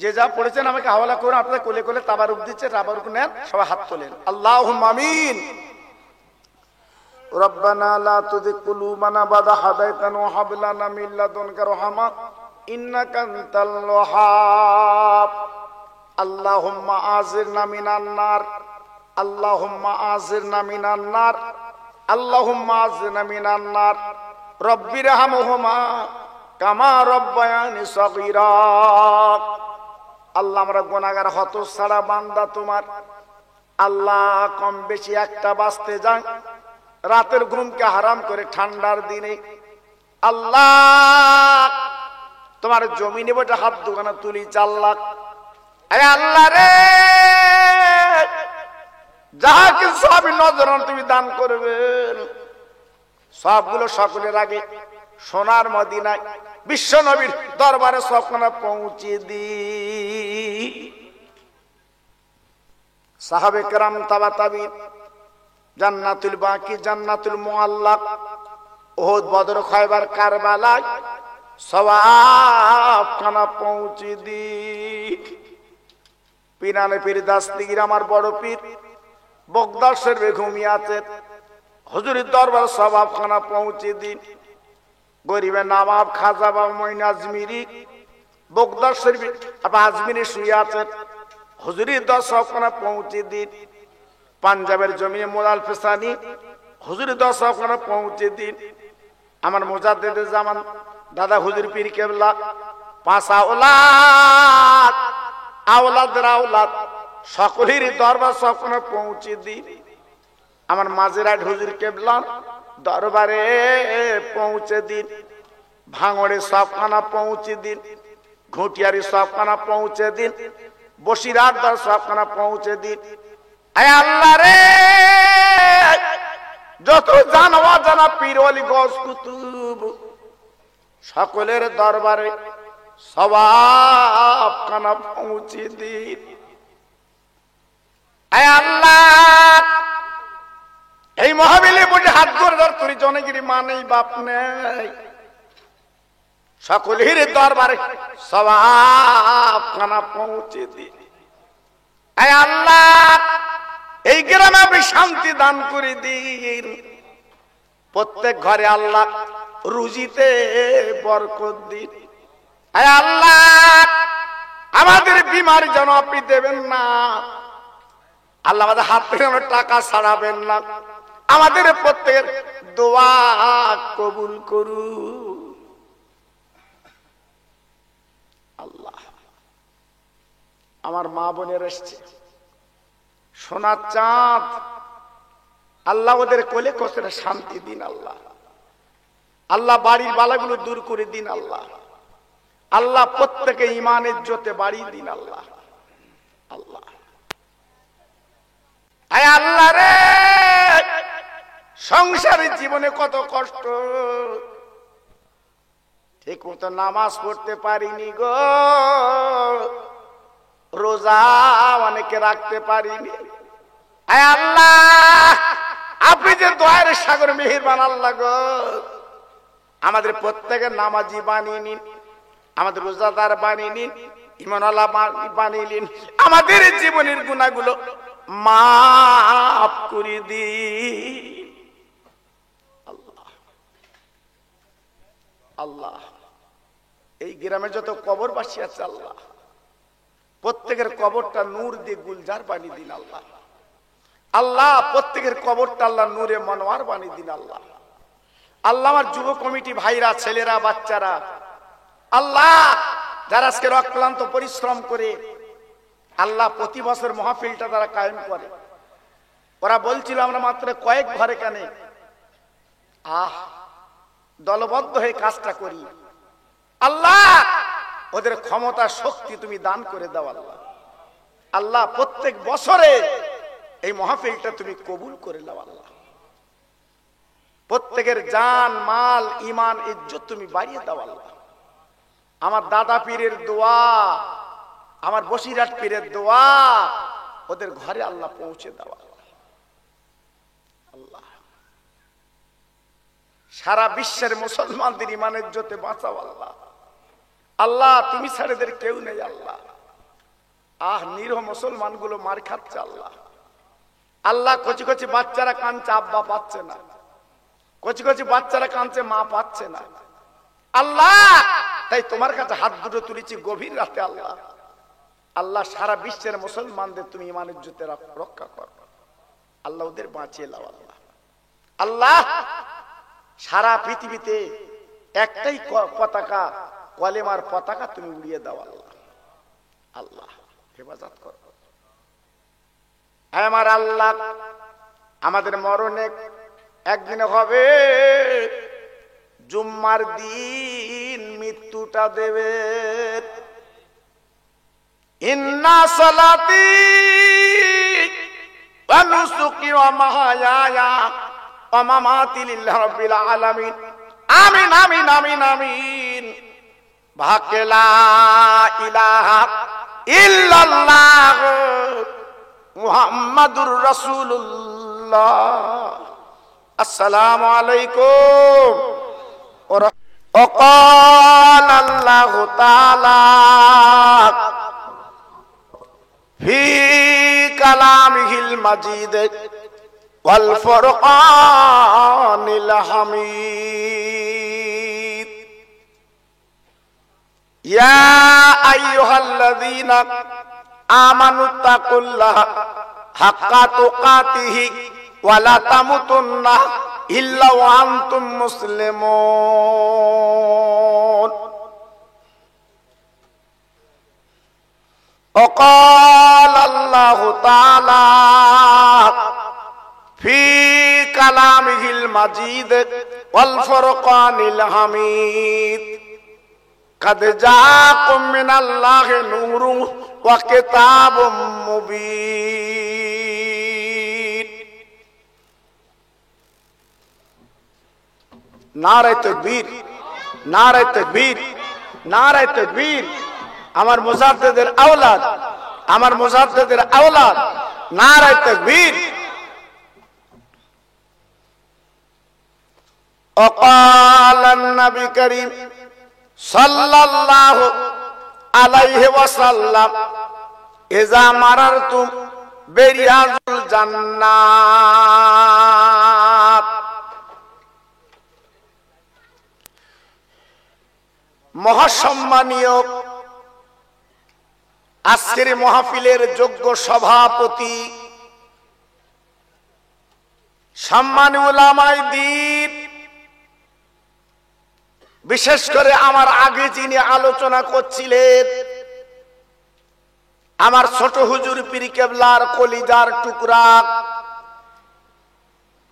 যে যা পড়েছেন আমাকে হাওয়ালা করুন আপনাদের কোলে কোলে তাবারুক দিচ্ছে তাবারুক নেন সবাই হাত তোলেন আল্লাহুম্মা আমিন রব্বানা লা তুযিগ কুলুবানা বাদা হাদাইতানা ওয়া হাব লানা মিন লাদুনকা রাহমা ইন্নাকা আনতাল ওয়াহ্হাব আল্লাহুম্মা আজিরনা মিনান নার আল্লাহুম্মা আজিরনা মিনান নার আল্লাহুম্মা আজিরনা মিনান নার রব্বিরহামহুমা কামা রব্বায়ানি সগীরা আল্লাহ আমরা গুনাহগার হতছাড়া বান্দা তোমার আল্লাহ কম বেশি একটা বাঁচতে যায় রাতের ঘুমকে হারাম করে ঠান্ডার দিনে আল্লাহ তোমার জমিনে বসে হাত দুখানা তুলি 4 লাখ আরে আল্লাহ রে যাহা কিছু সবই নজরান তুমি দান করবেন সবগুলো সকলের আগে সোনার মদিনায় বিশ্ব নবীর দরবারে সবখানে পৌঁছে দি। সাহাবে কেরাম, তাবা তাবিন, জান্নাতুল বাকি, জান্নাতুল মুআল্লা, উহুদ, বদর, খয়বার, কারবালায় সওয়াবখানা পৌঁছে দি। পিরানে পীর দাস্তিগির আমার বড় পীর বগদাদ শরীফে ঘুমিয়ে আছেন, হুজুরের দরবার সওয়াবখানা পৌঁছে দিন। গরিবে নবাব খাজা বাবা মঈন আজমিরি বগদাদ শরীফে আজমিরে শুয়ে আছেন, হুজুরের দরবার সওয়াবখানা পৌঁছে দিন। পাঞ্জাবের জমিনে মোলাল ফেসানি হুজুরের দরবার সওয়াবখানা পৌঁছে দিন। আমার মুজাদ্দিদে জামান দাদা হুজুর পীর কেবলা, 5 আওলাদ, আওলাদের আওলাদ সকলেরই দরবার সবখানে পৌঁছে দিন। আমার মাঝেরাট হুজুর কেবলা দরবারে পৌঁছে দিন। ভাঙড়ে সবখানা পৌঁছে দিন, ঘুটিয়ারি সবখানা পৌঁছে দিন, বসিরহাট দর সবখানা পৌঁছে দিন। আয় আল্লাহ রে, যত জানা জানা পীর ওলি গস কুতুব সকলের দরবারে সওয়াবখানা পৌঁছে দিন। আয় আল্লাহ, এই মহাবিলে বসে হাত ধরে ধর তুই জনগিরি মানেই বাপ নেই, সকলের দরবারে সওয়াবখানা পৌঁছে দিন। আয় আল্লাহ, এই গ্রামে আপনি শান্তি দান করে দিন। প্রত্যেক ঘরে আল্লাহ রুজিতে বরকত দিন। আয় আল্লাহ, আমাদের বিমারি যেন আপনি দেবেন না আল্লাহ, আমাদের হাত থেকে যেন টাকা ছাড়াবেন না, আমাদের প্রত্যেকের দোয়া কবুল করুন আল্লাহ। আমার মা বোনের এসছে, সোনার চাঁদ, আল্লাহ ওদের কোলে কোলে শান্তি দিন আল্লাহ। আল্লাহ বাড়ির বালাগুলো দূর করে দিন আল্লাহ। আল্লাহ প্রত্যেকে ইমানের জোতে বাড়িয়ে দিন আল্লাহ। আল্লাহ, আয় আল্লাহ রে, সংসারের জীবনে কত কষ্ট, ঠিক মতো নামাজ পড়তে পারিনি গো, রোজা অনেকে রাখতে পারিনি। আয় আল্লাহ, আপনি যে দয়ার সাগর মেহেরবান আল্লাহ গো, আমাদের প্রত্যেকের নামাজি বানিয়ে নিন, আমাদের রোজাদার বানিয়ে নিন, ঈমানওয়ালা বানিয়ে নিন, আমাদের জীবনের গুনাহগুলো মাফ করে দিন আল্লাহ। আল্লাহ, এই গ্রামে যত কবরবাসী আছে আল্লাহ, প্রত্যেকের কবরটা নূর দিয়ে গুলজার বানিয়ে দিন আল্লাহ। আল্লাহ, প্রত্যেকের কবরটা আল্লাহ নূরে মনোয়ার বানিয়ে দিন আল্লাহ। আল্লাহ, আমার যুব কমিটি ভাইরা, ছেলেরা, বাচ্চারা আল্লাহ, যারা আজকে অক্লান্ত পরিশ্রম করে আল্লাহ প্রতি বছর মাহফিলটা তারা কায়েম করে, ওরা বলছিল আমরা মাত্র কয়েক ঘরে কেন দলবদ্ধ হয়ে কাজটা করি। আল্লাহ, ওদের ক্ষমতা শক্তি তুমি দান করে দাও আল্লাহ। আল্লাহ, প্রত্যেক বছরে এই মাহফিলটা তুমি কবুল করে নাও আল্লাহ। প্রত্যেকের জান, মাল, ঈমান, ইজ্জত তুমি বাড়িয়ে দাও আল্লাহ। আমার দাদা পীরের দোয়া, আমার বসিরহাট পীরের দোয়া ওদের ঘরে আল্লাহ পৌঁছে দাও আল্লাহ। সারা বিশ্বের মুসলমানদের ঈমানের জোতে বাঁচাও আল্লাহ। আল্লাহ, তুমি ছাড়াদের কেউ নেই আল্লাহ। নিরহ মুসলমান গুলো মার খাচ্ছে আল্লাহ। আল্লাহ, কচি কচি বাচ্চারা কাঁদছে, আব্বা পাচ্ছে না, কচি কচি বাচ্চারা কাঁদছে, মা পাচ্ছে না আল্লাহ। তাই তোমার কাছে হাত দুটো তুলেছি গভীর রাতে আল্লাহ। আল্লাহ, সারা বিশ্বের মুসলমানদের তুমি ঈমানের জোতে রক্ষা কর আল্লাহ, ওদের বাঁচিয়ে নাও আল্লাহ। আল্লাহ, সারা পৃথিবীতে একটাই পতাকা, কলেমার পতাকা তুমি উড়িয়ে দাও আল্লাহ। আল্লাহ, হেফাজত কর। আমার আল্লাহ, আমাদের মরণে একদিন হবে, জুম্মার দিন মৃত্যুটা দেবে। ইন্না সালাতি ওয়া নুসুকি ওয়া মাহয়ায়া ওয়া মামাতি লিল্লাহি রাব্বিল আলামিন। আমিন আমিন আমিন আমিন। ভাগ্যে লা ইলাহা ইল্লাল্লাহ মুহাম্মাদুর রাসূলুল্লাহ। আসসালামু আলাইকুম। وقال الله تعالى في كلامه المجيد والفرقان الحميد يا أيها الذين آمنوا اتقوا الله حق تقاته ولا تموتن إلا وأنتم مسلمون وقال الله تعالى في كلامه المجيد والفرقان الحميد قد جاءكم من الله نور وكتاب مبين নারায়ে তাকবীর নারায়ে তাকবীর নারায়ে তাকবীর। আমার মুজাদ্দিদের আওলাদ, আমার মুজাদ্দিদের আওলাদ, নারায়ে তাকবীর। وقال النبي الكريم صلى الله عليه وسلم إذا مررتم برياض الجنات। মহাসম্মানীয় আজকের মাহফিলের যোগ্য সভাপতি, সম্মানী উলামায়ে দ্বীন, বিশেষ করে আমার আগে যিনি আলোচনা করছিলেন, আমার ছোট হুজুর পীর কেবলার কলিজার টুকরা,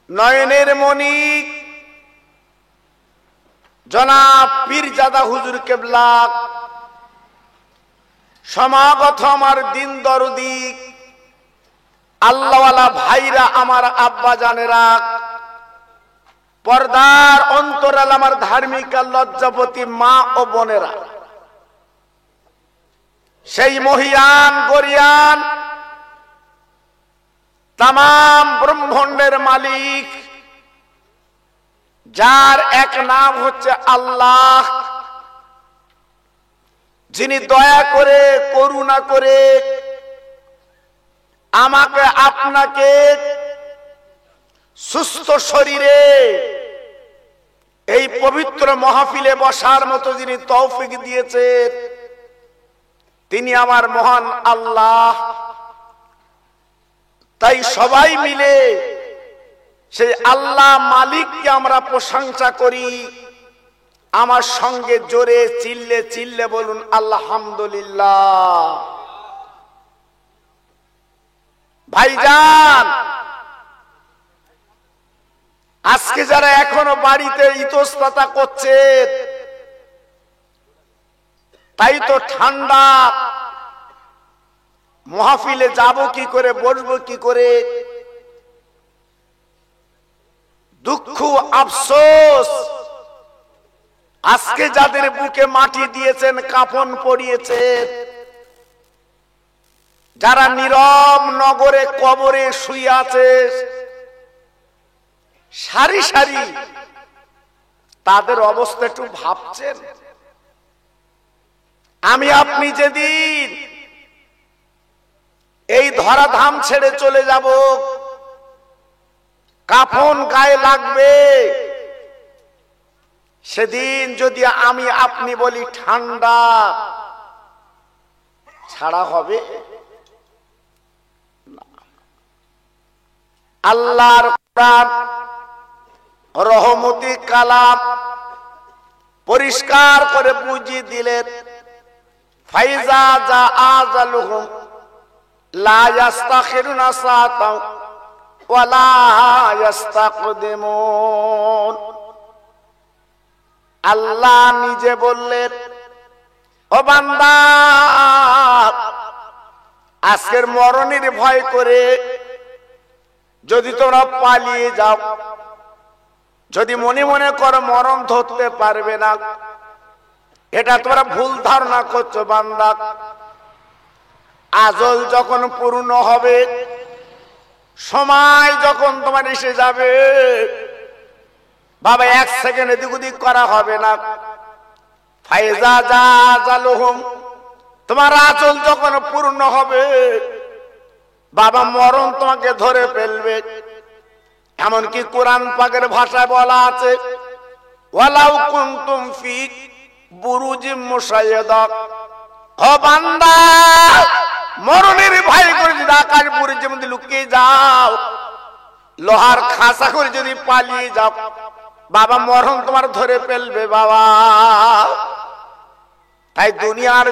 নয়নের মণি জনাব পীরজাদা হুজুর কেবলা, সমাগত আমার দিন দরদি আল্লাহওয়ালা ভাইরা, আমার আব্বা জানেরা, পর্দার অন্তরাল আমার ধার্মিক লজ্জাপতি মা ও বোনেরা, সেই মহিয়ান গরিয়ান তামাম ব্রহ্মাণ্ডের মালিক, যার এক নাম হচ্ছে আল্লাহ, যিনি দয়া করে করুণা করে আমাকে আপনাকে সুস্থ শরীরে এই পবিত্র মাহফিলে বসার মতো যিনি তৌফিক দিয়েছেন, তিনি আমার মহান আল্লাহ। তাই সবাই মিলে সেই আল্লাহ মালিককে আমরা প্রশংসা করি। আমার সঙ্গে জোরে চিল্লে চিল্লে বলুন আলহামদুলিল্লাহ। ভাইজান, আজকে যারা এখনো বাড়িতে ইতস্ততা করছে, তাই তো ঠান্ডা, মাহফিলে যাব কি করে, বসবো কি করে, দুঃখ আফসোস। আজকে যাদের বুকে মাটি দিয়েছেন, কাফন পরিয়েছেন, যারা নীরব নগরে কবরে শুয়ে আছে সারি সারি, তাদের অবস্থা একটু ভাবছেন? আমি আপনি যেদিন এই ধরাধাম ছেড়ে চলে যাব, কাফন গায়ে লাগবে, সেদিন যদি আমি আপনি বলি ঠান্ডা, ছাড়া হবে? আল্লাহর কোরআন রহমতি কালাম পরিষ্কার করে বুঝিয়ে দিলেন, ফাইজা যা আজালুহুম লা ইস্তাখিরুনা সাআতাও ওয়া লা ইস্তাকদিমুন। আল্লাহ নিজে বললেন, ও বান্দা, আজকের মরণের ভয় করে যদি তোমরা পালিয়ে যাও, যদি মনে মনে করো মরণ ধরতে পারবে না, এটা তোমরা ভুল ধারণা করছো বান্দা। আজল যখন পূর্ণ হবে, সময় যখন তোমার এসে যাবে বাবা, 1 সেকেন্ড এদিক ওদিক করা হবে না। ফাইজা যা জালুহুম, তোমার আজল যখন পূর্ণ হবে বাবা, মরণ তোমাকে ধরে ফেলবে। এমনকি কোরআন পাকের ভাষায় বলা আছে, ওয়ালাউ কুনতুম ফি বুরুজিম মুশাইয়াদা, ও বান্দা মরণের ভয় করে যদি আকাশ বুরুজের মধ্যে লুকিয়ে যাও, লোহার খাঁচা করে যদি পালিয়ে যাও বাবা, মরণ তোমার ধরে ফেলবে বাবা। তাই দুনিয়ার